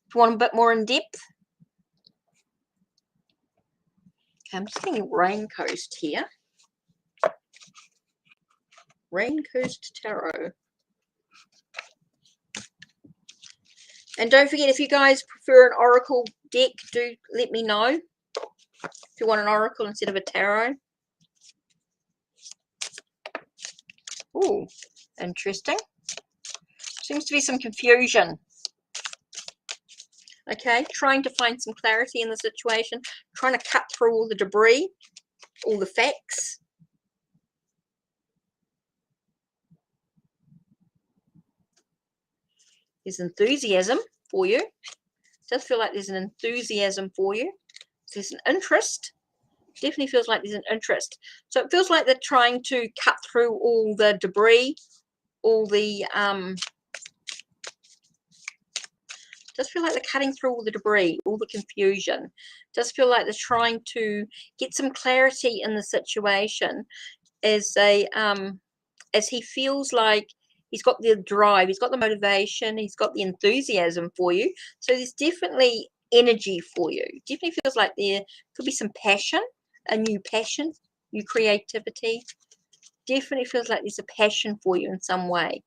if you want a bit more in depth. Okay, I'm just getting Rain Coast here. Rain Coast Tarot. And don't forget, if you guys prefer an oracle deck, do let me know if you want an oracle instead of a tarot. Oh, interesting. Seems to be some confusion. Okay, trying to find some clarity in the situation, trying to cut through all the debris, all the facts. There's enthusiasm for you. It does feel like there's an enthusiasm for you. There's an interest. Definitely feels like there's an interest. So it feels like they're trying to cut through all the debris, all the does feel like they're cutting through all the debris, all the confusion. Does feel like they're trying to get some clarity in the situation as he feels like he's got the drive, he's got the motivation, he's got the enthusiasm for you. So there's definitely energy for you. Definitely feels like there could be some passion, a new passion, new creativity. Definitely feels like there's a passion for you in some way.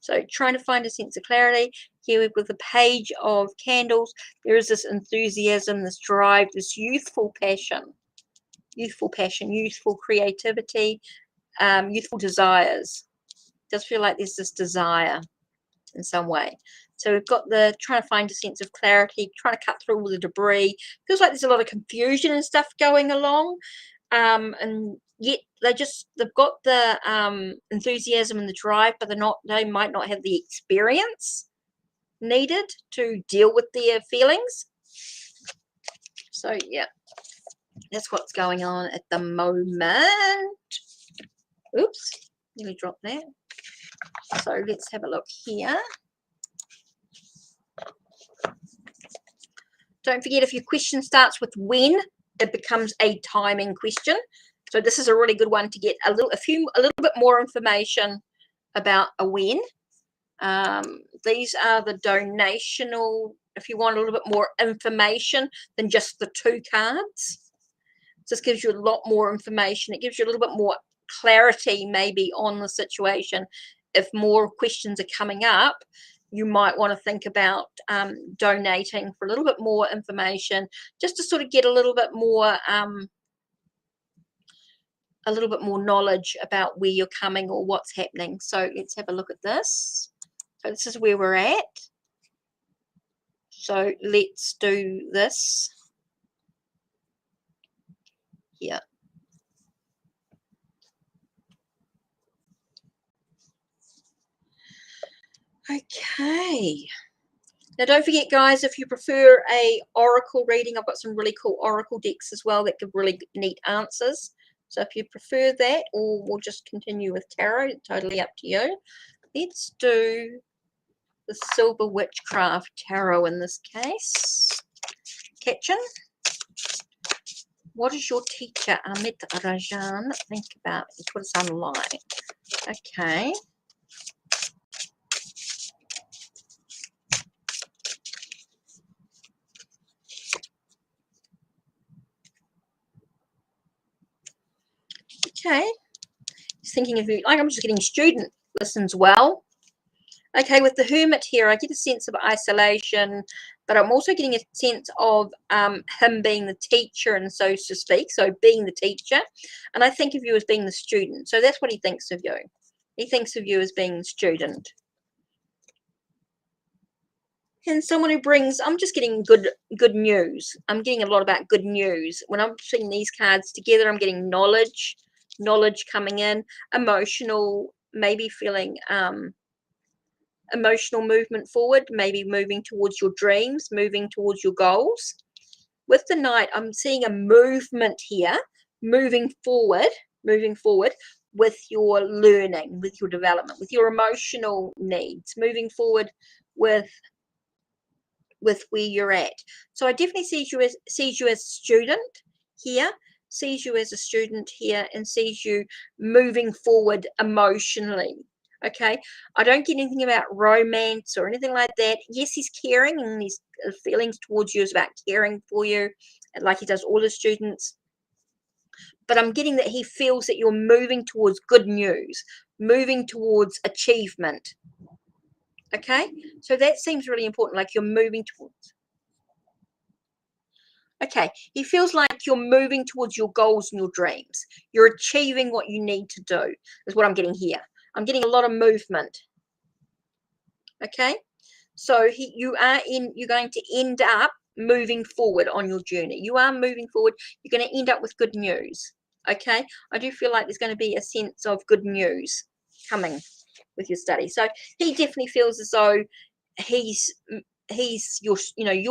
So trying to find a sense of clarity. Here with the Page of Candles, there is this enthusiasm, this drive, this youthful passion, youthful creativity, youthful desires. It does feel like there's this desire in some way. So we've got the trying to find a sense of clarity, trying to cut through all the debris. Feels like there's a lot of confusion and stuff going along. And yet they've got the enthusiasm and the drive, but they might not have the experience needed to deal with their feelings. So yeah, that's what's going on at the moment. Oops, nearly dropped that. So let's have a look here. Don't forget, if your question starts with when, it becomes a timing question. So this is a really good one to get a little bit more information about a when. These are the donational, if you want a little bit more information than just the 2 cards. This gives you a lot more information. It gives you a little bit more clarity maybe on the situation. If more questions are coming up, you might want to think about donating for a little bit more information, just to sort of get a little bit more knowledge about where you're coming or what's happening. So let's have a look at this. So this is where we're at. So let's do this here. Okay. Now, don't forget, guys, if you prefer a oracle reading, I've got some really cool oracle decks as well that give really neat answers. So if you prefer that, or we'll just continue with tarot, totally up to you. Let's do the Silver Witchcraft Tarot in this case. Kitchen. What does your teacher, Amit Rajan, think about it? What it's unlike? Okay. Okay. Just thinking of you, like I'm just getting student listens well. Okay, with the Hermit here, I get a sense of isolation, but I'm also getting a sense of him being the teacher, and so to speak, so being the teacher. And I think of you as being the student. So that's what he thinks of you. He thinks of you as being the student. And someone who brings, I'm just getting good news. I'm getting a lot about good news. When I'm seeing these cards together, I'm getting knowledge coming in, emotional, maybe feeling emotional movement forward, maybe moving towards your dreams, moving towards your goals. With the Knight, I'm seeing a movement here, moving forward with your learning, with your development, with your emotional needs, moving forward with where you're at. So I definitely sees you as a student here, sees you as a student here, and sees you moving forward emotionally. Okay, I don't get anything about romance or anything like that. Yes, he's caring, and his feelings towards you is about caring for you, like he does all his students. But I'm getting that he feels that you're moving towards good news, moving towards achievement. Okay, so that seems really important, like you're moving towards. Okay, he feels like you're moving towards your goals and your dreams. You're achieving what you need to do, is what I'm getting here. I'm getting a lot of movement. Okay, so you're going to end up moving forward on your journey. You are moving forward. You're going to end up with good news. Okay, I do feel like there's going to be a sense of good news coming with your study. So he definitely feels as though he's you're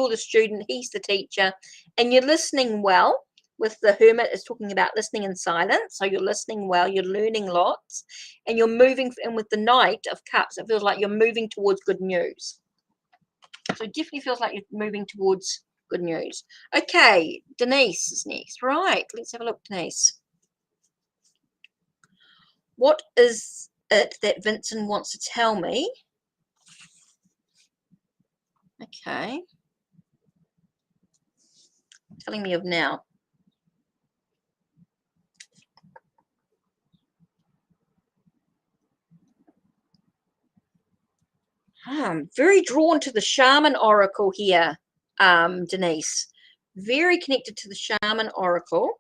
the student, he's the teacher, and you're listening well. With the Hermit, is talking about listening in silence. So you're listening well, you're learning lots, and you're moving. And with the Knight of Cups, it feels like you're moving towards good news. So it definitely feels like you're moving towards good news. Okay, Denise is next. Right, let's have a look, Denise. What is it that Vincent wants to tell me? Okay. Telling me of now. I'm very drawn to the Shaman Oracle here, Denise. Very connected to the Shaman Oracle.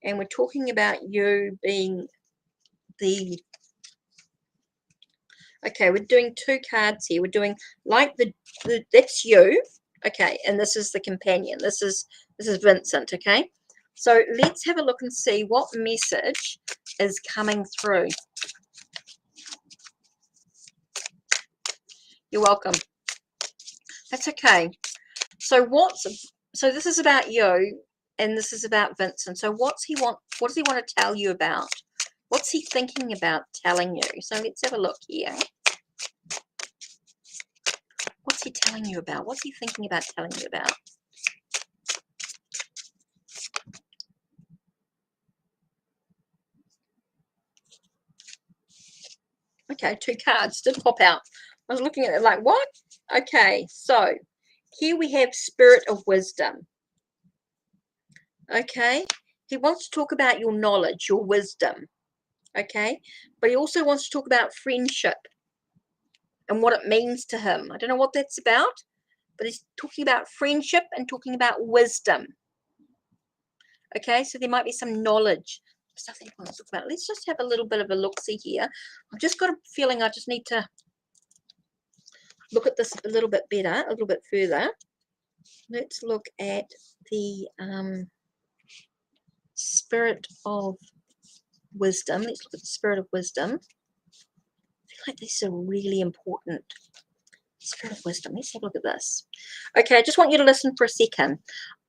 And we're talking about you being the... Okay, we're doing 2 cards here. We're doing like that's you. Okay, and this is the companion. This is Vincent, okay? So let's have a look and see what message is coming through. You're welcome. That's okay. So this is about you, and this is about Vincent. So what does he want to tell you about? What's he thinking about telling you? So let's have a look here. What's he telling you about? What's he thinking about telling you about? Okay, 2 cards did pop out. I was looking at it like, what? Okay, so here we have Spirit of Wisdom. Okay, he wants to talk about your knowledge, your wisdom. Okay, but he also wants to talk about friendship and what it means to him. I don't know what that's about, but he's talking about friendship and talking about wisdom. Okay, so there might be some knowledge, stuff that he wants to talk about. Let's just have a little bit of a look-see here. I've just got a feeling I just need to look at this a little bit better, a little bit further. Let's look at the Spirit of Wisdom. Let's look at the Spirit of Wisdom. I feel like this is a really important Spirit of Wisdom. Let's have a look at this. Okay, I just want you to listen for a second.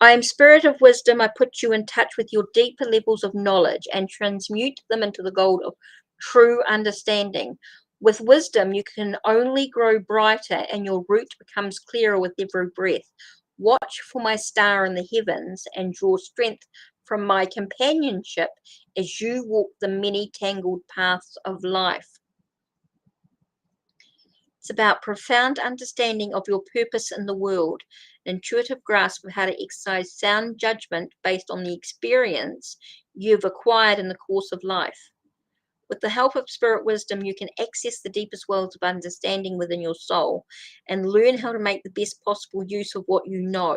I am Spirit of Wisdom. I put you in touch with your deeper levels of knowledge and transmute them into the gold of true understanding. With wisdom, you can only grow brighter and your route becomes clearer with every breath. Watch for my star in the heavens and draw strength from my companionship as you walk the many tangled paths of life. It's about profound understanding of your purpose in the world, an intuitive grasp of how to exercise sound judgment based on the experience you've acquired in the course of life. With the help of spirit wisdom, you can access the deepest wells of understanding within your soul and learn how to make the best possible use of what you know.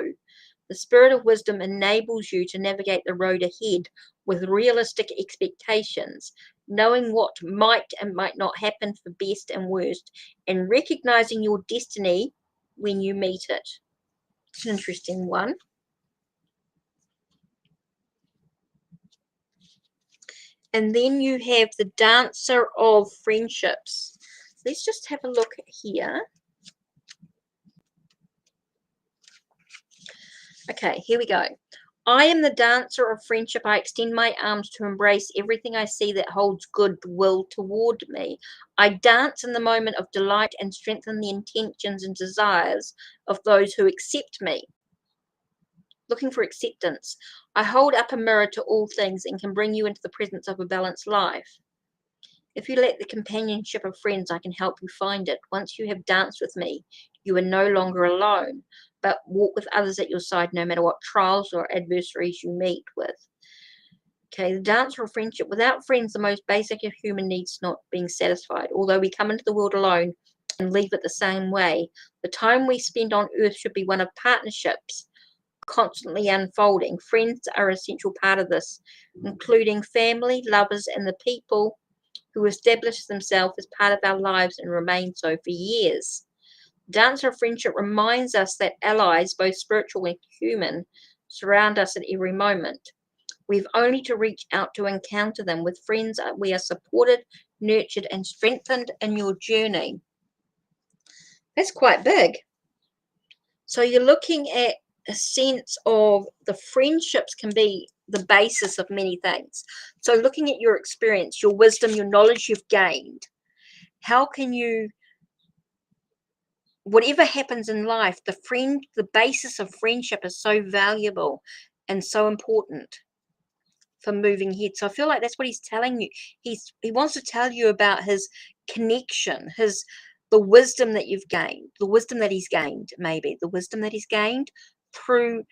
The spirit of wisdom enables you to navigate the road ahead with realistic expectations, knowing what might and might not happen for best and worst, and recognizing your destiny when you meet it. It's an interesting one. And then you have the Dancer of Friendships. Let's just have a look here. Okay, here we go. I am the dancer of friendship. I extend my arms to embrace everything I see that holds goodwill toward me. I dance in the moment of delight and strengthen the intentions and desires of those who accept me. Looking for acceptance. I hold up a mirror to all things and can bring you into the presence of a balanced life. If you lack the companionship of friends, I can help you find it. Once you have danced with me, you are no longer alone, but walk with others at your side no matter what trials or adversaries you meet with. Okay, the dancer of friendship. Without friends, the most basic of human needs not being satisfied. Although we come into the world alone and leave it the same way, the time we spend on earth should be one of partnerships, constantly unfolding. Friends are an essential part of this, including family, lovers, and the people who established themselves as part of our lives and remain so for years. Dancer of friendship reminds us that allies, both spiritual and human, surround us at every moment. We've only to reach out to encounter them. With friends, we are supported, nurtured, and strengthened in your journey. That's quite big. So you're looking at a sense of the friendships can be the basis of many things. So looking at your experience, your wisdom, your knowledge you've gained, how can you, whatever happens in life, the basis of friendship is so valuable and so important for moving ahead. So I feel like that's what he's telling you. He wants to tell you about his connection, the wisdom that you've gained, the wisdom that he's gained, maybe the wisdom that he's gained through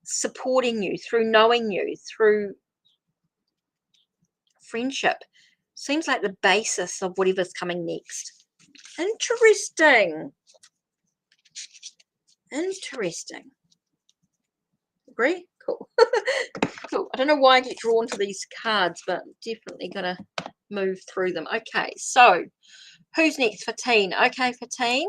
supporting you, through knowing you, through friendship. Seems like the basis of whatever's coming next. Interesting. Agree? Cool. Cool. I don't know why I get drawn to these cards, but definitely gonna move through them. Okay, so who's next? Fatine. Okay, Fatine.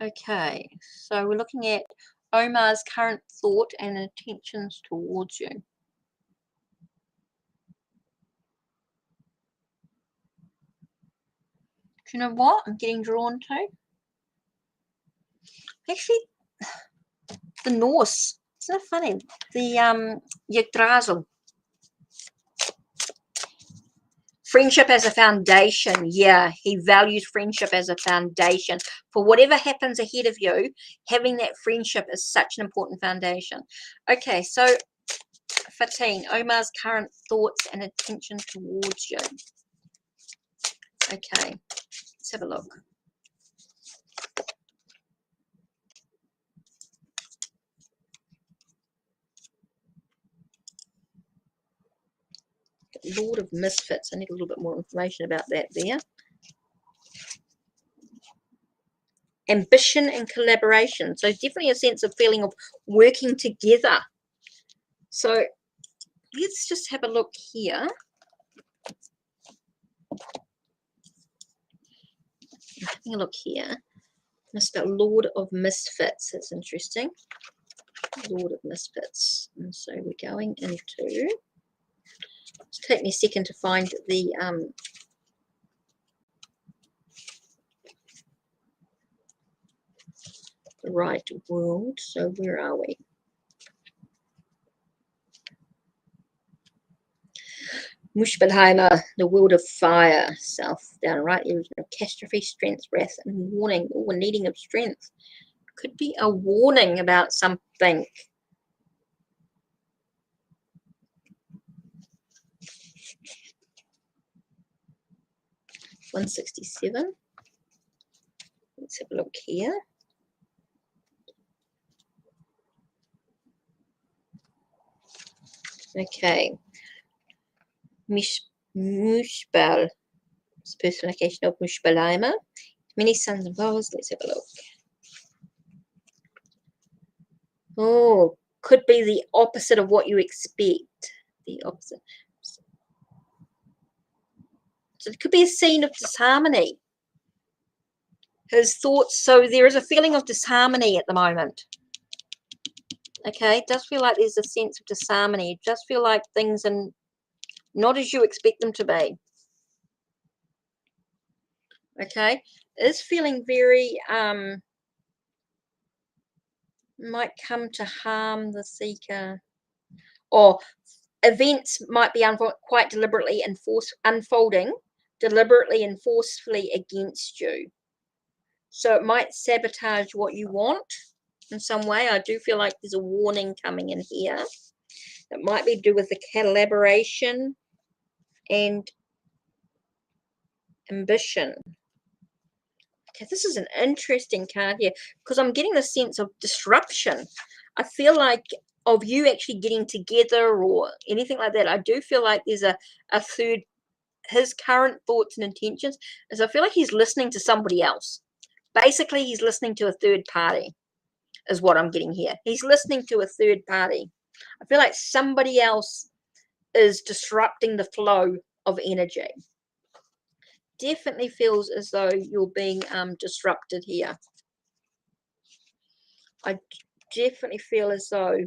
Okay, so we're looking at Omar's current thought and intentions towards you. Do you know what I'm getting drawn to? Actually, the Norse. Isn't it funny? The Yggdrasil. Friendship as a foundation. Yeah, he values friendship as a foundation. For whatever happens ahead of you, having that friendship is such an important foundation. Okay, so 15, Omar's current thoughts and intention towards you. Okay, let's have a look. Lord of Misfits. I need a little bit more information about that there. Ambition and collaboration. So definitely a sense of feeling of working together. So let's just have a look here. Having a look here. Let's spell Lord of Misfits. That's interesting. Lord of Misfits. And so we're going into. It's take me a second to find the right world. So where are we? Muspelheimer, the world of fire, south down right. There's no catastrophe, strength, wrath, and warning. Or needing of strength. Could be a warning about something. $167. Let's have a look here. Okay. Muspel. It's personification of Muspelheimer. Many sons and daughters. Let's have a look. Oh, could be the opposite of what you expect. The opposite. So it could be a scene of disharmony. His thoughts. So there is a feeling of disharmony at the moment. Okay, it does feel like there's a sense of disharmony. It does feel like things are not as you expect them to be. Okay, is feeling very might come to harm the seeker, or events might be quite deliberately and unfolding deliberately and forcefully against you. So it might sabotage what you want in some way. I do feel like there's a warning coming in here. It might be to do with the collaboration and ambition. Okay, this is an interesting card here because I'm getting the sense of disruption. I feel like of you actually getting together or anything like that. I do feel like there's a third. His current thoughts and intentions is I feel like he's listening to somebody else. Basically, he's listening to a third party is what I'm getting here. He's listening to a third party. I feel like somebody else is disrupting the flow of energy. Definitely feels as though you're being disrupted here. I definitely feel as though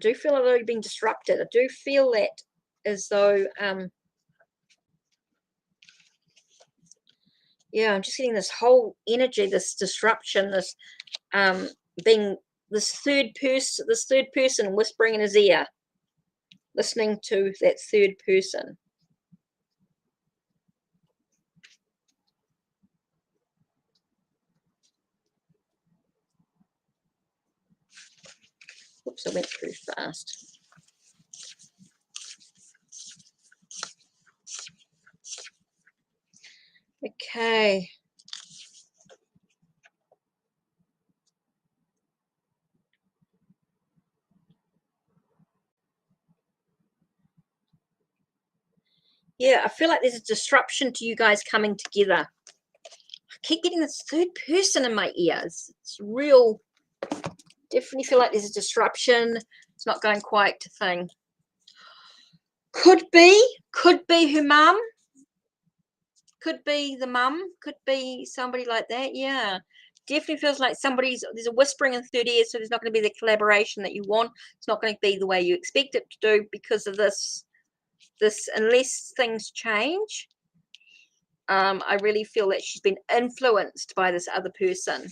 you're being disrupted. I do feel that as though yeah, I'm just getting this whole energy, this disruption, this being this third person whispering in his ear, listening to that third person. Oops, I went too fast. Okay. Yeah, I feel like there's a disruption to you guys coming together. I keep getting this third person in my ears. It's real. Definitely feel like there's a disruption. It's not going quite to thing. Could be her mum. Could be the mum. Could be somebody like that. Yeah. Definitely feels like there's a whispering in third ear, so there's not going to be the collaboration that you want. It's not going to be the way you expect it to do because of this unless things change. I really feel that she's been influenced by this other person.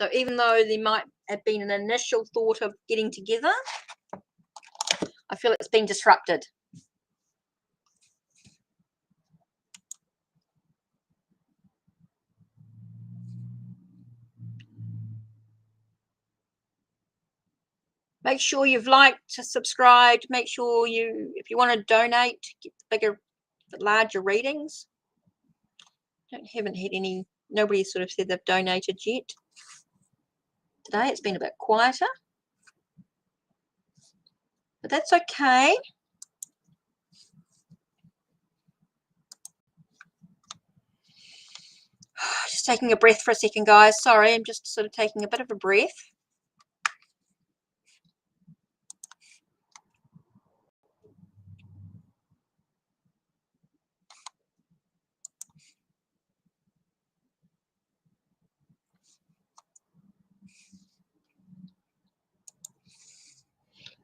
So even though there might have been an initial thought of getting together, I feel it's been disrupted. Make sure you've liked, subscribed. Make sure if you want to donate, get the larger readings. Haven't had any, nobody sort of said they've donated yet. Today it's been a bit quieter, but that's okay. Just taking a breath for a second, guys. Sorry, I'm just sort of taking a bit of a breath.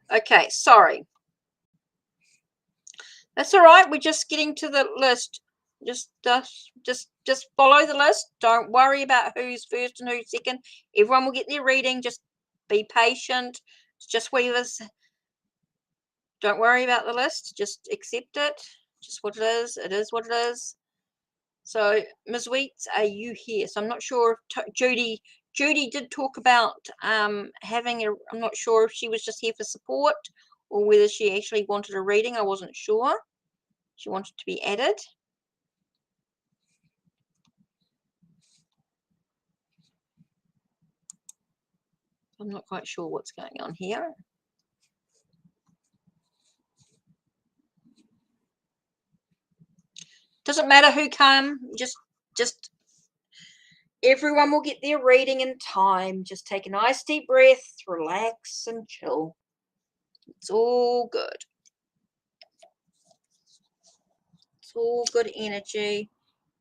Okay, sorry. That's all right. We're just getting to the list. Just follow the list. Don't worry about who's first and who's second. Everyone will get their reading. Just be patient. It's just whatever's. Don't worry about the list. Just accept it. Just what it is. It is what it is. So, Ms. Wheats, are you here? So I'm not sure if Judy did talk about having a. I'm not sure if she was just here for support or whether she actually wanted a reading. I wasn't sure. She wanted to be added. I'm not quite sure what's going on here. Doesn't matter who come, just everyone will get their reading in time. Just take a nice deep breath, relax and chill. It's all good. It's all good energy.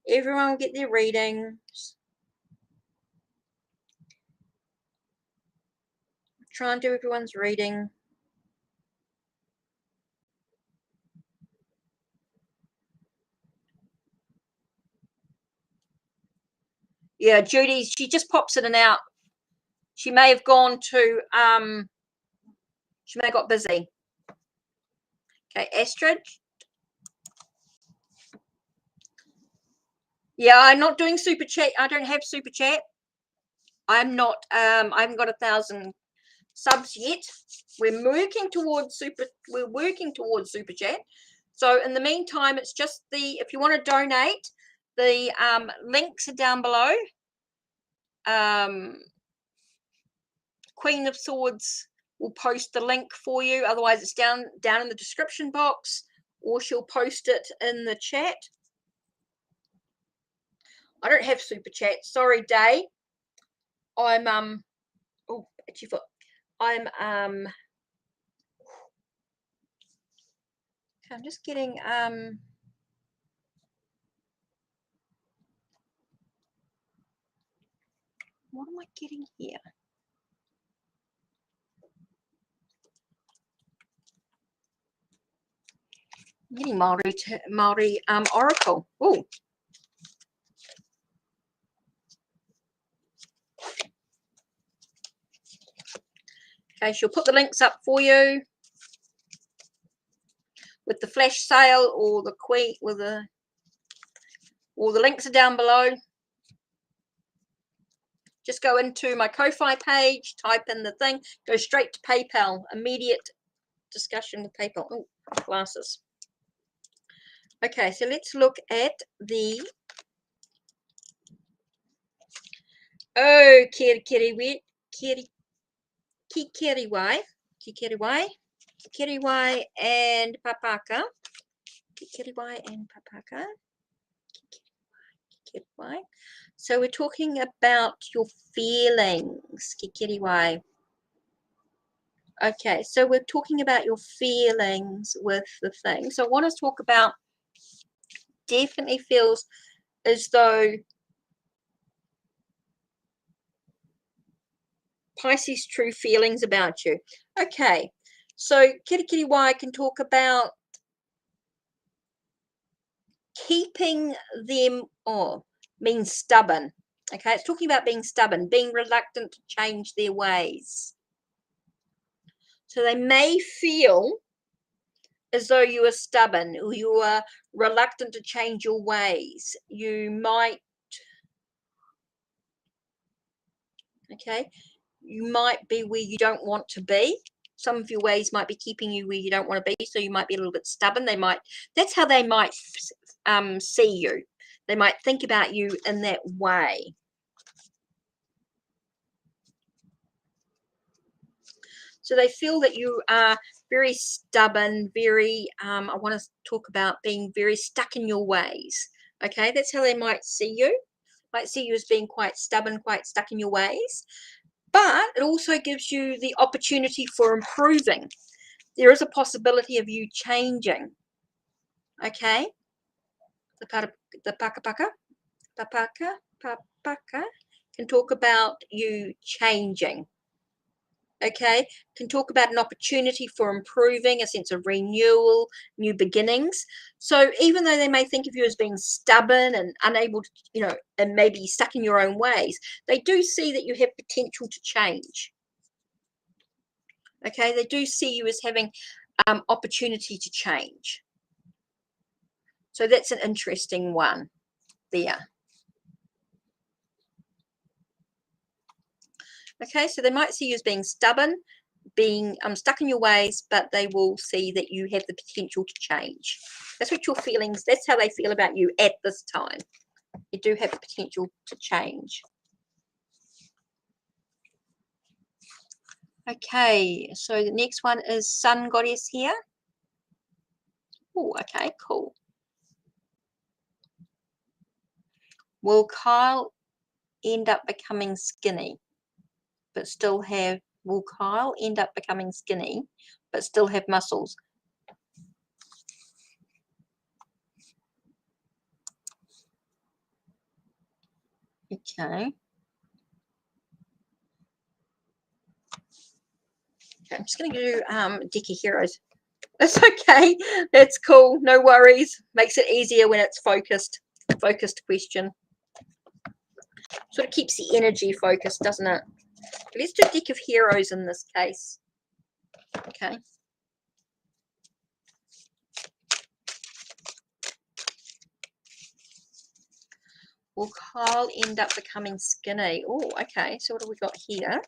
Everyone will get their readings. Try and do everyone's reading. Yeah, Judy, she just pops in and out. She may have gone to she may have got busy. Okay, Astrid. Yeah, I'm not doing super chat. I don't have super chat. I'm not I haven't got 1,000 subs yet. We're working towards super chat. So in the meantime, it's just if you want to donate, the links are down below. Queen of Swords will post the link for you. Otherwise, it's down in the description box, or she'll post it in the chat. I don't have super chat. Sorry, Day. I'm oh, itchy foot. I'm just getting what am I getting here? I'm getting Maori Oracle. Oh. Okay, she'll put the links up for you with the flash sale or the queen with all the links are down below. Just go into my Ko-Fi page, type in the thing, go straight to PayPal. Immediate discussion with PayPal. Oh, glasses. Okay, so let's look at the Kikiriwai, and Papaka. Kikiriwai and Papaka. Kikiriwai. So we're talking about your feelings, Kikiriwai. Okay, so we're talking about your feelings with the thing. So I want to talk about, definitely feels as though Pisces true feelings about you. Okay, so Kikiriwai can talk about keeping them, means stubborn. Okay, it's talking about being stubborn, being reluctant to change their ways. So they may feel as though you are stubborn or you are reluctant to change your ways. You might, okay, you might be where you don't want to be. Some of your ways might be keeping you where you don't want to be, so you might be a little bit stubborn. That's how they might see you. They might think about you in that way. So they feel that you are very stubborn, very, I want to talk about being very stuck in your ways. Okay, that's how they might see you. Might see you as being quite stubborn, quite stuck in your ways. But it also gives you the opportunity for improving. There is a possibility of you changing. Okay, the paka can talk about you changing. Okay, can talk about an opportunity for improving, a sense of renewal, new beginnings. So even though they may think of you as being stubborn and unable to, and maybe stuck in your own ways, they do see that you have potential to change. Okay, they do see you as having opportunity to change. So that's an interesting one there. Okay, so they might see you as being stubborn, being stuck in your ways, but they will see that you have the potential to change. That's what your feelings, that's how they feel about you at this time. You do have the potential to change. Okay, so the next one is Sun Goddess here. Oh, okay, cool. Will Kyle end up becoming skinny, but still have, will Kyle end up becoming skinny, but still have muscles? Okay. I'm just going to do Deck of Heroes. That's okay. That's cool. No worries. Makes it easier when it's focused. Focused question. Sort of keeps the energy focused, doesn't it? Let's do Deck of Heroes in this case. Okay. Will Kyle end up becoming skinny? Oh, okay. So what have we got here?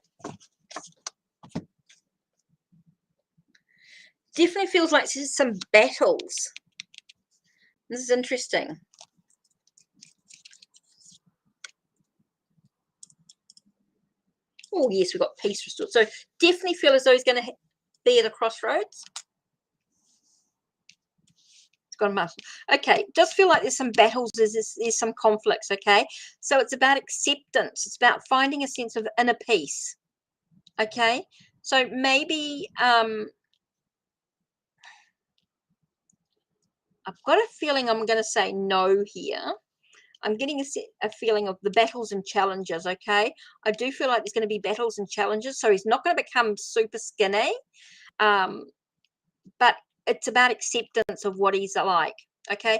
Definitely feels like there's some battles. This is interesting. Oh, yes, we've got peace restored. So definitely feel as though he's going to be at a crossroads. It's got a muscle. Okay, does feel like there's some battles, there's some conflicts, okay? So it's about acceptance. It's about finding a sense of inner peace, okay? So maybe I've got a feeling I'm going to say no here. I'm getting a feeling of the battles and challenges, okay? I do feel like there's going to be battles and challenges, so he's not going to become super skinny, but it's about acceptance of what he's like, okay?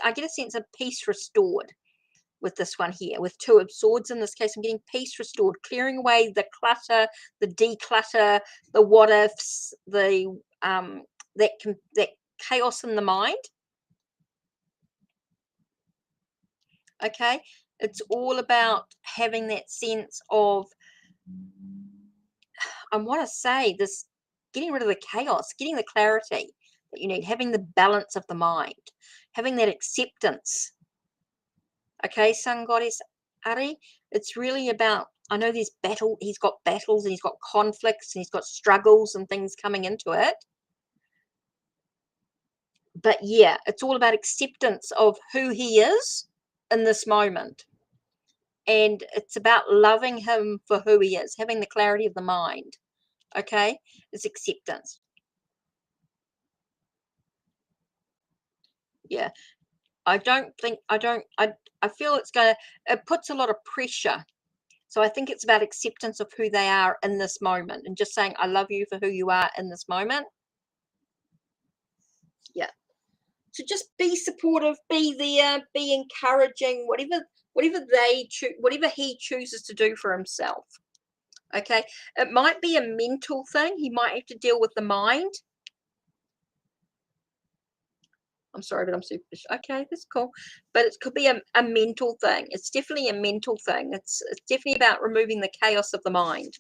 I get a sense of peace restored with this one here, with Two of Swords in this case. I'm getting peace restored, clearing away the clutter, the declutter, the what ifs, the that chaos in the mind. Okay, it's all about having that sense of, I want to say this, getting rid of the chaos, getting the clarity that you need, having the balance of the mind, having that acceptance. Okay, Sun Goddess Ari, it's really about, I know he's got battles and he's got conflicts and he's got struggles and things coming into it. But yeah, it's all about acceptance of who he is in this moment. And it's about loving him for who he is, having the clarity of the mind. Okay, it's acceptance. Yeah, I feel it puts a lot of pressure. So I think it's about acceptance of who they are in this moment and just saying, I love you for who you are in this moment. Yeah. So just be supportive, be there, be encouraging, whatever whatever they choose, whatever he chooses to do for himself. Okay, it might be a mental thing. He might have to deal with the mind. I'm sorry, but I'm superficial. Okay, that's cool. But it could be a mental thing. It's definitely a mental thing. It's definitely about removing the chaos of the mind,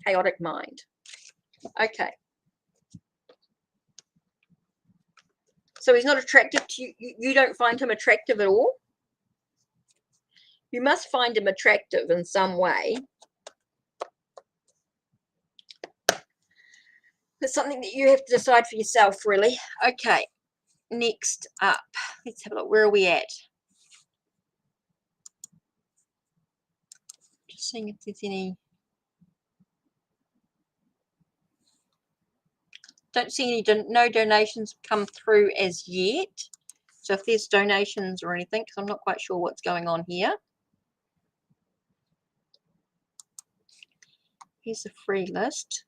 chaotic mind. Okay. So he's not attractive to you. You don't find him attractive at all? You must find him attractive in some way. It's something that you have to decide for yourself, really. Okay. Next up, let's have a look. Where are we at? Just seeing if there's any. Don't see any. No donations come through as yet. So if there's donations or anything, because I'm not quite sure what's going on here. Here's a free list.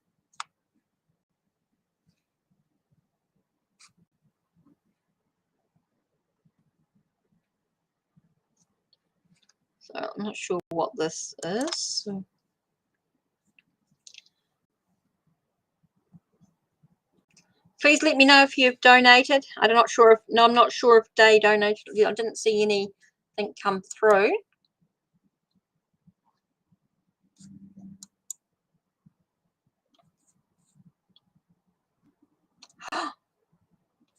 So I'm not sure what this is. Please let me know if you've donated. I'm not sure if I'm not sure if Day donated. I didn't see anything come through.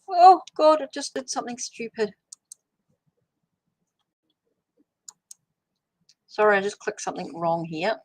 Oh God, I just did something stupid. Sorry, I just clicked something wrong here.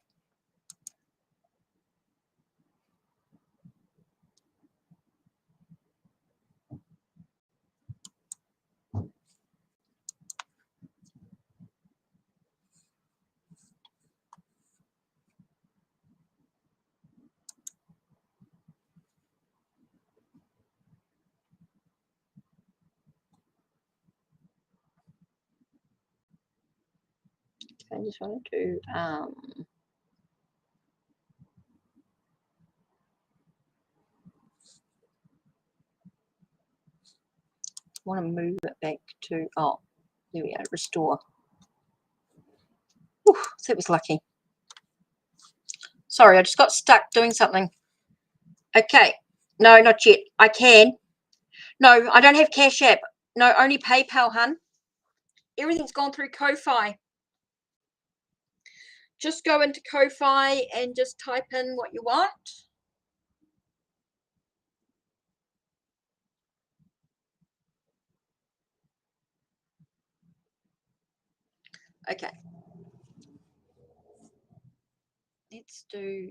I just wanted to want to move it back to, oh, there we go, restore. Whew, that was lucky. Sorry, I just got stuck doing something. Okay, no, not yet. I can. No, I don't have Cash App. No, only PayPal, hun. Everything's gone through Ko-Fi. Just go into Ko-Fi and just type in what you want. Okay. Let's do.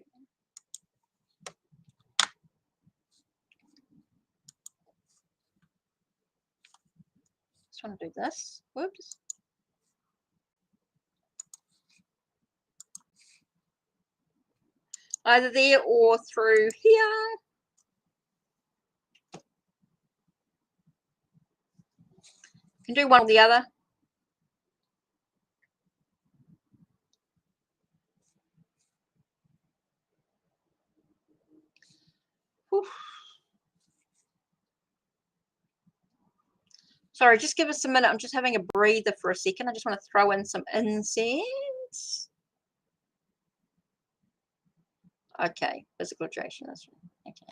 Just want to do this. Whoops. Either there or through here. You can do one or the other. Whew. Sorry, just give us a minute. I'm just having a breather for a second. I just want to throw in some incense. Okay, physical attraction. That's right. Okay.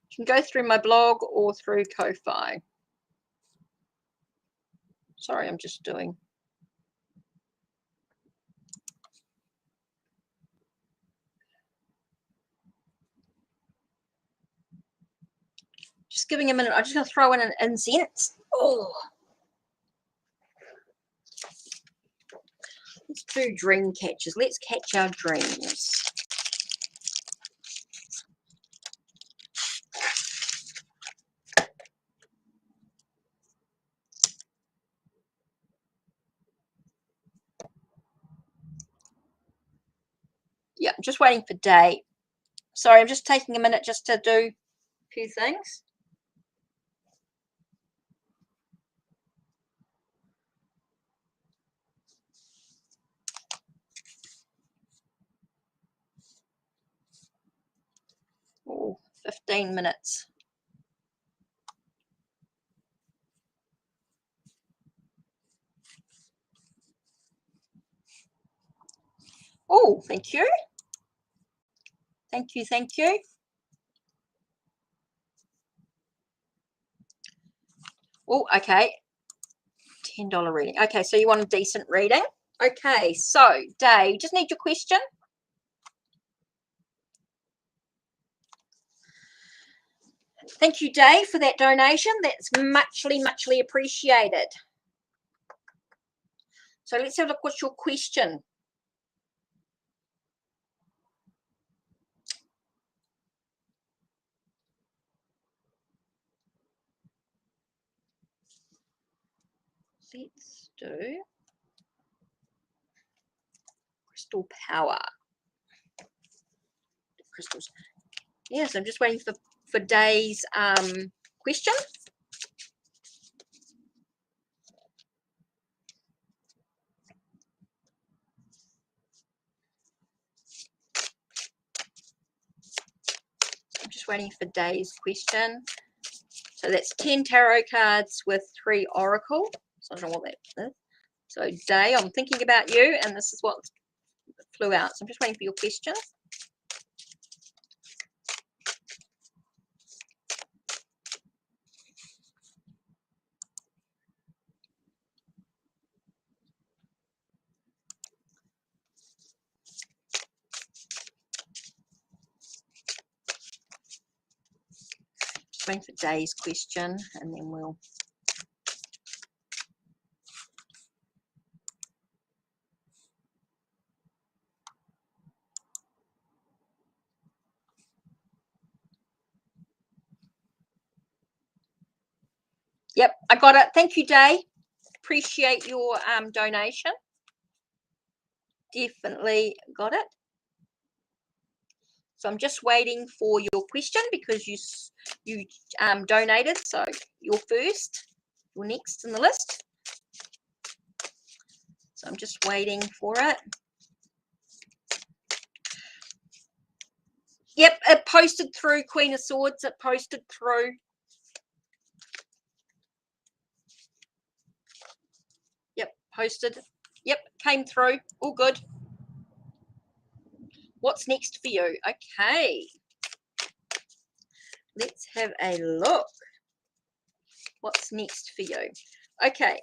You can go through my blog or through Ko-Fi. Sorry, I'm just doing. Just giving a minute. I'm just going to throw in an incense. Oh. Let's do dream catchers. Let's catch our dreams. Yeah, I'm just waiting for Day. Sorry, I'm just taking a minute just to do a few things. Oh, 15 minutes. Oh, thank you. Thank you, thank you. Oh, okay. $10 reading. Okay, so you want a decent reading. Okay, so Dave, just need your question. Thank you, Dave, for that donation. That's muchly appreciated. So let's have a look. What's your question? Let's do crystal power. Crystals. Yes, I'm just waiting for Dave's question. I'm just waiting for Dave's question. So that's 10 tarot cards with 3 oracle. So I don't know what that is. So Dave, I'm thinking about you, and this is what flew out. So I'm just waiting for your question. Just waiting for Dave's question, and then we'll. Yep, I got it. Thank you, Dave. Appreciate your donation. Definitely got it. So I'm just waiting for your question because you donated. So you're first, you're next in the list. So I'm just waiting for it. Yep, it posted through, Queen of Swords. It posted through. Yep, posted. Yep, came through. All good. What's next for you? Okay. Let's have a look. What's next for you? Okay.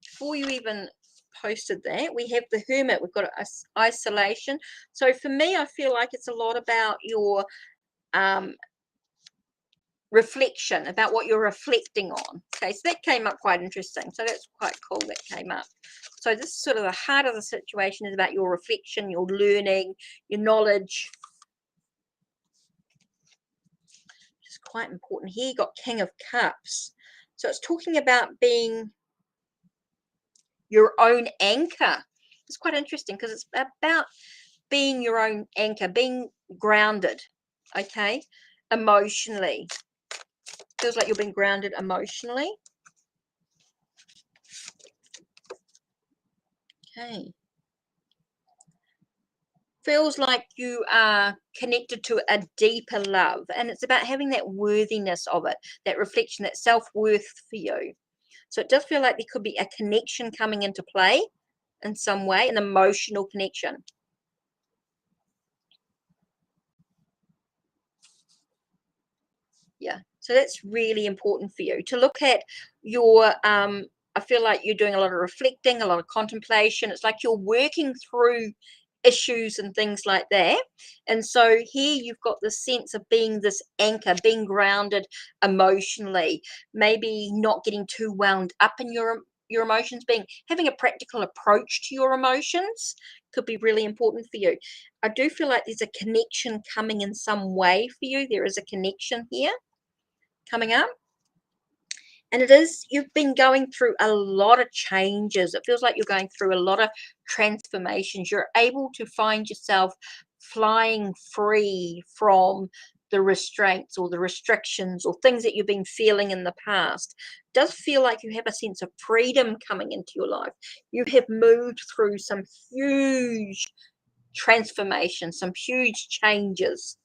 Before you even posted that, we have the Hermit. We've got isolation. So for me, I feel like it's a lot about your reflection, about what you're reflecting on. Okay, so that came up quite interesting. So that's quite cool that came up. So this is sort of the heart of the situation, is about your reflection, your learning, your knowledge. It's quite important. Here you got King of Cups. So it's talking about being your own anchor. It's quite interesting because it's about being your own anchor, being grounded, okay, emotionally. Feels like you're being grounded emotionally. Okay. Feels like you are connected to a deeper love, and it's about having that worthiness of it, that reflection, that self-worth for you. So it does feel like there could be a connection coming into play in some way, an emotional connection. Yeah, so that's really important for you to look at your I feel like you're doing a lot of reflecting, a lot of contemplation. It's like you're working through issues and things like that. And so here you've got the sense of being this anchor, being grounded emotionally, maybe not getting too wound up in your emotions, having a practical approach to your emotions could be really important for you. I do feel like there's a connection coming in some way for you. There is a connection here coming up. And it is, you've been going through a lot of changes. It feels like you're going through a lot of transformations. You're able to find yourself flying free from the restraints or the restrictions or things that you've been feeling in the past. It does feel like you have a sense of freedom coming into your life. You have moved through some huge transformations, some huge changes.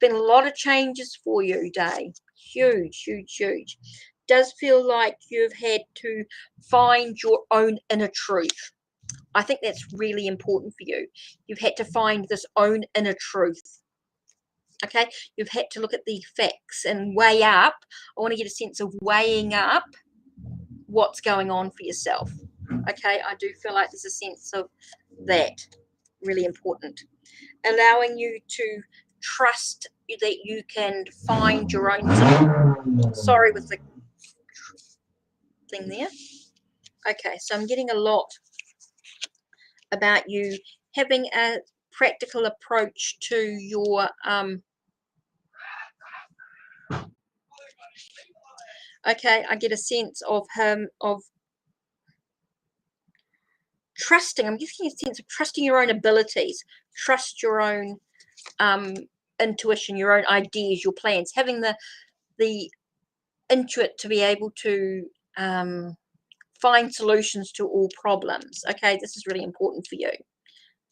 been a lot of changes for you, Day. Huge, huge, huge. Does feel like you've had to find your own inner truth. I think that's really important for you. You've had to find this own inner truth. Okay, you've had to look at the facts and weigh up. I want to get a sense of weighing up what's going on for yourself. Okay, I do feel like there's a sense of that. Really important. Allowing you to trust that you can find your own. Sorry with the thing there. Okay, so I'm getting a lot about you having a practical approach to your okay, I get a sense of trusting. I'm getting a sense of trusting your own abilities, trust your own intuition, your own ideas, your plans, having the intuit to be able to find solutions to all problems. Okay, this is really important for you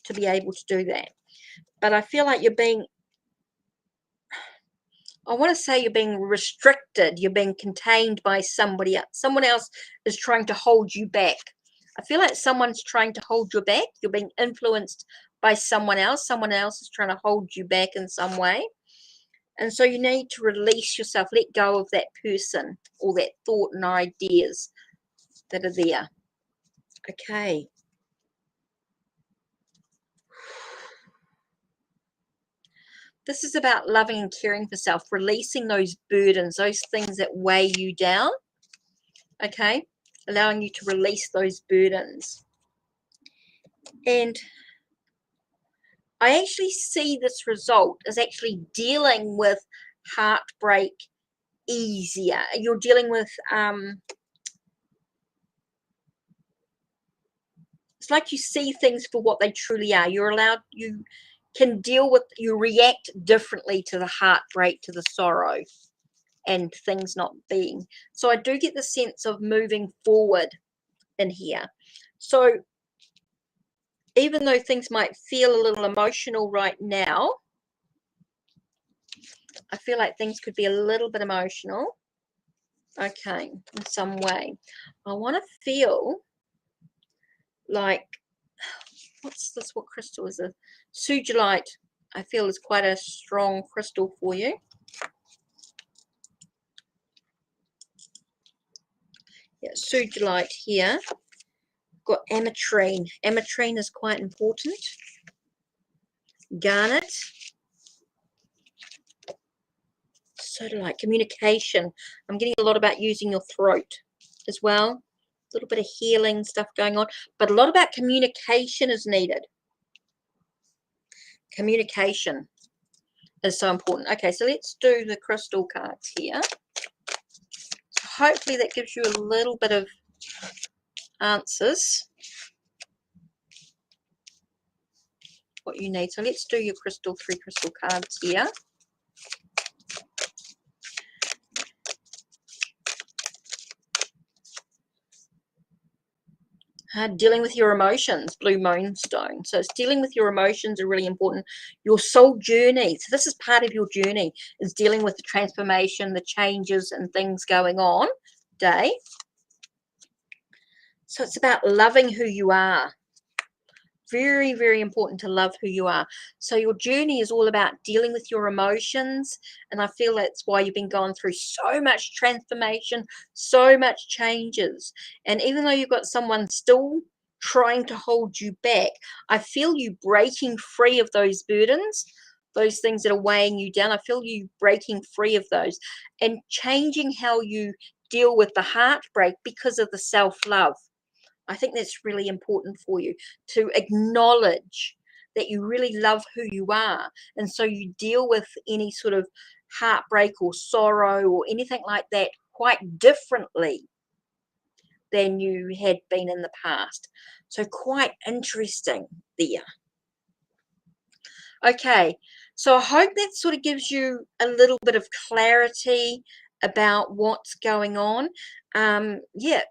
to be able to do that. But I feel like you're being, I want to say you're being restricted, you're being contained by somebody else. Someone else is trying to hold you back. I feel like someone's trying to hold you back. You're being influenced by someone else. Someone else is trying to hold you back in some way. And so you need to release yourself, let go of that person or that thought and ideas that are there. Okay. This is about loving and caring for self, releasing those burdens, those things that weigh you down. Okay. Allowing you to release those burdens. And I actually see this result as actually dealing with heartbreak easier. You're dealing with it's like you see things for what they truly are. You're allowed, you can deal with, you react differently to the heartbreak, to the sorrow and things not being. So I do get the sense of moving forward in here. So even though things might feel a little emotional right now, I feel like things could be a little bit emotional. Okay, in some way. I want to feel like, what's this? What crystal is it? Sugilite, I feel is quite a strong crystal for you. Yeah, sugilite here. Got ametrine. Ametrine is quite important. Garnet. Sodalite, communication. I'm getting a lot about using your throat as well. A little bit of healing stuff going on, but a lot about communication is needed. Communication is so important. Okay, so let's do the crystal cards here. So hopefully that gives you a little bit of answers. What you need. So let's do your three crystal cards here. Dealing with your emotions, blue moonstone. So it's dealing with your emotions are really important. Your soul journey. So this is part of your journey, is dealing with the transformation, the changes and things going on day. So it's about loving who you are. Very, very important to love who you are. So your journey is all about dealing with your emotions. And I feel that's why you've been going through so much transformation, so much changes. And even though you've got someone still trying to hold you back, I feel you breaking free of those burdens, those things that are weighing you down. I feel you breaking free of those and changing how you deal with the heartbreak because of the self-love. I think that's really important for you to acknowledge that you really love who you are. And so you deal with any sort of heartbreak or sorrow or anything like that quite differently than you had been in the past. So quite interesting there. Okay, so I hope that sort of gives you a little bit of clarity about what's going on. Yeah,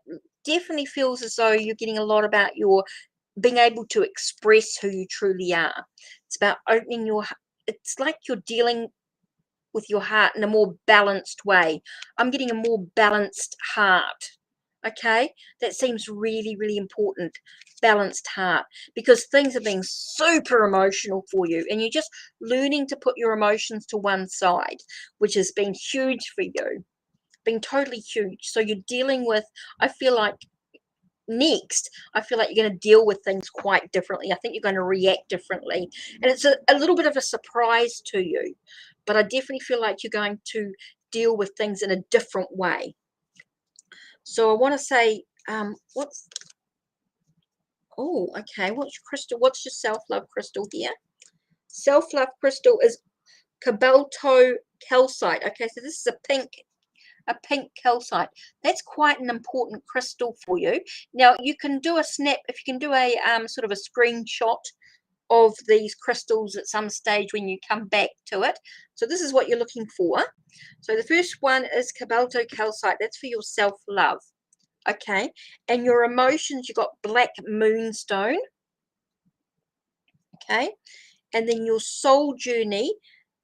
definitely feels as though you're getting a lot about your being able to express who you truly are. It's about opening your, it's like you're dealing with your heart in a more balanced way. I'm getting a more balanced heart. Okay, that seems really, really important. Balanced heart, because things are being super emotional for you, and you're just learning to put your emotions to one side, which has been huge for you, been totally huge. So you're dealing with, I feel like next, I feel like you're going to deal with things quite differently. I think you're going to react differently, and it's a little bit of a surprise to you, but I definitely feel like you're going to deal with things in a different way. So I want to say, what's, oh, okay, what's your crystal? What's your self-love crystal here? Self-love crystal is Cobalto calcite. Okay, so this is a pink calcite. That's quite an important crystal for you. Now you can do a snap, if you can do a sort of a screenshot of these crystals at some stage when you come back to it. So this is what you're looking for. So the first one is Cobalto calcite. That's for your self-love. Okay, and your emotions, you got black moonstone. Okay, and then your soul journey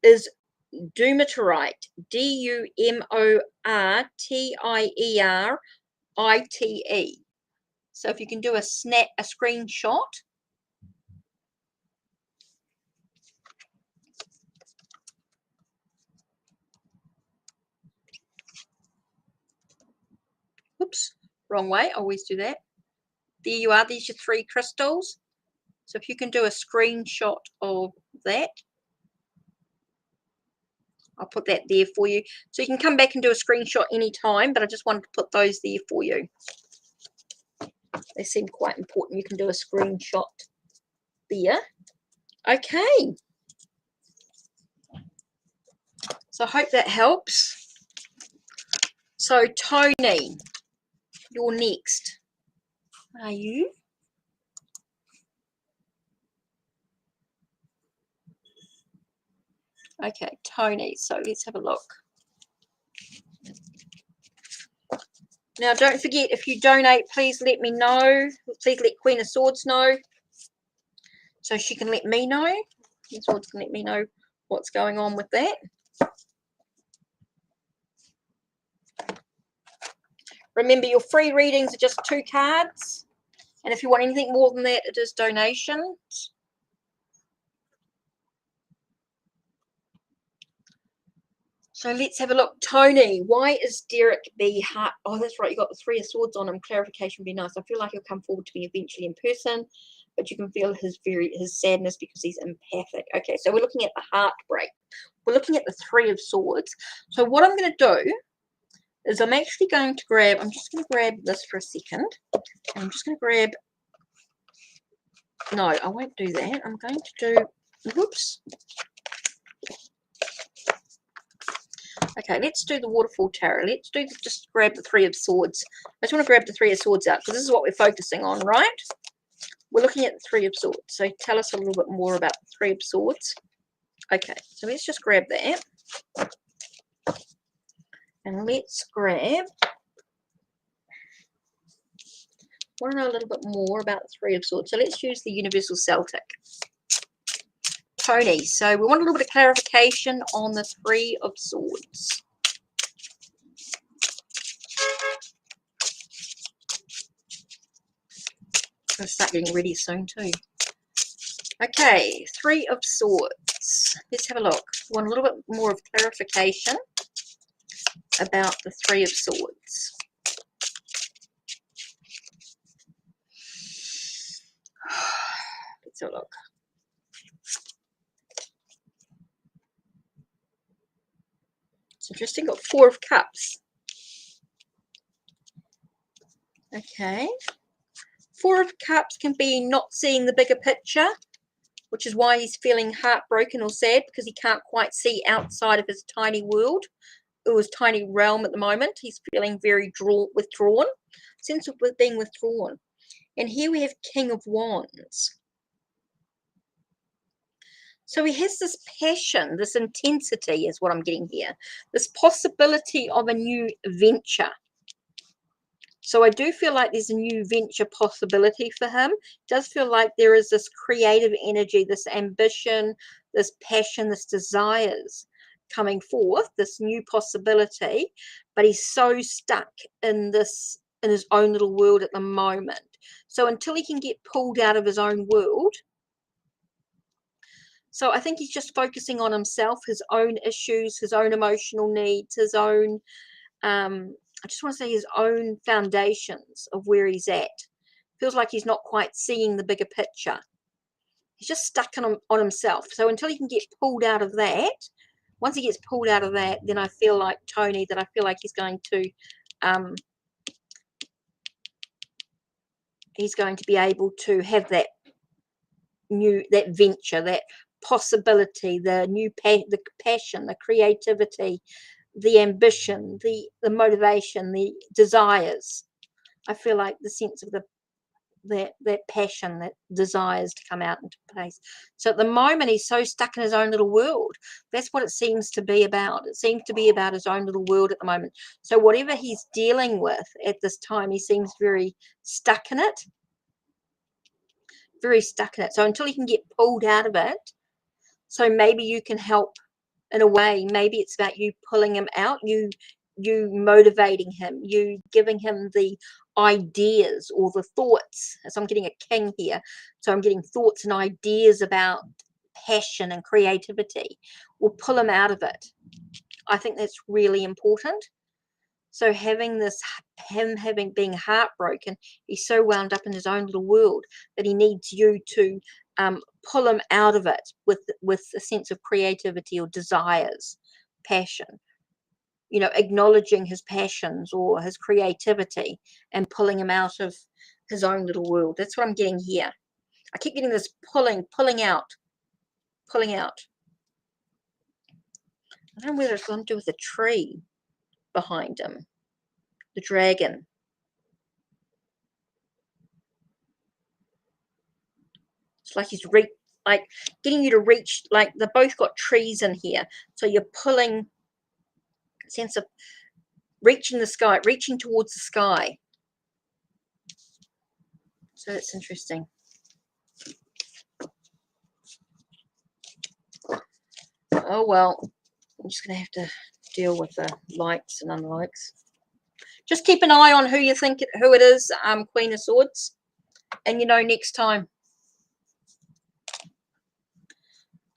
is Dumotorite, Dumortierite. So if you can do a screenshot. Oops, wrong way. I always do that. There you are. These are 3 crystals. So if you can do a screenshot of that, I'll put that there for you. So you can come back and do a screenshot anytime, but I just wanted to put those there for you. They seem quite important. You can do a screenshot there. Okay. So I hope that helps. So Tony, you're next. Are you? Okay, Tony. So let's have a look. Now, don't forget, if you donate, please let me know. Please let Queen of Swords know, so she can let me know. Queen of Swords can let me know what's going on with that. Remember, your free readings are just 2 cards. And if you want anything more than that, it is donations. So let's have a look. Tony, why is Derek B. Hart? Oh, that's right. You got the 3 of Swords on him. Clarification would be nice. I feel like he'll come forward to me eventually in person, but you can feel his sadness because he's empathic. Okay, so we're looking at the heartbreak. We're looking at the 3 of Swords. So what I'm going to do is I'm actually going to grab, I'm just going to grab this for a second. I'm just going to grab, no, I won't do that. I'm going to do, whoops. Okay, let's do the Waterfall Tarot. Let's do just grab the 3 of Swords. I just want to grab the 3 of Swords out because this is what we're focusing on, right? We're looking at the 3 of Swords. So tell us a little bit more about the 3 of Swords. Okay, so let's just grab that. And let's grab, I want to know a little bit more about the 3 of Swords. So let's use the Universal Celtic. Tony, so we want a little bit of clarification on the 3 of Swords. I'm going to start getting ready soon too. Okay, 3 of Swords. Let's have a look. We want a little bit more of clarification about the 3 of Swords. Let's have a look. It's interesting. Got 4 of Cups. Okay. 4 of Cups can be not seeing the bigger picture, which is why he's feeling heartbroken or sad, because he can't quite see outside of his tiny world or his tiny realm at the moment. He's feeling very withdrawn, sense of being withdrawn. And here we have King of Wands. So he has this passion, this intensity is what I'm getting here, this possibility of a new venture. So I do feel like there's a new venture possibility for him. It does feel like there is this creative energy, this ambition, this passion, this desires coming forth, this new possibility, but he's so stuck in this, in his own little world at the moment. So until he can get pulled out of his own world, so I think he's just focusing on himself, his own issues, his own emotional needs, his own, I just want to say his own foundations of where he's at. Feels like he's not quite seeing the bigger picture. He's just stuck on himself. So until he can get pulled out of that, once he gets pulled out of that, then I feel like Tony, that I feel like he's going to be able to have that venture, that possibility, the new the passion, the creativity, the ambition, the motivation, the desires. I feel like the sense of that passion, that desires to come out into place. So at the moment he's so stuck in his own little world. That's what it seems to be about. It seems to be about his own little world at the moment. So whatever he's dealing with at this time, he seems very stuck in it. Very stuck in it. So until he can get pulled out of it, so maybe you can help in a way. Maybe it's about you pulling him out, you motivating him, you giving him the ideas or the thoughts. So I'm getting a king here. So I'm getting thoughts and ideas about passion and creativity. Will pull him out of it. I think that's really important. So having this, being heartbroken, he's so wound up in his own little world that he needs you to pull him out of it with a sense of creativity or desires, passion. You know, acknowledging his passions or his creativity and pulling him out of his own little world. That's what I'm getting here. I keep getting this pulling out. I don't know whether it's got to do with the tree behind him, the dragon. It's like he's like getting you to reach, like they've both got trees in here. So you're pulling, sense of reaching the sky, reaching towards the sky. So that's interesting. Oh, well, I'm just going to have to deal with the likes and unlikes. Just keep an eye on who you think, who it is, Queen of Swords. And you know next time.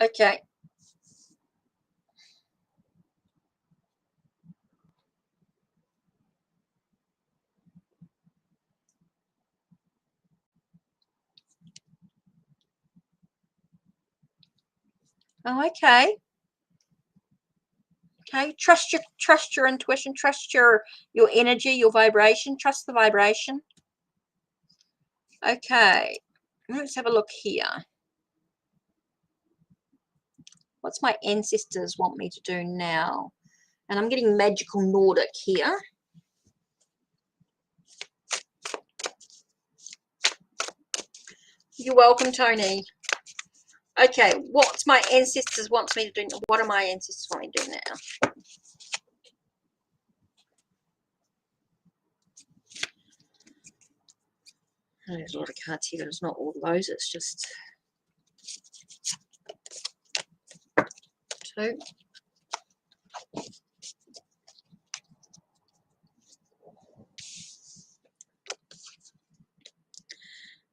Okay. Oh, okay. Okay. Trust your intuition, trust your energy, your vibration, trust the vibration. Okay. Let's have a look here. What's my ancestors want me to do now? And I'm getting magical Nordic here. You're welcome, Tony. Okay, what's my ancestors wants me to do? What do my ancestors want me to do now? Oh, there's a lot of cards here, but it's not all of those. It's just 2.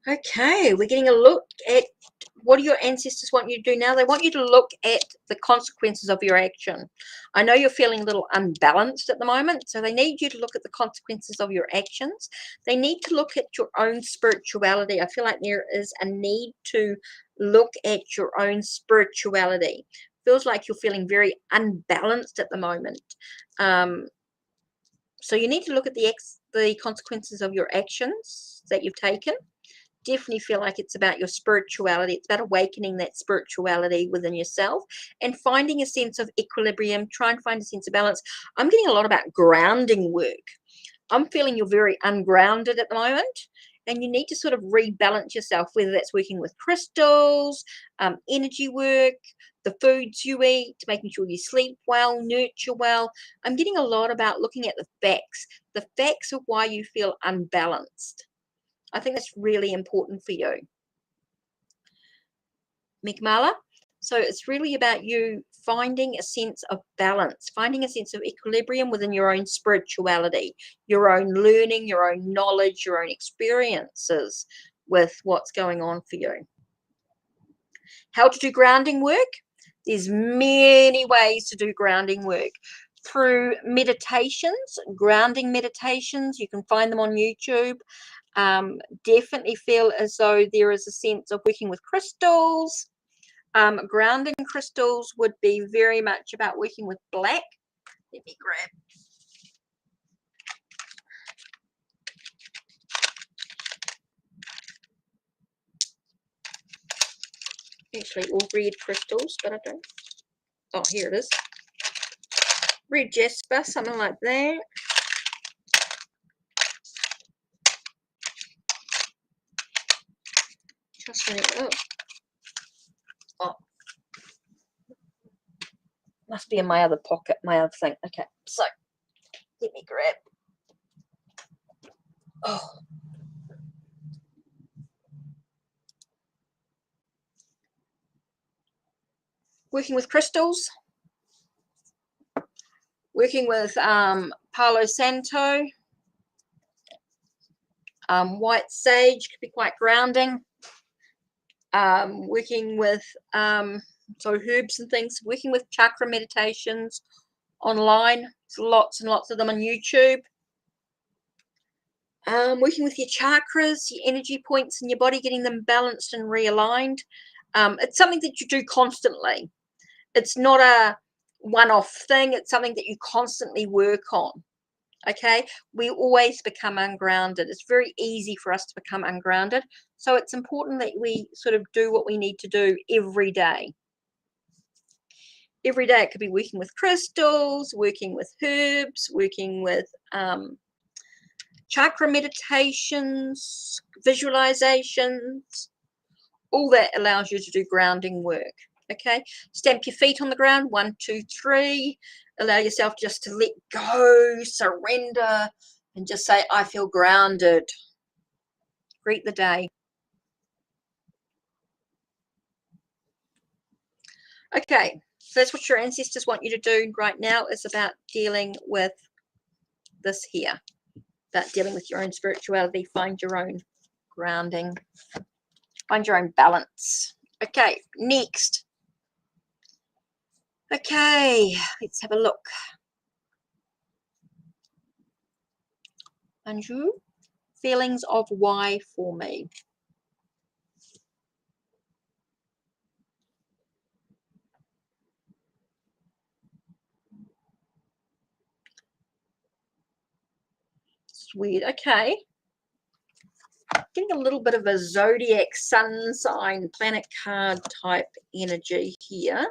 Okay, we're getting a look at what do your ancestors want you to do now. They want you to look at the consequences of your action. I know you're feeling a little unbalanced at the moment, so they need you to look at the consequences of your actions. They need to look at your own spirituality. I feel like there is a need to look at your own spirituality. Feels like you're feeling very unbalanced at the moment. So you need to look at the consequences of your actions that you've taken. Definitely feel like it's about your spirituality. It's about awakening that spirituality within yourself and finding a sense of equilibrium. Try and find a sense of balance. I'm getting a lot about grounding work. I'm feeling you're very ungrounded at the moment, and you need to sort of rebalance yourself, whether that's working with crystals, energy work, the foods you eat, making sure you sleep well, nurture well. I'm getting a lot about looking at the facts of why you feel unbalanced. I think that's really important for you. Mikmala, So it's really about you finding a sense of balance, finding a sense of equilibrium within your own spirituality, your own learning, your own knowledge, your own experiences with what's going on for you. How to do grounding work? There's many ways to do grounding work. Through meditations, grounding meditations, you can find them on YouTube. Definitely feel as though there is a sense of working with crystals. Grounding crystals would be very much about working with black. Let me grab. Actually, all red crystals, but I don't. Oh, here it is. Red jasper, something like that. Just a minute. Oh, must be in my other pocket, my other thing. Okay, so let me grab. Oh. Working with crystals. Working with Palo Santo. White sage could be quite grounding. Working with so herbs and things. Working with chakra meditations online. There's lots and lots of them on YouTube. Working with your chakras, your energy points in your body, getting them balanced and realigned. It's something that you do constantly. It's not a one-off thing. It's something that you constantly work on. Okay, we always become ungrounded. It's very easy for us to become ungrounded. So it's important that we sort of do what we need to do every day. Every day it could be working with crystals, working with herbs, working with chakra meditations, visualizations. All that allows you to do grounding work. Okay, stamp your feet on the ground, 1, 2, 3. Allow yourself just to let go, surrender, and just say, I feel grounded. Greet the day. Okay, so that's what your ancestors want you to do right now, is about dealing with this here, about dealing with your own spirituality. Find your own grounding, find your own balance. Okay, next. Okay, let's have a look. Anju, feelings of why for me. It's weird. Okay. Getting a little bit of a zodiac sun sign planet card type energy here.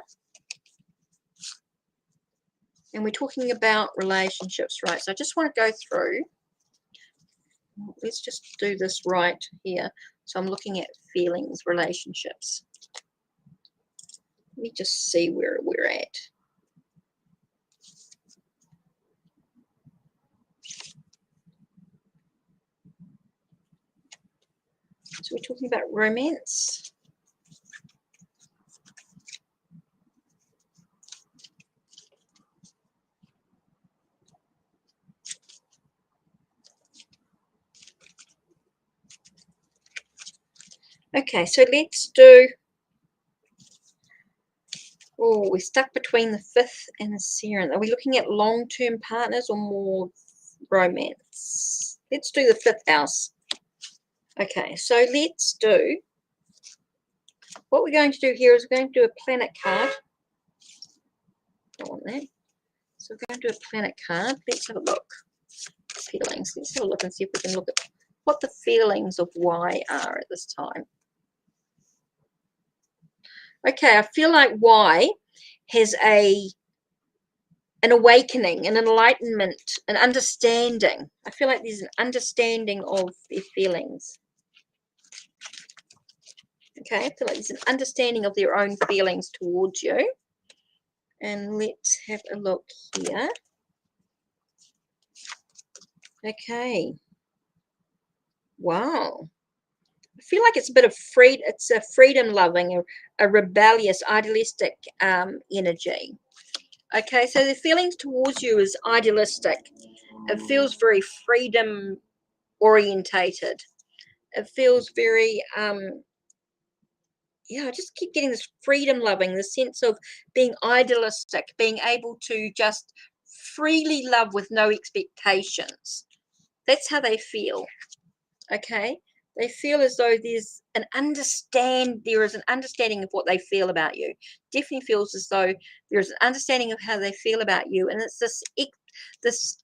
And we're talking about relationships, right? So I just want to go through. Let's just do this right here. So I'm looking at feelings, relationships. Let me just see where we're at. So we're talking about romance. Okay, so let's do, oh, we're stuck between the 5th and the 7th. Are we looking at long-term partners or more romance? Let's do the 5th house. Okay, so let's do, what we're going to do here is we're going to do a planet card. Don't want that. So we're going to do a planet card. Let's have a look. Feelings. Let's have a look and see if we can look at what the feelings of why are at this time. Okay, I feel like why has an awakening, an enlightenment, an understanding. I feel like there's an understanding of their feelings. Okay, I feel like there's an understanding of their own feelings towards you. And let's have a look here. Okay. Wow. I feel like it's a bit of freedom. It's a freedom loving, a rebellious, idealistic energy. Okay, so the feelings towards you is idealistic. It feels very freedom orientated. It feels very yeah, I just keep getting this freedom loving, the sense of being idealistic, being able to just freely love with no expectations. That's how they feel. Okay, they feel as though there is an understanding of what they feel about you. Definitely feels as though there is an understanding of how they feel about you, and it's this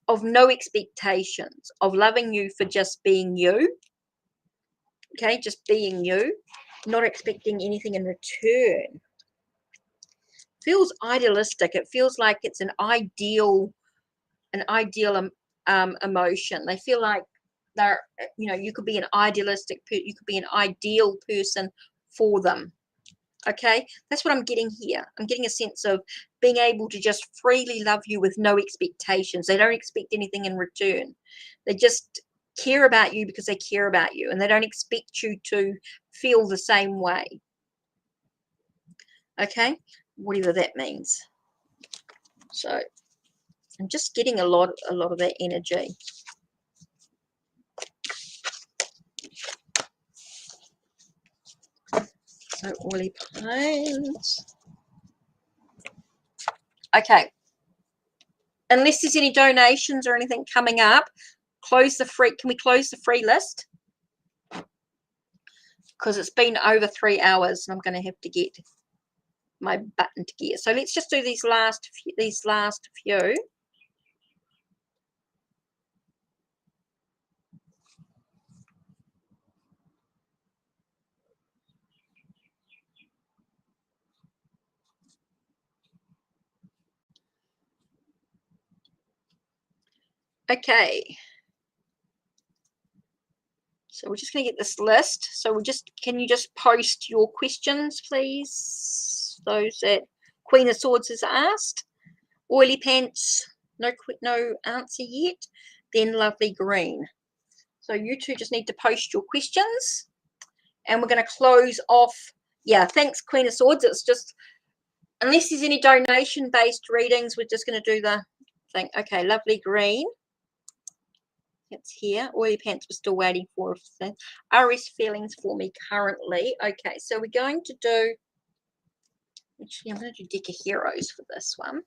of no expectations, of loving you for just being you. Okay, just being you, not expecting anything in return. Feels idealistic. It feels like it's an ideal emotion. They feel like they're, you could be an idealistic, you could be an ideal person for them. Okay, that's what I'm getting here. I'm getting a sense of being able to just freely love you with no expectations. They don't expect anything in return. They just care about you because they care about you, and they don't expect you to feel the same way. Okay, whatever that means. So I'm just getting a lot of that energy. So oily paints. Okay. Unless there's any donations or anything coming up, can we close the free list? Because it's been over 3 hours and I'm going to have to get my button to gear. So let's just do these last few. Okay. So we're just going to get this list. So can you just post your questions, please? Those that Queen of Swords has asked. Oily pants, no answer yet. Then lovely green. So you two just need to post your questions. And we're going to close off. Yeah, thanks, Queen of Swords. It's just, unless there's any donation-based readings, we're just going to do the thing. Okay, lovely green. It's here. Oily pants, we're still waiting for. RS feelings for me currently. Okay, so we're going to do, actually, I'm going to do Deck of Heroes for this one.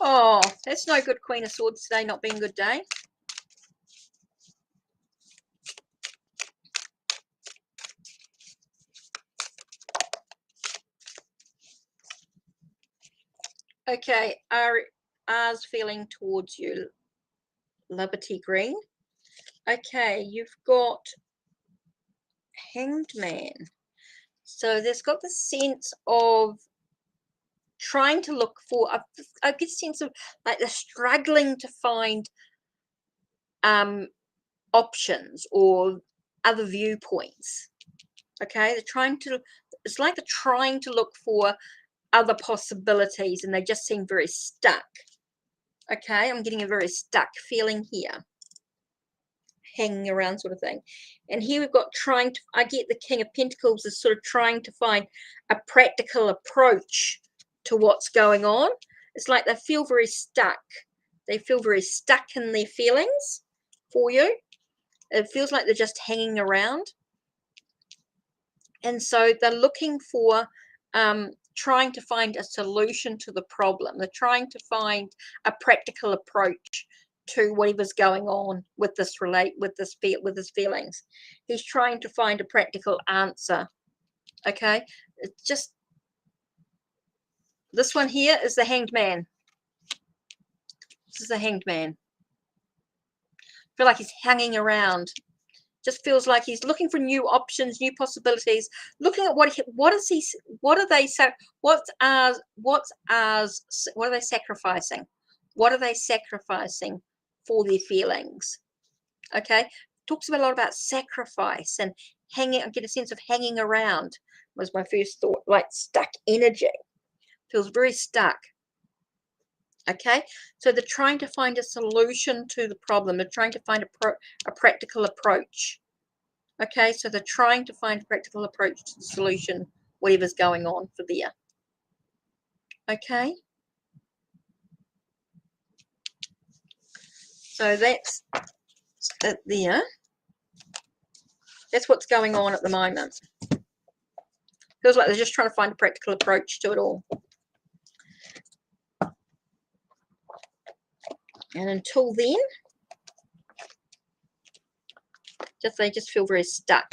Oh, that's no good, Queen of Swords today, not being a good day. Okay, R's feeling towards you, Liberty Green. Okay, you've got Hanged Man. So there's got the sense of trying to look for a good sense of like they're struggling to find options or other viewpoints. Okay, it's like they're trying to look for other possibilities and they just seem very stuck. Okay, I'm getting a very stuck feeling here, hanging around sort of thing. And here we've got I get the King of Pentacles is sort of trying to find a practical approach to what's going on. It's like they feel very stuck. They feel very stuck in their feelings for you. It feels like they're just hanging around. And so they're looking for, trying to find a solution to the problem. They're trying to find a practical approach to whatever's going on with this feelings. He's trying to find a practical answer. Okay, it's just this one here is the Hanged Man. This is the Hanged Man. I feel like he's hanging around. Just feels like he's looking for new options, new possibilities, looking at what are they sacrificing? What are they sacrificing for their feelings? Okay, talks a lot about sacrifice and hanging, I get a sense of hanging around was my first thought, like stuck energy. Feels very stuck. Okay, so they're trying to find a solution to the problem. They're trying to find a practical approach. Okay, so they're trying to find a practical approach to the solution, whatever's going on for there. Okay, so that's it there. That's what's going on at the moment. Feels like they're just trying to find a practical approach to it all. And until then, they just feel very stuck.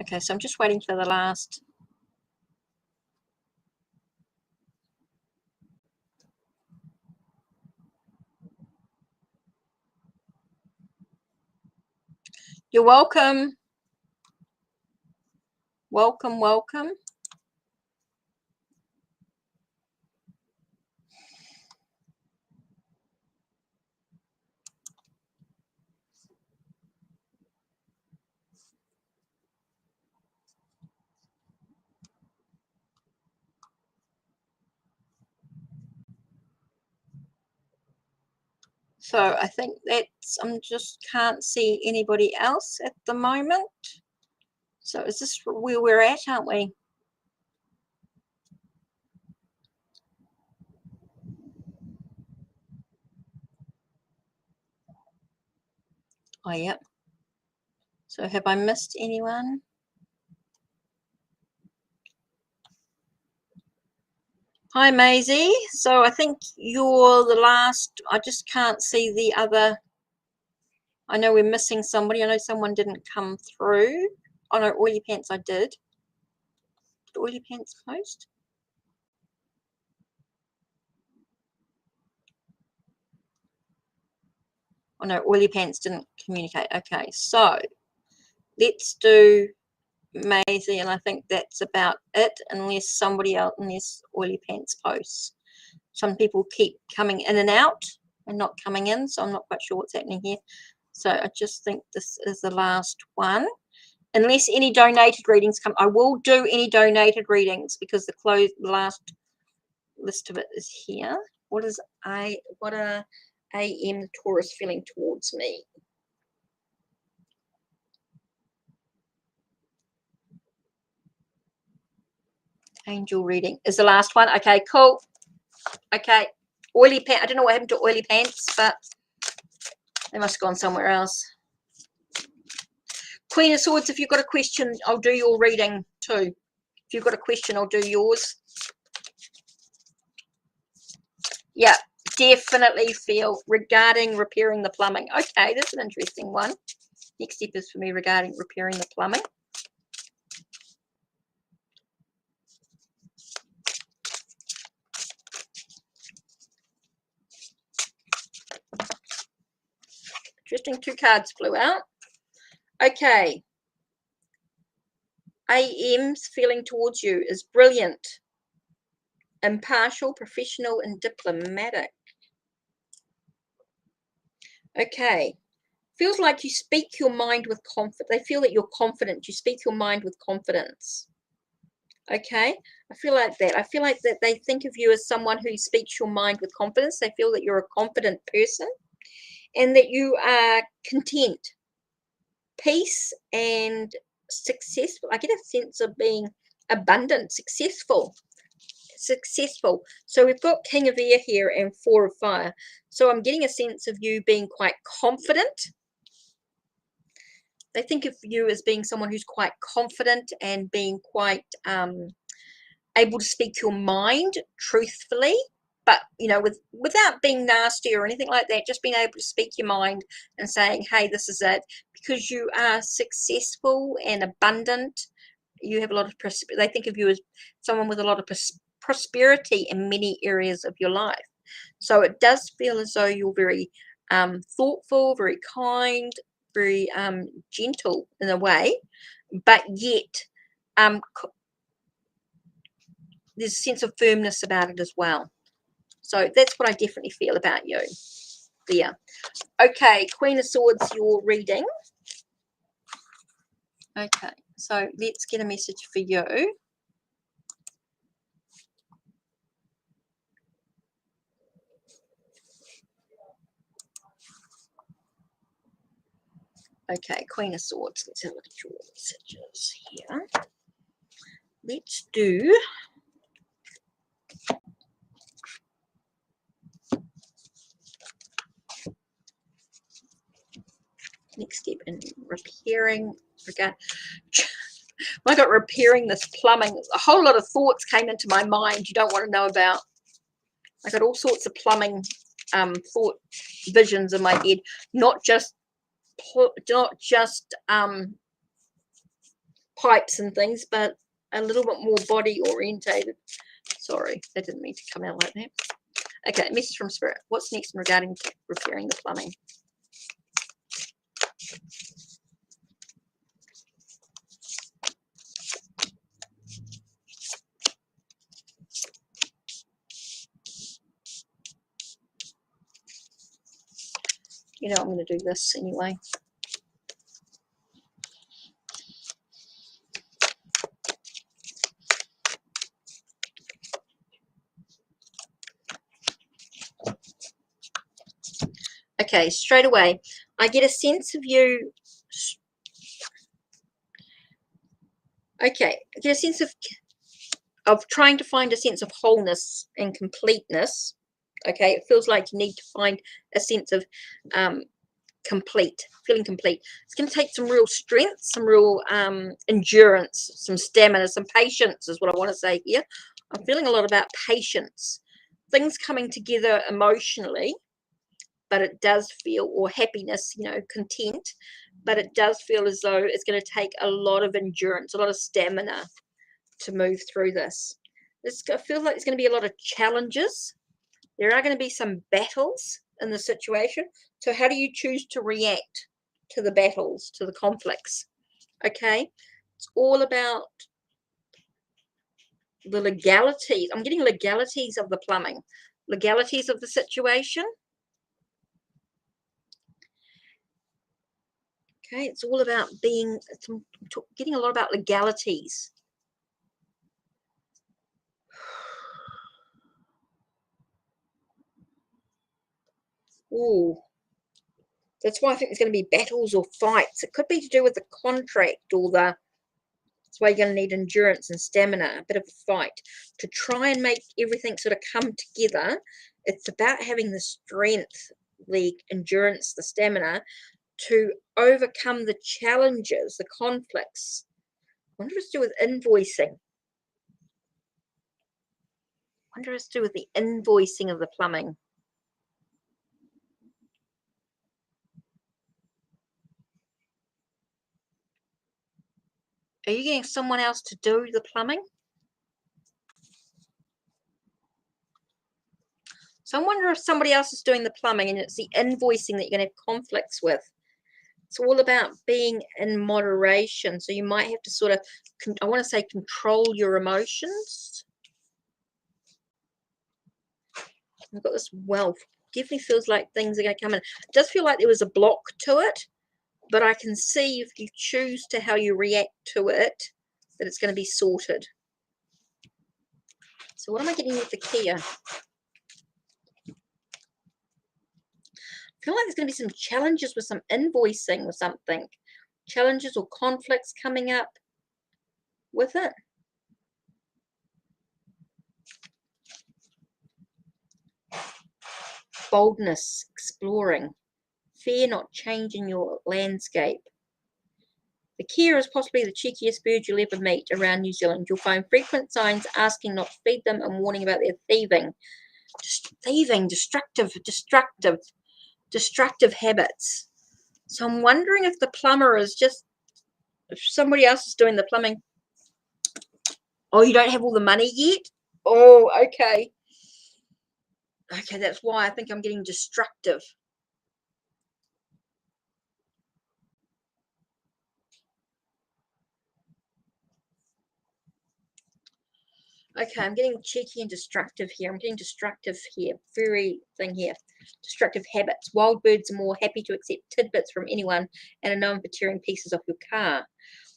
Okay, so I'm just waiting for the last. You're welcome. Welcome, welcome. So I think that's, I just can't see anybody else at the moment. So is this where we're at, aren't we? Oh, yep. So have I missed anyone? Hi, Maisie. So I think you're the last. I just can't see the other. I know we're missing somebody. I know someone didn't come through. Oh, no, Oily Pants I did. Did Oily Pants post? Oh, no, Oily Pants didn't communicate. Okay, so let's do Maisie, and I think that's about it, unless somebody else, unless Oily Pants posts. Some people keep coming in and out and not coming in, so I'm not quite sure what's happening here. So I just think this is the last one. Unless any donated readings come, I will do any donated readings because the last list of it is here. What are AM Taurus feeling towards me? Angel reading is the last one. Okay, cool. Okay, Oily Pants. I don't know what happened to Oily Pants, but they must have gone somewhere else. Queen of Swords, if you've got a question, I'll do your reading too. If you've got a question, I'll do yours. Yeah, definitely feel regarding repairing the plumbing. Okay, that's an interesting one. Next step is for me regarding repairing the plumbing. Interesting, 2 cards flew out. Okay. AM's feeling towards you is brilliant, impartial, professional, and diplomatic. Okay. Feels like you speak your mind with confidence. They feel that you're confident. You speak your mind with confidence. Okay. I feel like that. I feel like that they think of you as someone who speaks your mind with confidence. They feel that you're a confident person and that you are content, peace, and successful. I get a sense of being abundant, successful. So we've got King of Air here and 4 of Fire. So I'm getting a sense of you being quite confident. They think of you as being someone who's quite confident and being quite able to speak your mind truthfully, but without being nasty or anything like that, just being able to speak your mind and saying, hey, this is it, because you are successful and abundant. You have a lot of they think of you as someone with a lot of prosperity in many areas of your life. So it does feel as though you're very thoughtful, very kind, very gentle in a way, but yet there's a sense of firmness about it as well. So that's what I definitely feel about you there. Okay, Queen of Swords, your reading. Okay, so let's get a message for you. Okay, Queen of Swords. Let's have a look at your messages here. Let's do next step in repairing. Okay. I got repairing this plumbing. A whole lot of thoughts came into my mind you don't want to know about. I got all sorts of plumbing thought visions in my head, not just pipes and things, but a little bit more body orientated. Sorry, that didn't mean to come out like that. Okay, message from Spirit. What's next regarding repairing the plumbing? You know, I'm going to do this anyway. Okay, straight away, I get a sense of you. Okay, I get a sense of trying to find a sense of wholeness and completeness. Okay, it feels like you need to find a sense of feeling complete. It's going to take some real strength, some real endurance, some stamina, some patience is what I want to say here. I'm feeling a lot about patience, things coming together emotionally, but it does feel, or happiness, you know, content, but it does feel as though it's going to take a lot of endurance, a lot of stamina to move through this. I feel like there's going to be a lot of challenges. There are going to be some battles in the situation. So how do you choose to react to the battles, to the conflicts? Okay, it's all about the legalities. I'm getting legalities of the plumbing, legalities of the situation. Okay, it's all about getting a lot about legalities. Ooh, that's why I think there's going to be battles or fights. It could be to do with the contract or that's why you're going to need endurance and stamina, a bit of a fight to try and make everything sort of come together. It's about having the strength, the endurance, the stamina to overcome the challenges, the conflicts. I wonder if it's to do with invoicing. I wonder if it's to do with the invoicing of the plumbing. Are you getting someone else to do the plumbing? So I wonder if somebody else is doing the plumbing and it's the invoicing that you're going to have conflicts with. It's all about being in moderation. So you might have to sort of, I want to say, control your emotions. I've got this wealth. Definitely feels like things are going to come in. It does feel like there was a block to it, but I can see if you choose to how you react to it, that it's going to be sorted. So what am I getting with the Kia? I feel like there's going to be some challenges with some invoicing or something. Challenges or conflicts coming up with it. Boldness, exploring. Fear not changing your landscape. The Kia is possibly the cheekiest bird you'll ever meet around New Zealand. You'll find frequent signs asking not to feed them and warning about their thieving. Thieving, destructive habits. So I'm wondering if the plumber is just, if somebody else is doing the plumbing. Oh, you don't have all the money yet? Oh, okay. Okay, that's why I think I'm getting destructive. Okay, I'm getting cheeky and destructive here. I'm getting destructive here. Very thing here. Destructive habits. Wild birds are more happy to accept tidbits from anyone and are known for tearing pieces off your car.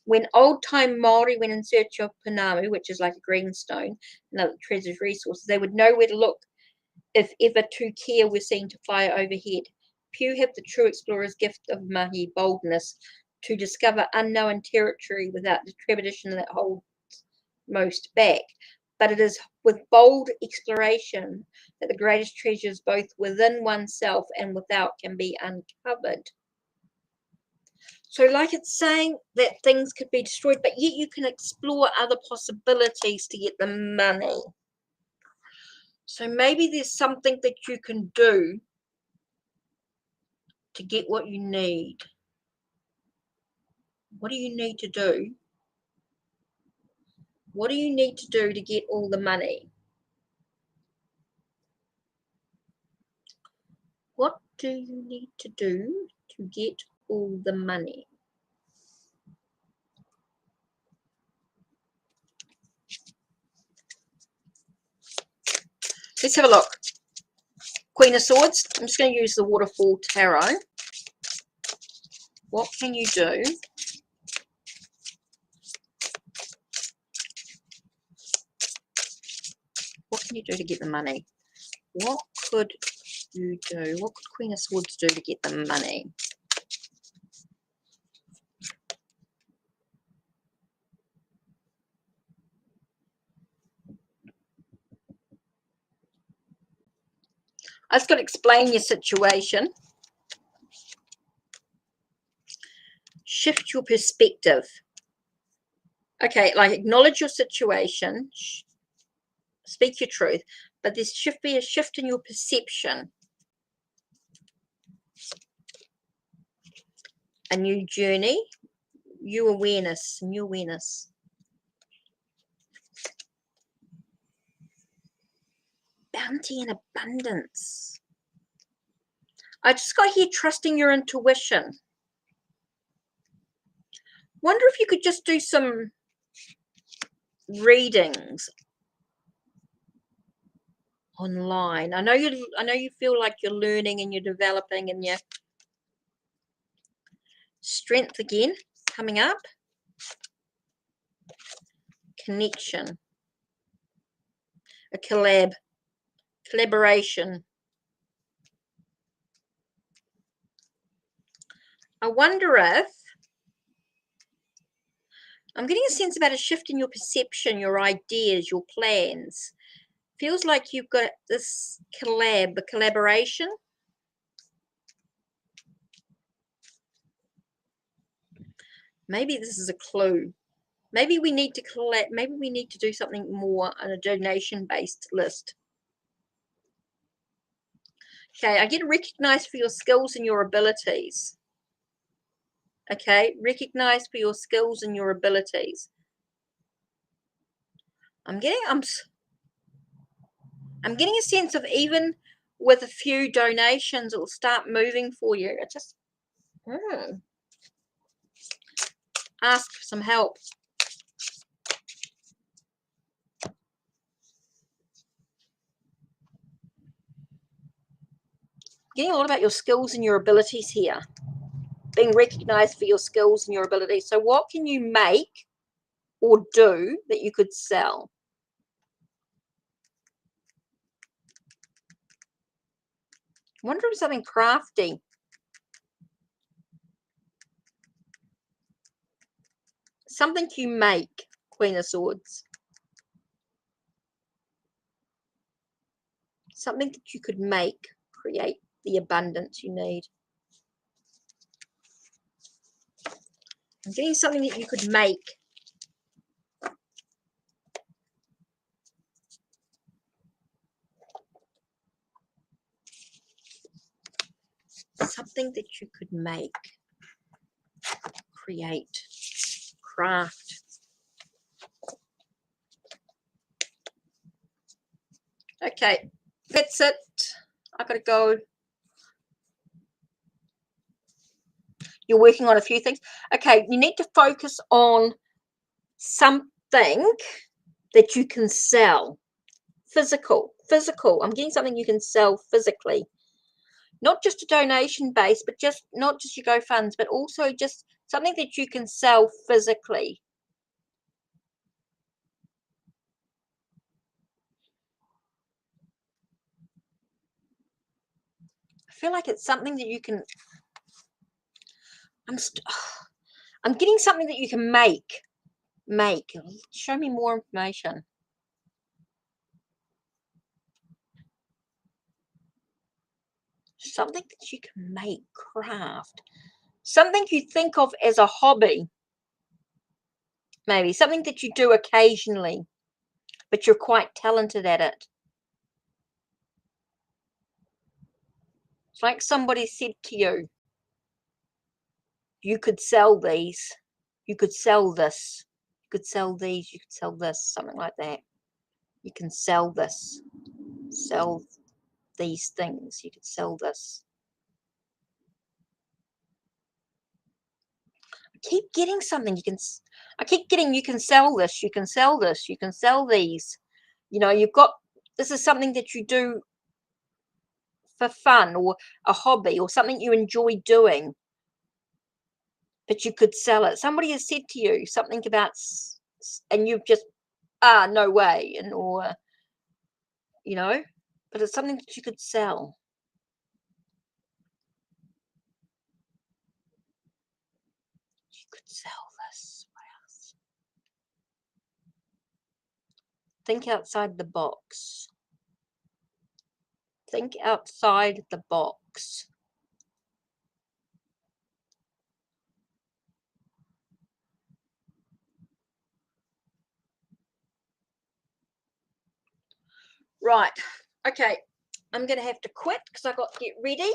When old-time Māori went in search of Panamu, which is like a greenstone, another treasured resources, they would know where to look if ever two kea were seen to fly overhead. Few have the true explorer's gift of mahi, boldness, to discover unknown territory without the trepidation that holds most back. But it is with bold exploration that the greatest treasures both within oneself and without can be uncovered. So like it's saying that things could be destroyed, but yet you can explore other possibilities to get the money. So maybe there's something that you can do to get what you need. What do you need to do? What do you need to do to get all the money? What do you need to do to get all the money? Let's have a look. Queen of Swords. I'm just going to use the Waterfall Tarot. What can you do? What can you do to get the money? What could you do? What could Queen of Swords do to get the money? I just got to explain your situation. Shift your perspective. Okay, like acknowledge your situation. Speak your truth. But there should be a shift in your perception. A new journey. New awareness. New awareness. Bounty and abundance. I just got here trusting your intuition. Wonder if you could just do some readings online. I know you feel like you're learning and you're developing and you're strength again coming up. Connection. A collaboration. I wonder if I'm getting a sense about a shift in your perception, your ideas, your plans. Feels like you've got this collaboration. Maybe this is a clue. Maybe we need to maybe we need to do something more on a donation-based list. Okay, I get recognized for your skills and your abilities. Okay, recognized for your skills and your abilities. I'm getting a sense of even with a few donations, it will start moving for you. It just ask for some help. Getting a lot about your skills and your abilities here. Being recognized for your skills and your abilities. So what can you make or do that you could sell? I wonder if something crafty. Something you make, Queen of Swords. Something that you could make, create the abundance you need. I'm getting something that you could make. Something that you could make, create, craft. Okay, that's it. I gotta go. You're working on a few things. Okay, you need to focus on something that you can sell. Physical. I'm getting something you can sell physically. Not just a donation base, but just not just your GoFunds, but also just something that you can sell physically. I feel like it's something that you can. I'm getting something that you can make. Show me more information. Something that you can make, craft. Something you think of as a hobby. Maybe something that you do occasionally, but you're quite talented at it. It's like somebody said to you, you could sell these, you could sell this, you could sell these, you could sell this, something like that. You can sell this, sell these things, you could sell this. I keep getting something I keep getting you can sell this, you can sell this, you can sell these. You know, this is something that you do for fun or a hobby or something you enjoy doing, but you could sell it. Somebody has said to you something about, and you've just, no way, and or, you know, but it's something that you could sell. You could sell this. What else? Think outside the box. Think outside the box. Right. Okay. I'm going to have to quit because I've got to get ready.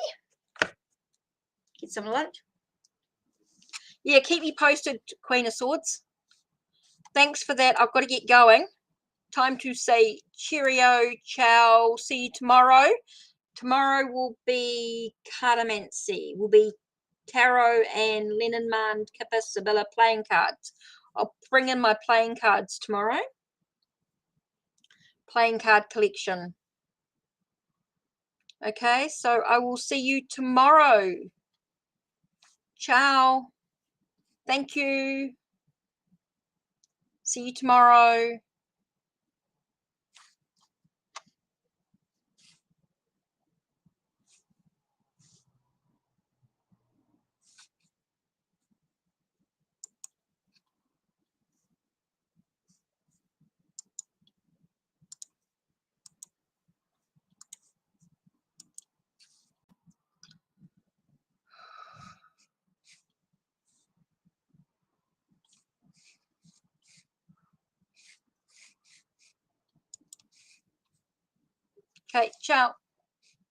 Get some lunch. Yeah, keep me posted, Queen of Swords. Thanks for that. I've got to get going. Time to say cheerio, ciao, see you tomorrow. Tomorrow will be cartomancy. Will be tarot and Lenormand, Kipper, Sibylla playing cards. I'll bring in my playing cards tomorrow. Playing card collection. Okay, so I will see you tomorrow. Ciao. Thank you. See you tomorrow. Okay, ciao.